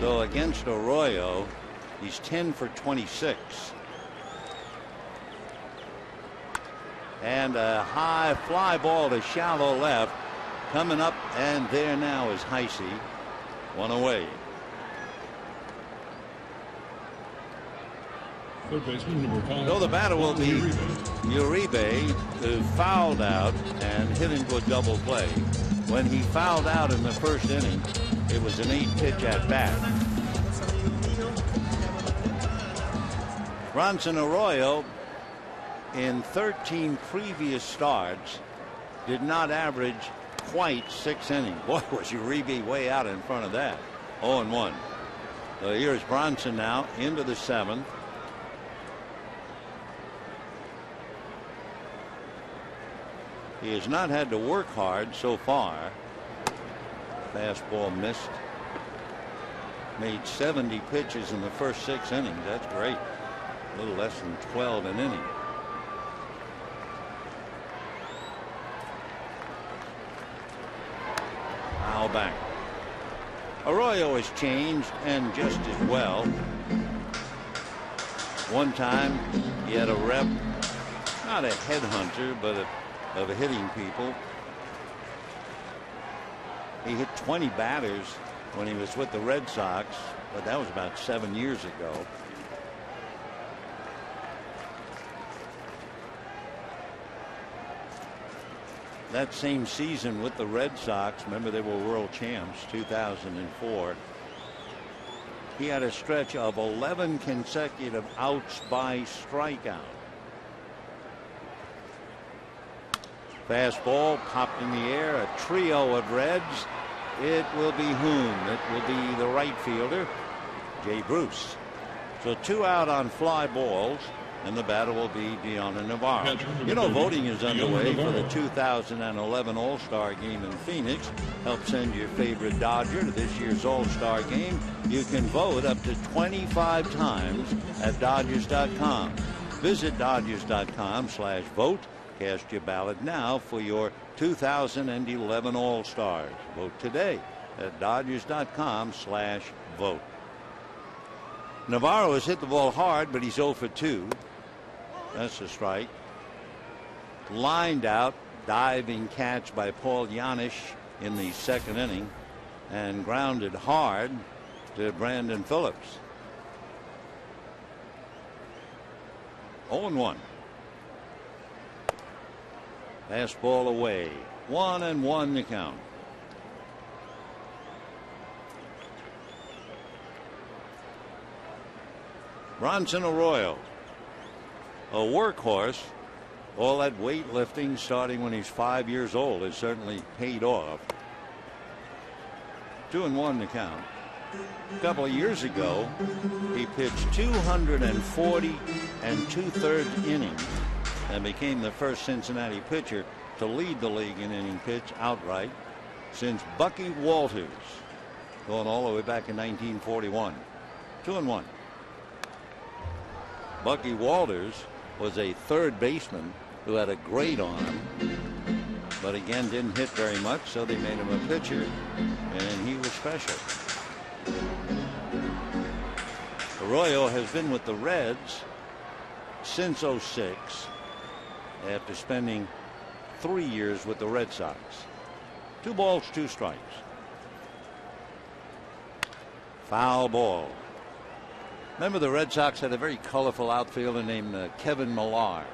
so against Arroyo, he's 10 for 26. And a high fly ball to shallow left. Coming up, and there now is Heisey. One away. Third baseman, number 5. So the batter will be Uribe, who fouled out and hit into a double play. When he fouled out in the first inning, it was an 8-pitch at bat. Bronson Arroyo, in 13 previous starts, did not average quite 6 innings. Boy, was Uribe way out in front of that. 0-1. So here's Bronson now into the 7th. He has not had to work hard so far. Fastball missed. Made 70 pitches in the first 6 innings. That's great. A little less than 12 an inning. Foul back. Arroyo has changed, and just as well. One time he had a rep, not a headhunter, but of hitting people. He hit 20 batters when he was with the Red Sox, but that was about 7 years ago. That same season with the Red Sox, remember they were world champs, 2004. He had a stretch of 11 consecutive outs by strikeout. Fastball popped in the air, a trio of Reds. It will be whom? It will be the right fielder, Jay Bruce. So 2 out on fly balls, and the batter will be Deanna Navarro. You know, voting is underway for the 2011 All-Star Game in Phoenix. Help send your favorite Dodger to this year's All-Star Game. You can vote up to 25 times at Dodgers.com. Visit Dodgers.com/vote. Cast your ballot now for your 2011 All-Stars. Vote today at Dodgers.com/vote. Navarro has hit the ball hard, but he's 0 for 2. That's a strike. Lined out, diving catch by Paul Janisch in the 2nd inning, and grounded hard to Brandon Phillips. 0-1. Fastball away. 1-1 to count. Bronson Arroyo, a workhorse. All that weightlifting starting when he's 5 years old has certainly paid off. 2-1 to count. A couple of years ago, he pitched 240 2/3 innings and became the first Cincinnati pitcher to lead the league in inning pitch outright since Bucky Walters, going all the way back in 1941. 2-1. Bucky Walters was a third baseman who had a great arm, but again didn't hit very much, so they made him a pitcher, and he was special. Arroyo has been with the Reds since '06. After spending 3 years with the Red Sox. 2 balls, 2 strikes. Foul ball. Remember, the Red Sox had a very colorful outfielder named Kevin Millar.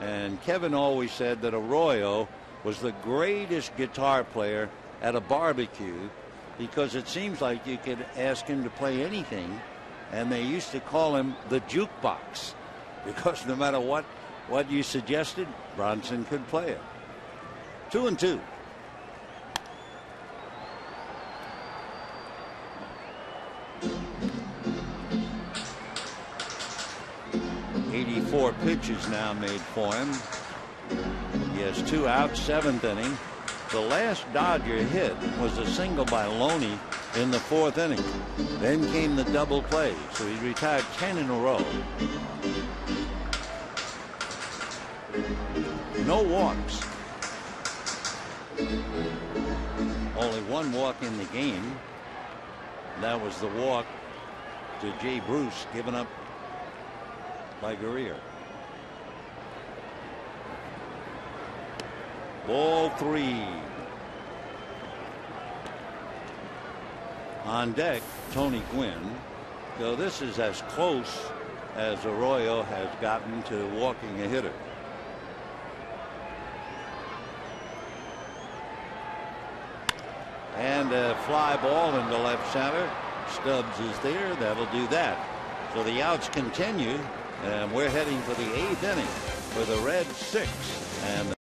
And Kevin always said that Arroyo was the greatest guitar player at a barbecue because it seems like you could ask him to play anything, and they used to call him the jukebox because no matter what you suggested, Bronson could play it. 2-2. Four pitches now made for him. He has 2 outs, 7th inning. The last Dodger hit was a single by Loney in the 4th inning. Then came the double play, so he retired 10 in a row. no walks. Only one walk in the game. That was the walk to Jay Bruce, given up by Guerrier. Ball 3. On deck, Tony Gwynn. So this is as close as Arroyo has gotten to walking a hitter. And a fly ball into left center. Stubbs is there. That'll do that. So the outs continue, and we're heading for the 8th inning for the Reds 6. And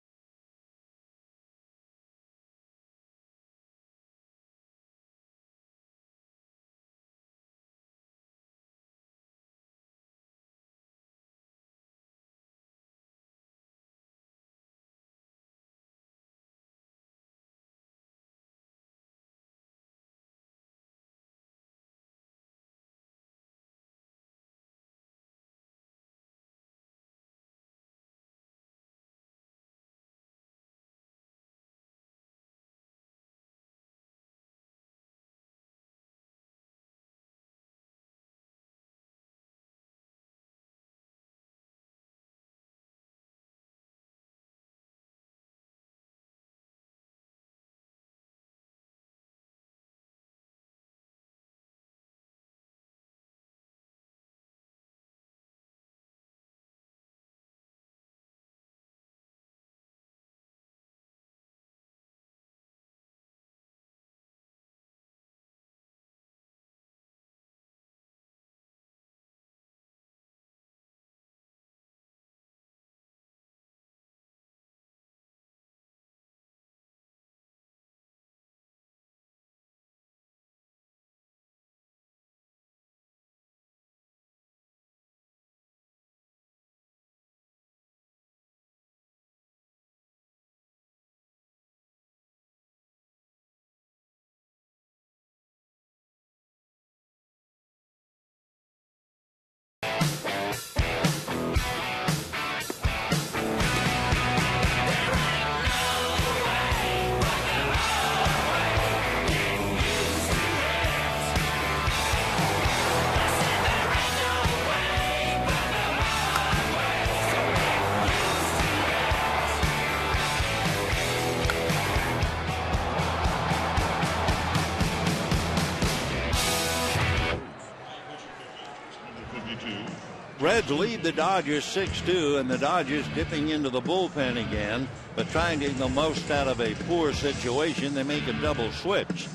Reds lead the Dodgers 6-2, and the Dodgers dipping into the bullpen again, but trying to get the most out of a poor situation. They make a double switch.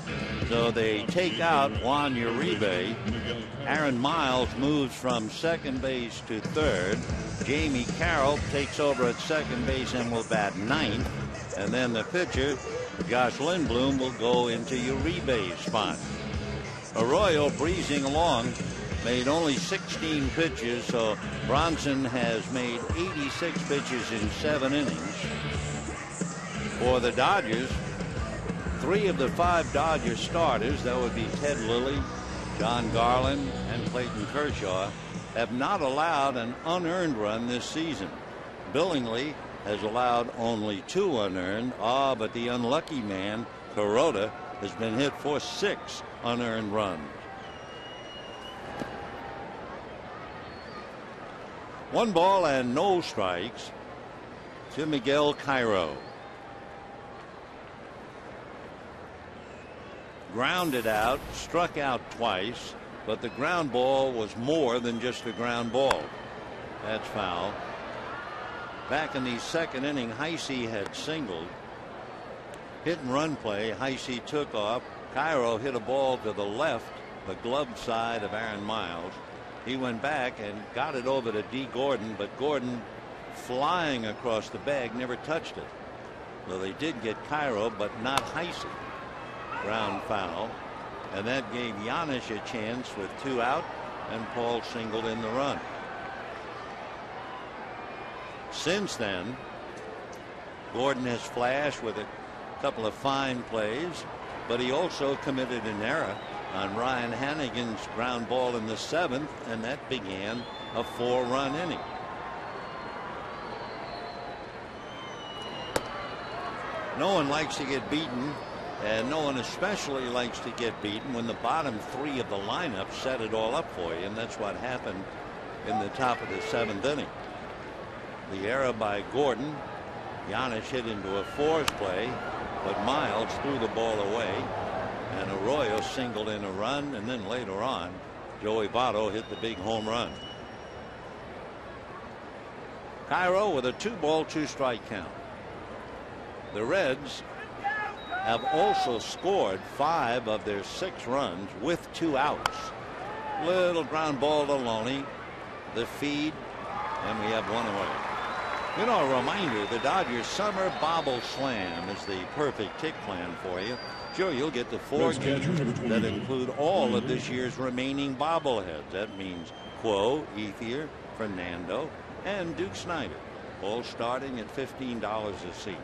So they take out Juan Uribe. Aaron Miles moves from second base to third. Jamie Carroll takes over at second base and will bat ninth. And then the pitcher, Josh Lindblom, will go into Uribe's spot. Arroyo breezing along. Made only 16 pitches, so Bronson has made 86 pitches in 7 innings. For the Dodgers, 3 of the 5 Dodgers starters, that would be Ted Lilly, John Garland, and Clayton Kershaw, have not allowed an unearned run this season. Billingsley has allowed only 2 unearned. But the unlucky man, Kuroda, has been hit for 6 unearned runs. 1 ball and no strikes to Miguel Cairo. Grounded out, struck out twice, but the ground ball was more than just a ground ball. That's foul. Back in the second inning, Heisey had singled. Hit and run play. Heisey took off. Cairo hit a ball to the left, the glove side of Aaron Miles. He went back and got it over to D. Gordon, but Gordon, flying across the bag, never touched it. So they did get Cairo, but not Heisey. Ground foul. And that gave Giannis a chance with 2 out, and Paul singled in the run. Since then, Gordon has flashed with a couple of fine plays, but he also committed an error on Ryan Hannigan's ground ball in the 7th, and that began a 4-run inning. No one likes to get beaten, and no one especially likes to get beaten when the bottom three of the lineup set it all up for you, and that's what happened in the top of the 7th inning. The error by Gordon. Giannis hit into a force play, but Miles threw the ball away, and Arroyo singled in a run, and then later on Joey Votto hit the big home run. Cairo with a 2-ball, 2-strike count. The Reds have also scored 5 of their 6 runs with 2 outs. Little ground ball to Loney, the feed, and we have 1 away. You know, a reminder, the Dodgers Summer Bobble Slam is the perfect tick plan for you. Sure, you'll get the 4 games that include all of this year's remaining bobbleheads. That means Quo, Ethier, Fernando, and Duke Snyder, all starting at $15 a seat.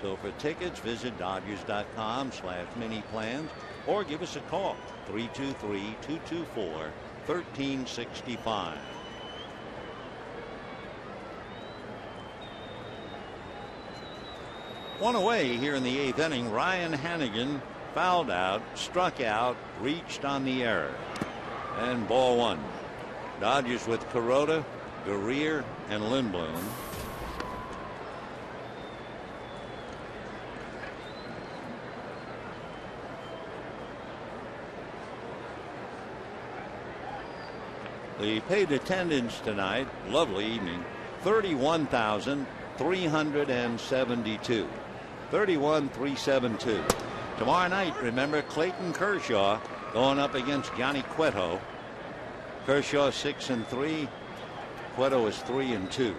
So for tickets, visit Dodgers.com/mini-plans or give us a call, 323-224-1365. One away here in the 8th inning. Ryan Hannigan fouled out, struck out, reached on the error, and ball 1. Dodgers with Kuroda, Guerrier, and Lindblom. The paid attendance tonight, lovely evening, 31,372. 31,372. Tomorrow night, remember, Clayton Kershaw going up against Johnny Cueto. Kershaw 6-3. Cueto is 3-2.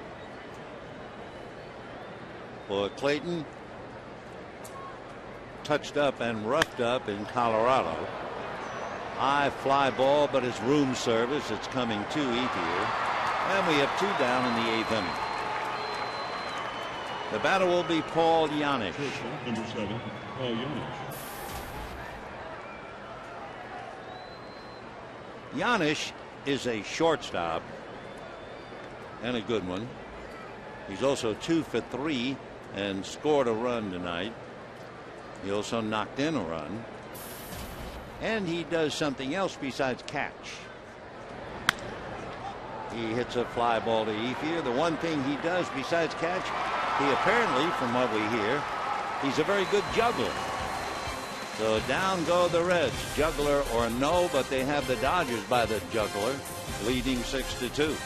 For Clayton, touched up and roughed up in Colorado. High fly ball, but it's room service. It's coming to Ethier. And we have 2 down in the 8th inning. The batter will be Paul Yanis. Number 7, Paul Yanis. Yanis is a shortstop and a good one. He's also 2 for 3 and scored a run tonight. He also knocked in a run. And he does something else besides catch. He hits a fly ball to Ethier. The one thing he does besides catch, he apparently, from what we hear, he's a very good juggler. So down go the Reds, juggler or no, but they have the Dodgers by the juggler, leading 6-2.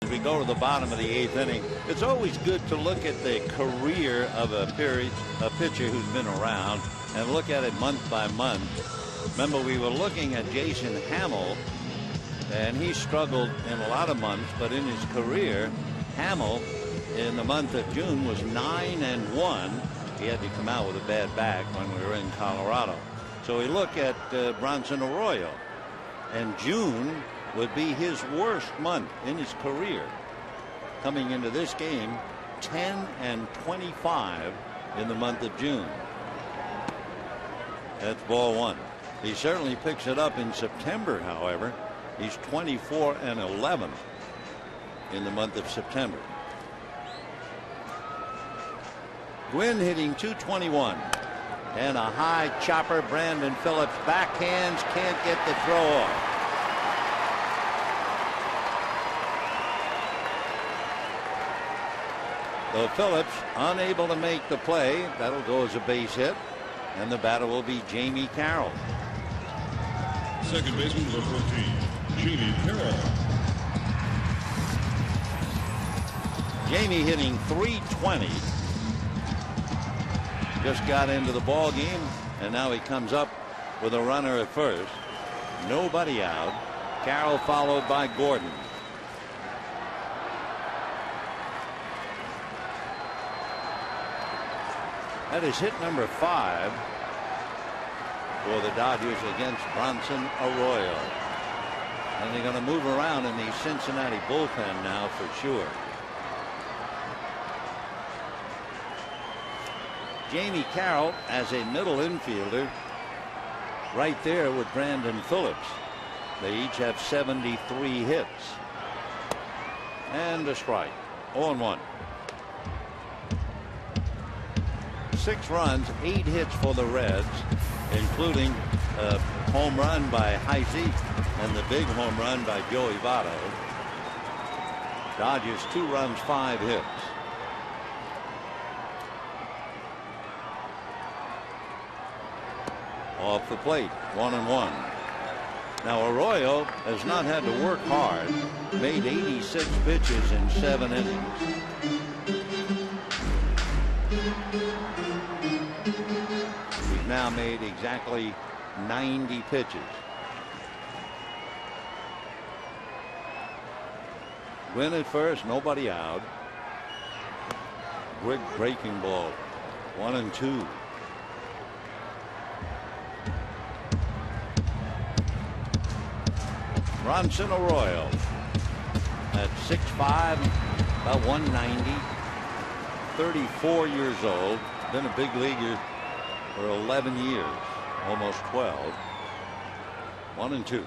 We go to the bottom of the 8th inning. It's always good to look at the career of a pitcher who's been around and look at it month by month. Remember, we were looking at Jason Hamill And he struggled in a lot of months, but in his career, Hamill in the month of June was 9-1. He had to come out with a bad back when we were in Colorado. So we look at Bronson Arroyo, and June would be his worst month in his career. Coming into this game, 10-25 in the month of June. That's ball one. He certainly picks it up in September, however. He's 24-11 in the month of September. Gwynn hitting .221 and a high chopper. Brandon Phillips backhands, can't get the throw off. So Phillips unable to make the play. That'll go as a base hit, and the batter will be Jamie Carroll. Second baseman number 14, Jamie Carroll. Jamie hitting .320. Just got into the ball game, and now he comes up with a runner at first. Nobody out. Carroll followed by Gordon. That is hit number 5 for the Dodgers against Bronson Arroyo. And they're going to move around in the Cincinnati bullpen now for sure. Jamie Carroll as a middle infielder right there with Brandon Phillips. They each have 73 hits. And a strike. 0-1. 6 runs, 8 hits for the Reds, including a home run by Heisey and the big home run by Joey Votto. Dodgers 2 runs, 5 hits. Off the plate, 1-1. Now Arroyo has not had to work hard. Made 86 pitches in 7 innings. He's now made exactly 90 pitches. Gwynn at first, nobody out. Quick breaking ball, 1-2. Bronson Arroyo at 6'5", about 190, 34 years old, been a big leaguer for 11 years, almost 12. 1-2.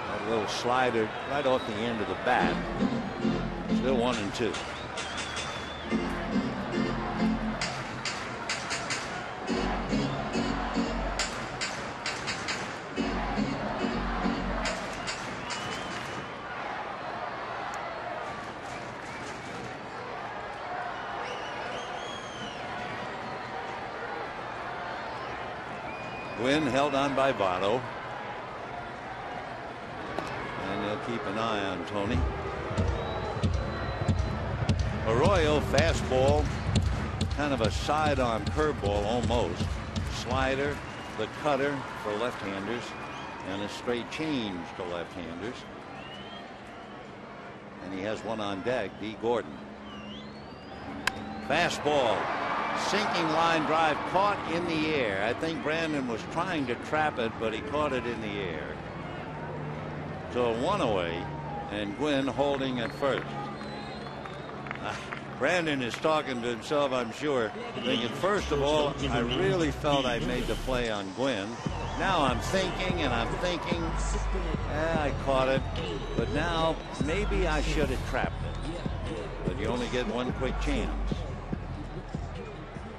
That little slider right off the end of the bat. Still 1-2. Gwynn held on by Votto. And they'll keep an eye on Tony. Arroyo fastball, kind of a sidearm curveball almost. Slider, the cutter for left-handers, and a straight change to left-handers. And he has one on deck, D. Gordon. Fastball. Sinking line drive caught in the air. I think Brandon was trying to trap it, but he caught it in the air. So 1 away, and Gwynn holding at first. Brandon is talking to himself, I'm sure, thinking, first of all, I really felt I made the play on Gwynn. Now I'm thinking, I caught it, but now maybe I should have trapped it. But you only get one quick chance.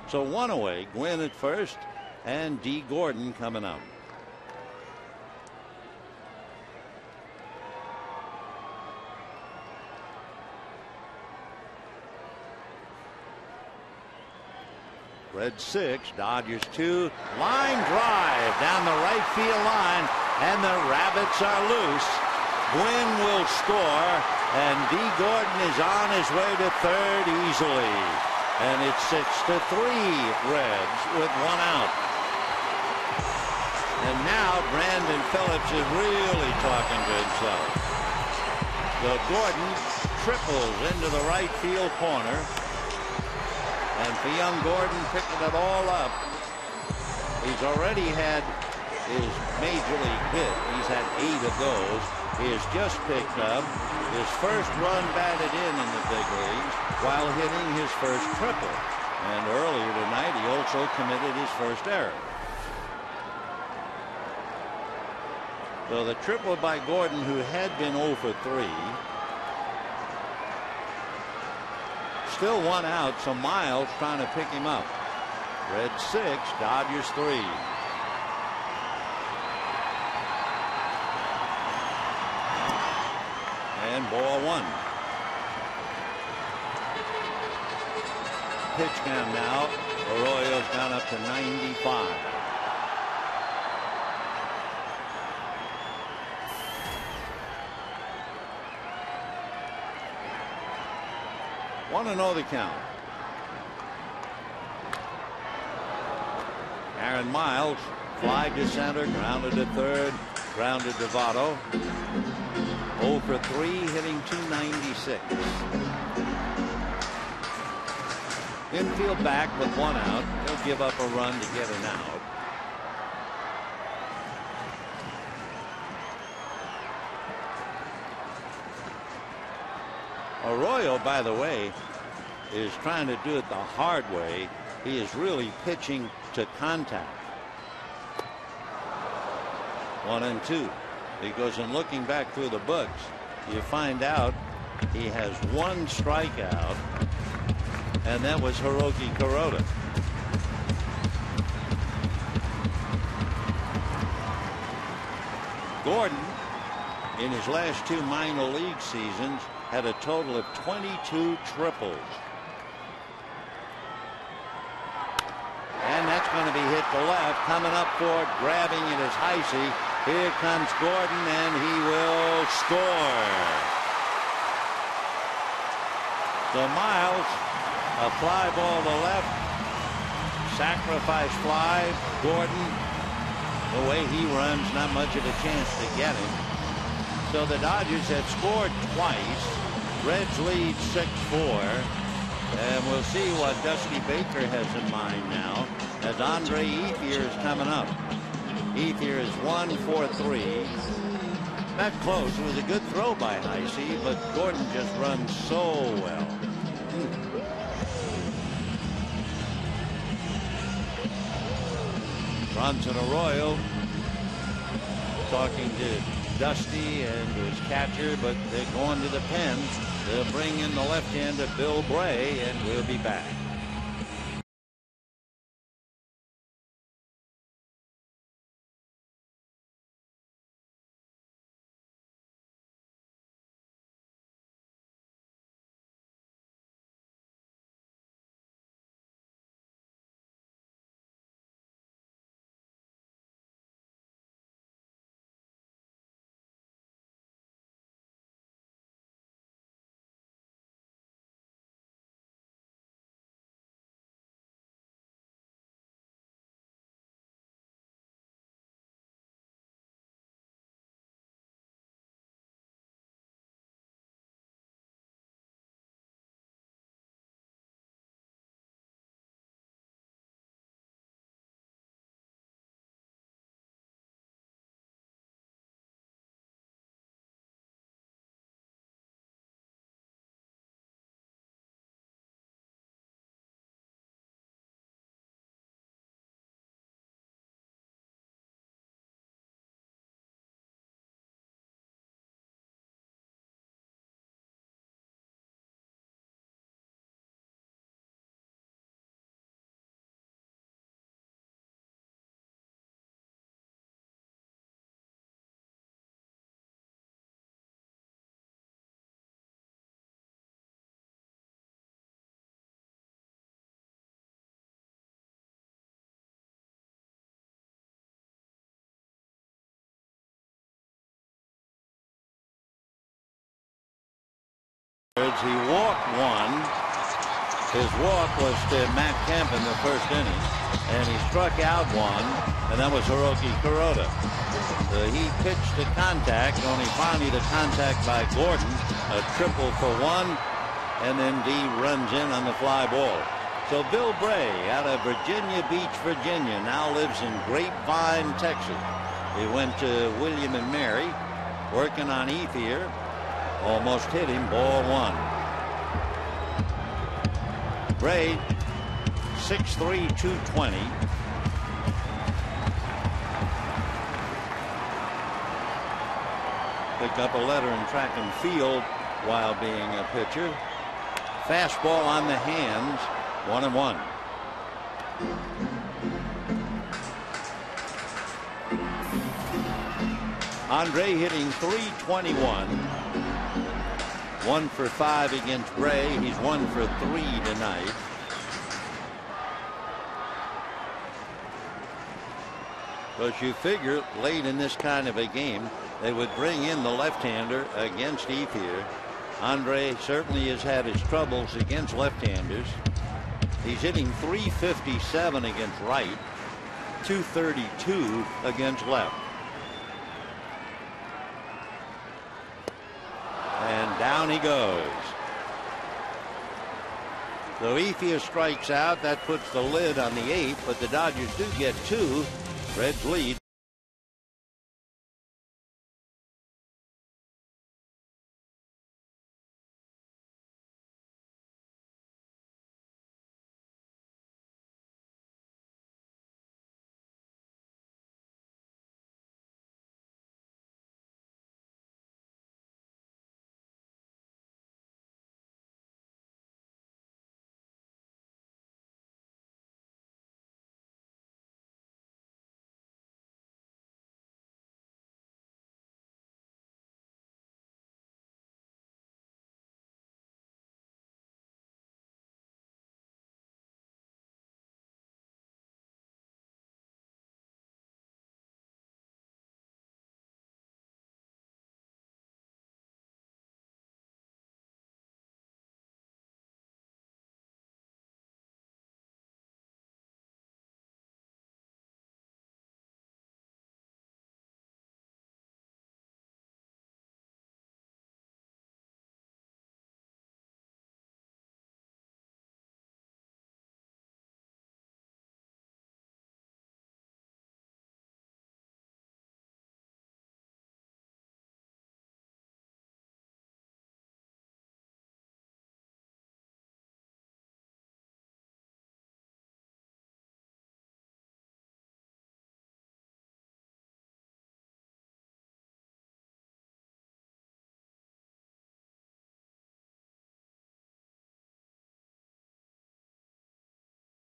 So 1 away, Gwynn at first, and D. Gordon coming up. Reds 6, Dodgers 2. Line drive down the right field line, and the Rabbits are loose. Gwynn will score, and D. Gordon is on his way to third easily. And it's 6-3 Reds with 1 out. And now Brandon Phillips is really talking to himself. So Gordon triples into the right field corner. And for young Gordon, picking it all up. He's already had his major league hit. He's had 8 of those. He has just picked up his first run batted in the big leagues while hitting his first triple. And earlier tonight, he also committed his first error. So the triple by Gordon, who had been 0 for 3. Still 1 out, so Miles trying to pick him up. Reds 6, Dodgers 3. And ball 1. Pitch count now. Arroyo's gone up to 95. Want to know the count. Aaron Miles, fly to center, grounded to third, grounded to Votto. 0 for 3, hitting .296. Infield back with 1 out. He'll give up a run to get an out. Arroyo, by the way, is trying to do it the hard way. He is really pitching to contact. 1-2. He goes and looking back through the books, you find out he has 1 strikeout, and that was Hiroki Kuroda. Gordon, in his last 2 minor league seasons, had a total of 22 triples. And that's going to be hit to left. Coming up for it, grabbing it is Heisey. Here comes Gordon, and he will score. So Miles, a fly ball to left, sacrifice fly. Gordon, the way he runs, not much of a chance to get him. So the Dodgers have scored twice. Reds lead 6-4. And we'll see what Dusty Baker has in mind now as Andre Ethier is coming up. Ethier is 1 for 3. Not close. It was a good throw by Heisey, but Gordon just runs so well. Bronson Arroyo talking to Dusty and his catcher, but they're going to the pen. They'll bring in the left-hander Bill Bray, and we'll be back. He walked 1, His walk was to Matt Kemp in the first inning, and he struck out one, and that was Hiroki Kuroda. He pitched to contact, only finally the contact by Gordon, a triple for one, and then D runs in on the fly ball. So Bill Bray out of Virginia Beach, Virginia, now lives in Grapevine, Texas. He went to William and Mary, working on Ethier, almost hit him, ball one. Bray, 6'3", 220. Picked up a letter in track and field while being a pitcher. Fastball on the hands, 1-1. Andre hitting .321. 1 for 5 against Bray. He's 1 for 3 tonight. Because you figure late in this kind of a game, they would bring in the left-hander against Ethier. Andre certainly has had his troubles against left-handers. He's hitting .357 against right, .232 against left. And down he goes. So Ethier strikes out. That puts the lid on the 8th, but the Dodgers do get 2. Reds lead.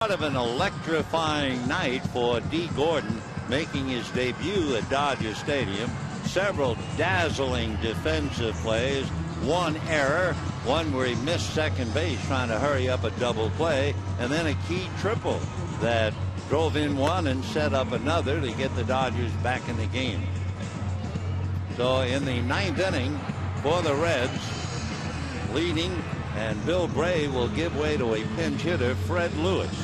Out of an electrifying night for D. Gordon, making his debut at Dodger Stadium. Several dazzling defensive plays. One error, one where he missed second base trying to hurry up a double play, and then a key triple that drove in one and set up another to get the Dodgers back in the game. So in the 9th inning for the Reds, leading, and Bill Bray will give way to a pinch hitter, Fred Lewis.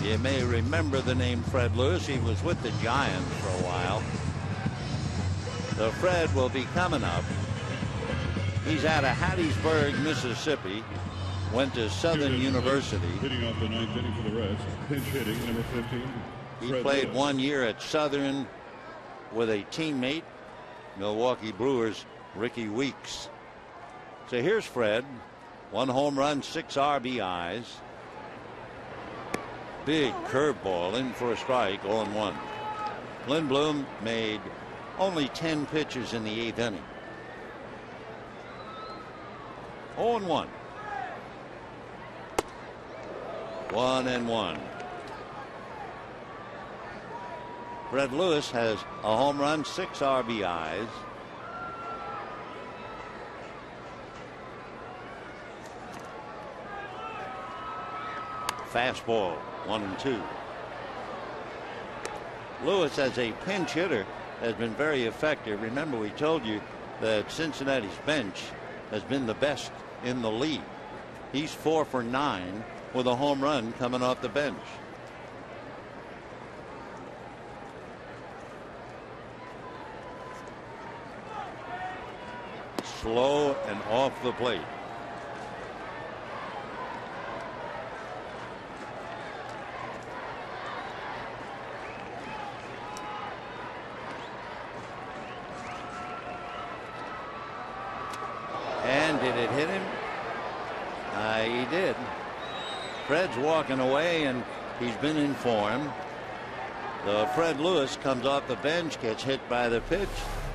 You may remember the name Fred Lewis. He was with the Giants for a while. So Fred will be coming up. He's out of Hattiesburg, Mississippi. Went to Southern University. Hitting off the 9th inning for the Reds. Pinch hitting, number 15. He played 1 year at Southern with a teammate, Milwaukee Brewers, Ricky Weeks. So here's Fred. 1 home run, 6 RBIs. Big curveball in for a strike, 0-1. Lindblom made only 10 pitches in the 8th inning. 0-1. 1-1. Fred Lewis has a home run, 6 RBIs. Fastball, 1-2. Lewis, as a pinch hitter, has been very effective. Remember, we told you that Cincinnati's bench has been the best in the league. He's 4 for 9 with a home run coming off the bench. Slow and off the plate. And did it hit him? He did. Fred's walking away, and he's been informed. So Fred Lewis comes off the bench, gets hit by the pitch,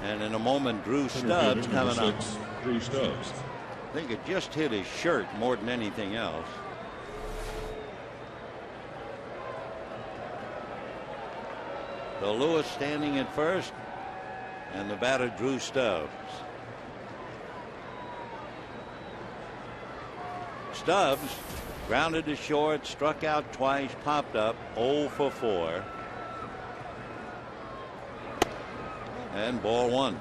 and in a moment Drew Stubbs coming up. Drew Stubbs. I think it just hit his shirt more than anything else. So Lewis standing at first, and the batter Drew Stubbs. Stubbs grounded to short, struck out twice, popped up 0 for 4. And ball 1.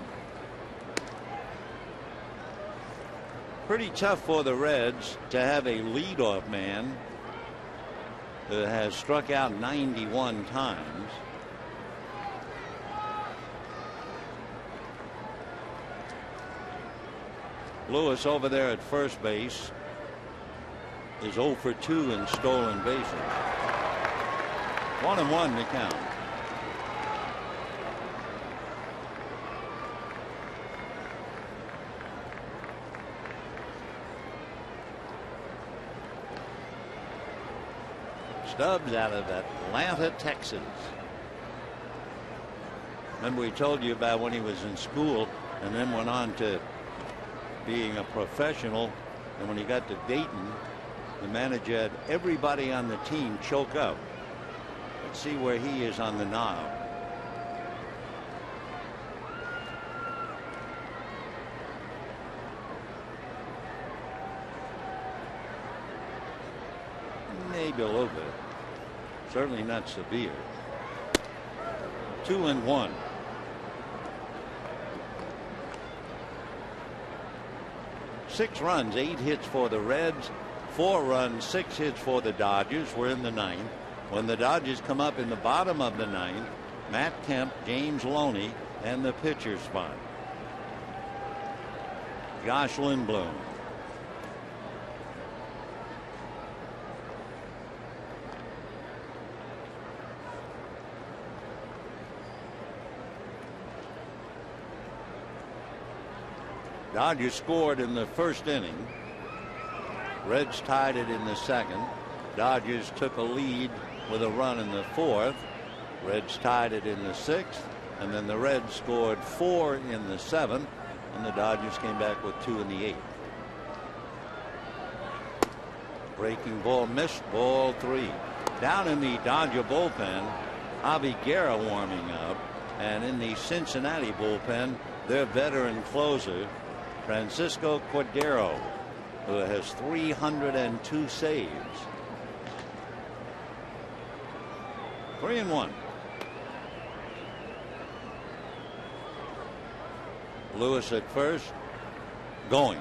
Pretty tough for the Reds to have a leadoff man who has struck out 91 times. Lewis over there at first base is 0 for 2 in stolen bases. 1-1 to count. Stubbs out of Atlanta, Texas. Remember we told you about when he was in school and then went on to being a professional, and when he got to Dayton, the manager had everybody on the team choke up. Let's see where he is on the knob. Maybe a little bit. Certainly not severe. 2-1. Six runs, 8 hits for the Reds, 4 runs, 6 hits for the Dodgers. We're in the 9th. When the Dodgers come up in the bottom of the 9th, Matt Kemp, James Loney, and the pitcher spot. Josh Lindblom. Dodgers scored in the first inning. Reds tied it in the second. Dodgers took a lead with a run in the fourth. Reds tied it in the sixth, and then the Reds scored 4 in the seventh, and the Dodgers came back with 2 in the eighth. Breaking ball missed, ball 3. Down in the Dodger bullpen, Javi Guerra warming up, and in the Cincinnati bullpen, their veteran closer Francisco Cordero, who has 302 saves. 3-1. Lewis at first, going,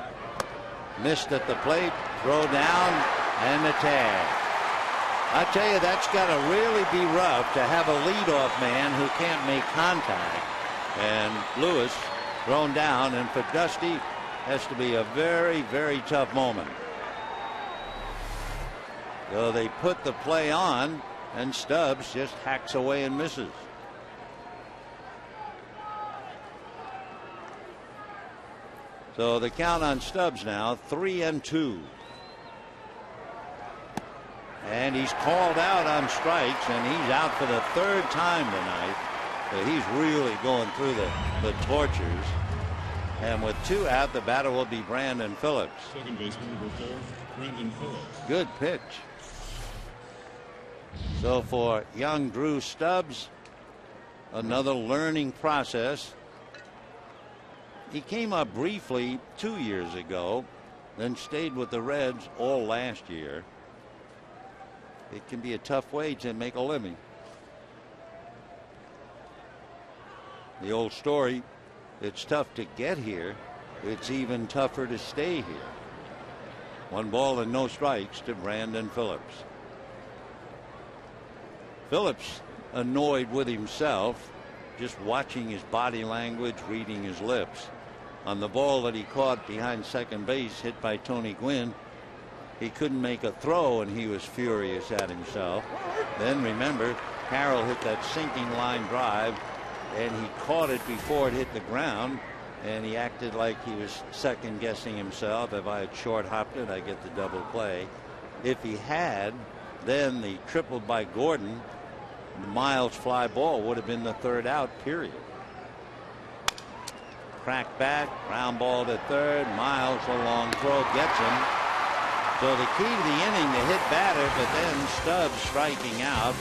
missed at the plate, throw down, and a tag. I tell you, that's got to really be rough to have a leadoff man who can't make contact. And Lewis thrown down, and for Dusty has to be a very, very tough moment. So they put the play on, and Stubbs just hacks away and misses. So the count on Stubbs now 3-2. And he's called out on strikes, and he's out for the 3rd time tonight. So he's really going through the tortures. And with 2 out, the batter will be Brandon Phillips. Second baseman number 4, Brandon Phillips. Good pitch. So for young Drew Stubbs, another learning process. He came up briefly 2 years ago, then stayed with the Reds all last year. It can be a tough way to make a living. The old story, it's tough to get here. It's even tougher to stay here. 1 ball and no strikes to Brandon Phillips. Phillips annoyed with himself, just watching his body language, reading his lips. On the ball that he caught behind second base, hit by Tony Gwynn, he couldn't make a throw and he was furious at himself. Then remember, Carroll hit that sinking line drive and he caught it before it hit the ground, and he acted like he was second guessing himself. If I had short hopped it, I get the double play. If he had, then the triple by Gordon, the Miles fly ball would have been the 3rd out, period. Crack back, ground ball to third. Miles, a long throw, gets him. So the key to the inning, the hit batter, but then Stubbs striking out.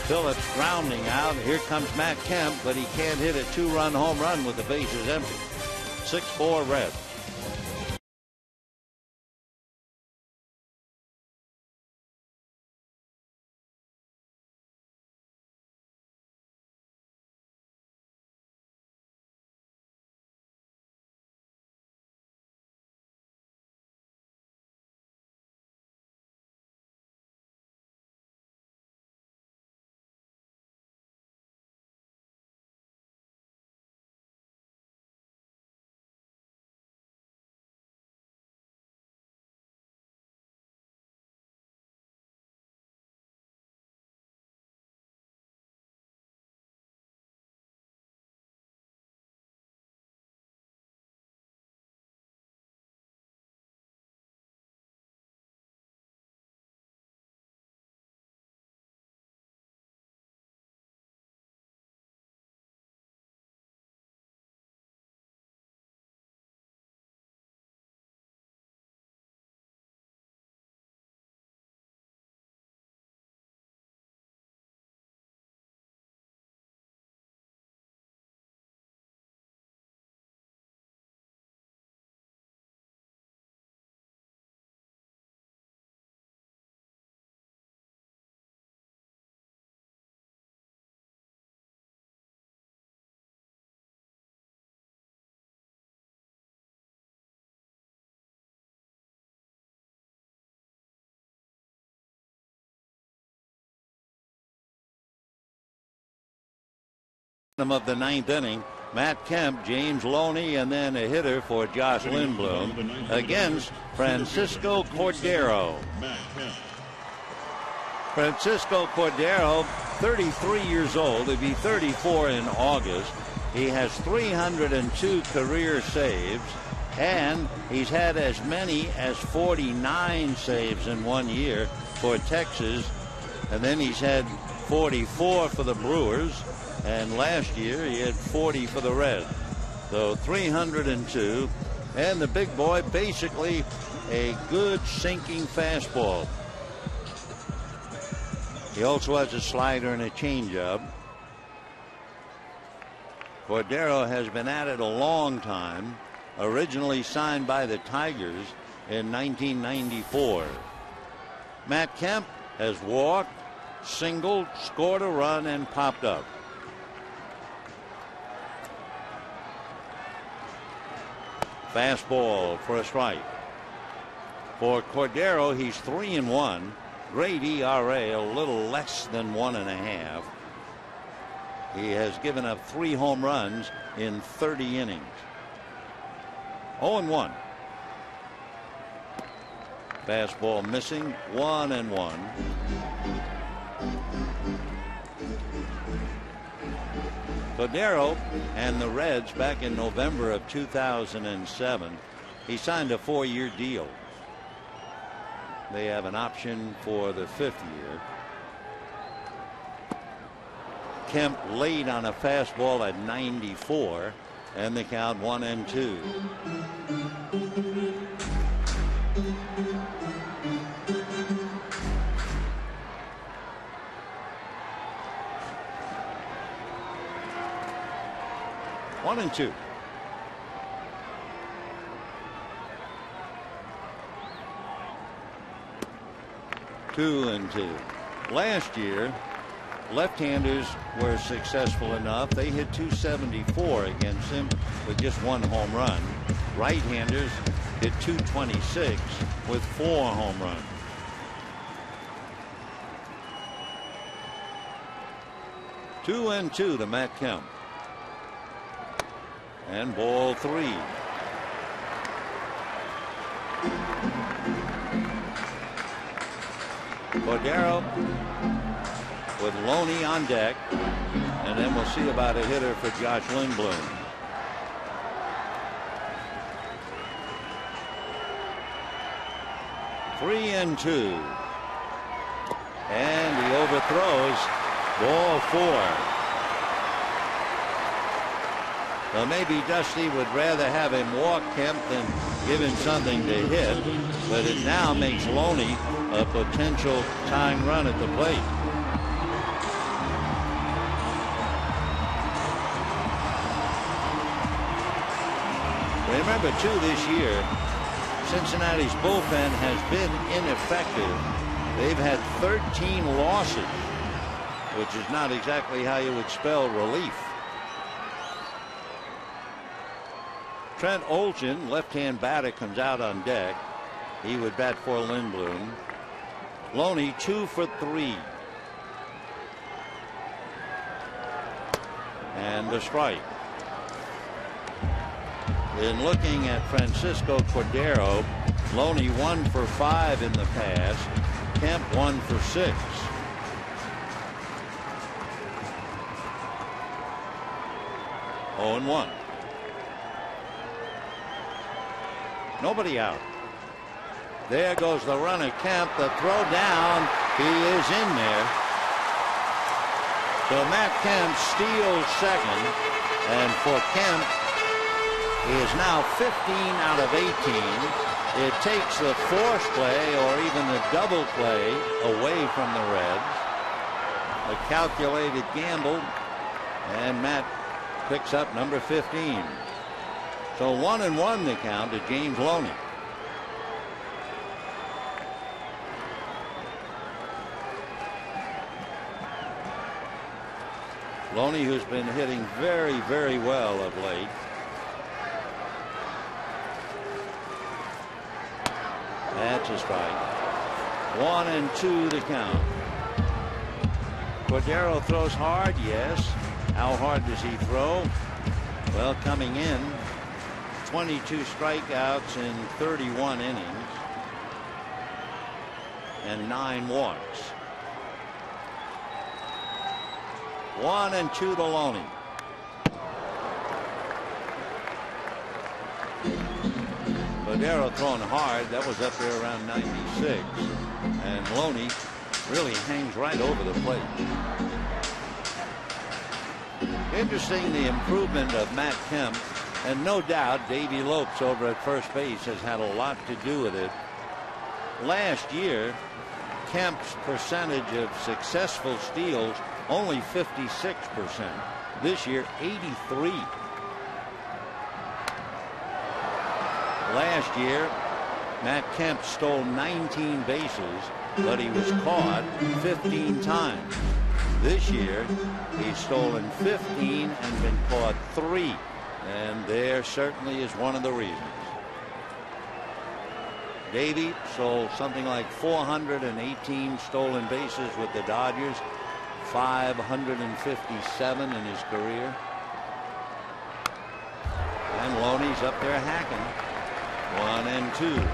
Phillips grounding out. Here comes Matt Kemp, but he can't hit a 2-run home run with the bases empty. 6-4 Reds. Of the 9th inning, Matt Kemp, James Loney, and then a hitter for Josh Lindblom against Francisco Cordero. Francisco Cordero, 33 years old. He'll be 34 in August. He has 302 career saves, and he's had as many as 49 saves in 1 year for Texas, and then he's had 44 for the Brewers. And last year he had 40 for the Reds. So 302. And the big boy, basically a good sinking fastball. He also has a slider and a changeup. Cordero has been at it a long time. Originally signed by the Tigers in 1994. Matt Kemp has walked, singled, scored a run, and popped up. Fastball for a strike. For Cordero, he's 3-1. Great ERA, a little less than 1.5. He has given up 3 home runs in 30 innings. 0-1. Fastball missing. 1-1. Cordero and the Reds back in November of 2007. He signed a 4-year deal. They have an option for the 5th year. Kemp laid on a fastball at 94, and the count 1-2. One and two. Two and two. Last year, left-handers were successful enough. They hit 274 against him with just 1 home run. Right-handers hit .226 with 4 home runs. Two and two to Matt Kemp. And ball 3. Cordero with Loney on deck. And then we'll see about a hitter for Josh Lindblom. Three and two. And he overthrows. Ball 4. Well, maybe Dusty would rather have him walk Kemp than give him something to hit, but it now makes Loney a potential tying run at the plate. Remember, too, this year, Cincinnati's bullpen has been ineffective. They've had 13 losses, which is not exactly how you would spell relief. Trent Olson, left-hand batter, comes out on deck. He would bat for Lindblom. Loney 2 for 3. And a strike. In looking at Francisco Cordero, Loney 1 for 5 in the past. Kemp 1 for 6. Oh, 0-1. Nobody out. There goes the runner, Kemp. The throw down. He is in there. So Matt Kemp steals second. And for Kemp, he is now 15 out of 18. It takes the force play or even the double play away from the Reds. A calculated gamble. And Matt picks up number 15. So 1-1 the count to James Loney. Loney, who's been hitting very, very well of late. That's a strike. 1-2 to count. Cordero throws hard, yes. How hard does he throw? Well, coming in, 22 strikeouts in 31 innings and 9 walks. 1-2 to Loney. Cordero throwing hard. That was up there around 96. And Loney really hangs right over the plate. Interesting, the improvement of Matt Kemp. And no doubt Davey Lopes over at first base has had a lot to do with it. Last year, Kemp's percentage of successful steals only 56%. This year, 83. Last year, Matt Kemp stole 19 bases, but he was caught 15 times. This year, he's stolen 15 and been caught 3. And there certainly is one of the reasons. Davey sold something like 418 stolen bases with the Dodgers, 557 in his career. And Loney's up there hacking. 1-2.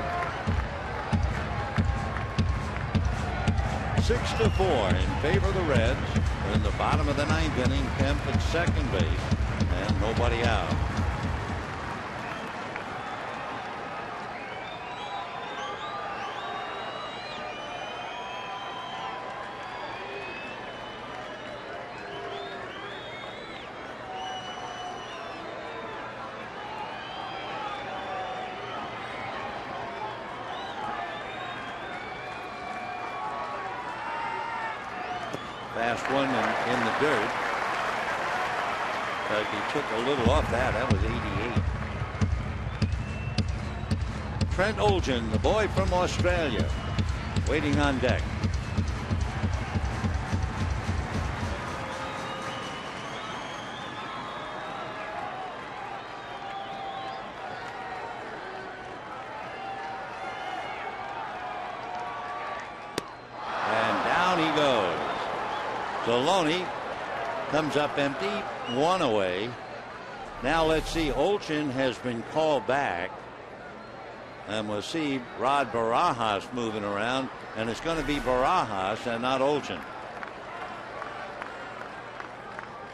6-4 in favor of the Reds. In the bottom of the 9th inning, Kemp at second base and nobody out. Fast one in the dirt. He took a little off that. That was 88. Trent Olson, the boy from Australia, waiting on deck. So Loney comes up empty, 1 away. Now let's see, Olchin has been called back. And we'll see Rod Barajas moving around, and it's going to be Barajas and not Olchin.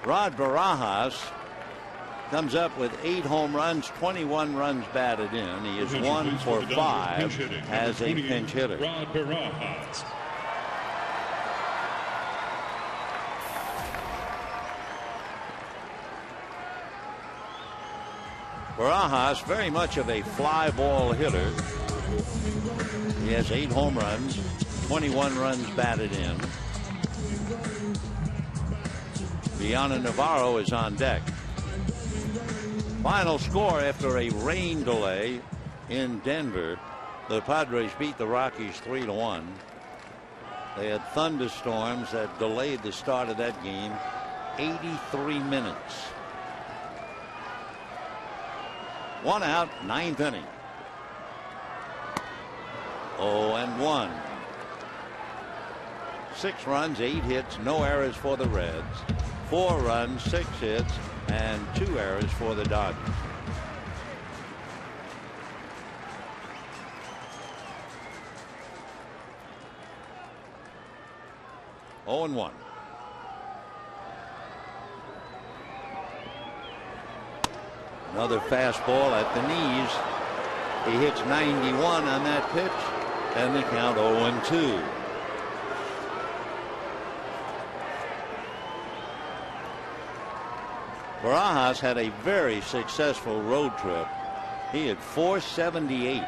Rod Barajas comes up with 8 home runs, 21 runs batted in. He is 1 for 5 as a pinch hitter. Rod Barajas. Barajas, very much of a fly ball hitter. He has 8 home runs, 21 runs batted in. Diana Navarro is on deck. Final score after a rain delay in Denver. The Padres beat the Rockies 3-1. They had thunderstorms that delayed the start of that game 83 minutes. 1 out, 9th inning. 0-1. 6 runs, 8 hits, no errors for the Reds. 4 runs, 6 hits, and 2 errors for the Dodgers. Oh and 1. Another fastball at the knees. He hits 91 on that pitch, and the count 0-2. Barajas had a very successful road trip. He had 478.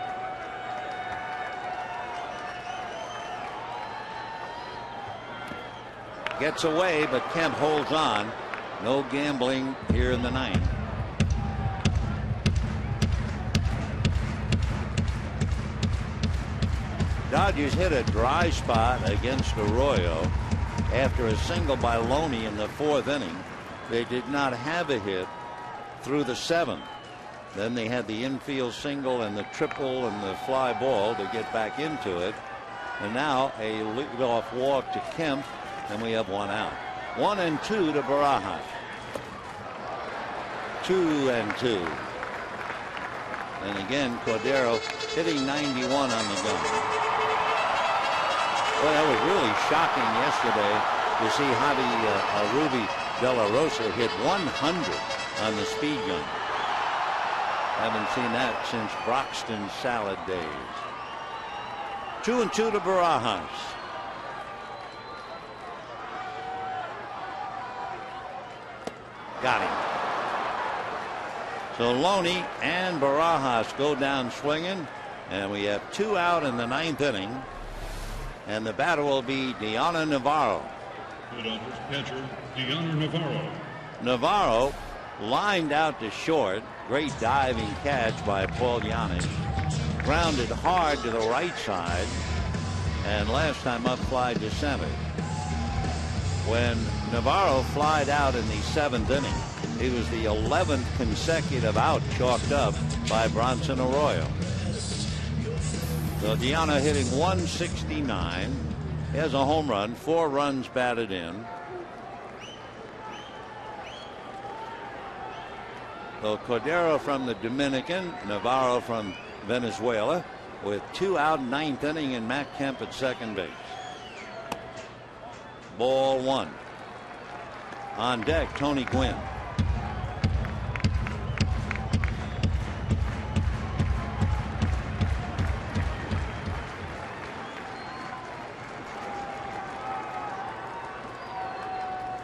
Gets away, but Kemp holds on. No gambling here in the 9th. Dodgers hit a dry spot against Arroyo after a single by Loney in the 4th inning. They did not have a hit through the 7th. Then they had the infield single and the triple and the fly ball to get back into it. And now a leadoff walk to Kemp, and we have 1 out. 1-2 to Barajas. 2-2. And again, Cordero hitting 91 on the gun. Well, that was really shocking yesterday to see Javi Ruby De La Rosa hit 100 on the speed gun. Haven't seen that since Broxton salad days. 2-2 to Barajas. Got him. So Loney and Barajas go down swinging, and we have 2 out in the 9th inning. And the batter will be Diana Navarro. Catcher, Diana Navarro. Navarro lined out to short. Great diving catch by Paul Yanis. Grounded hard to the right side. And last time up, fly to center. When Navarro flied out in the 7th inning, he was the 11th consecutive out chalked up by Bronson Arroyo. So Diana hitting 169. He has a home run, 4 runs batted in. So Cordero from the Dominican, Navarro from Venezuela, with 2 out, 9th inning, and Matt Kemp at second base. Ball 1. On deck, Tony Gwynn.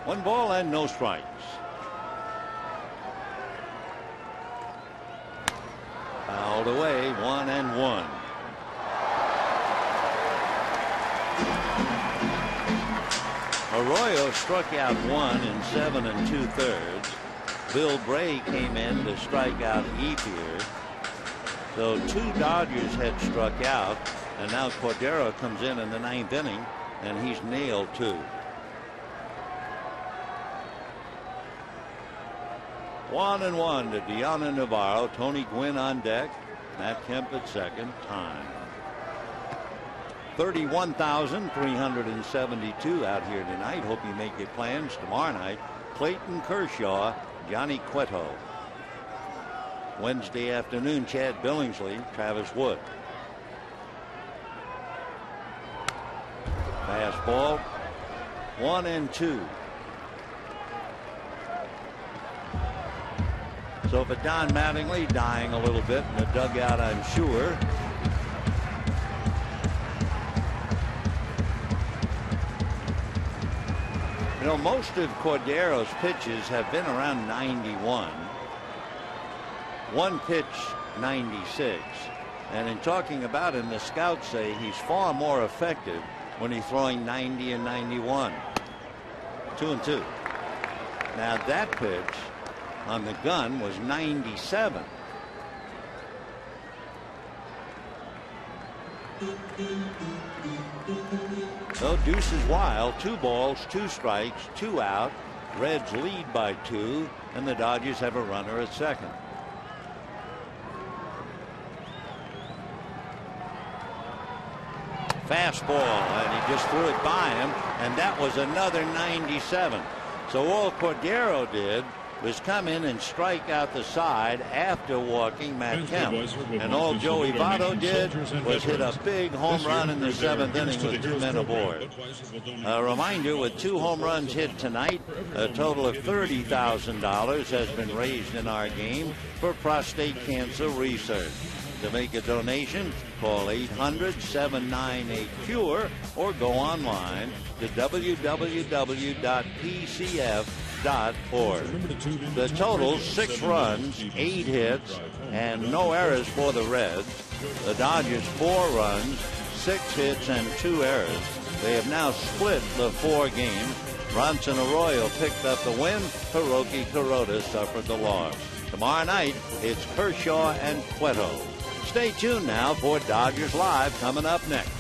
One ball and no strikes. Fouled away, 1-1. Arroyo struck out 1 in 7 2/3. Bill Bray came in to strike out Ethier. So 2 Dodgers had struck out, and now Cordero comes in the 9th inning, and he's nailed 2. 1-1 to Diana Navarro. Tony Gwynn on deck. Matt Kemp at second. Time. 31,372 out here tonight. Hope you make your plans tomorrow night. Clayton Kershaw, Johnny Cueto. Wednesday afternoon, Chad Billingsley, Travis Wood. Fastball, 1-2. So for Don Mattingly, dying a little bit in the dugout, I'm sure. You know, most of Cordero's pitches have been around 91. One pitch, 96. And in talking about him, the scouts say he's far more effective when he's throwing 90 and 91. 2-2. Now that pitch on the gun was 97. So deuce is wild. 2 balls, 2 strikes, 2 out. Reds lead by 2, and the Dodgers have a runner at second. Fastball, and he just threw it by him, and that was another 97. So all Cordero did was come in and strike out the side after walking Matt Kemp. And all Joey Votto did was hit a big home run in the 7th inning with 2 men aboard. A reminder, with 2 home runs hit tonight, a total of $30,000 has been raised in our game for prostate cancer research. To make a donation, call 800-798-CURE or go online to www.pcf.org. The total, 6 runs, 8 hits, and no errors for the Reds. The Dodgers, 4 runs, 6 hits, and 2 errors. They have now split the 4 games. Bronson Arroyo picked up the win. Hiroki Kuroda suffered the loss. Tomorrow night, it's Kershaw and Cueto. Stay tuned now for Dodgers Live coming up next.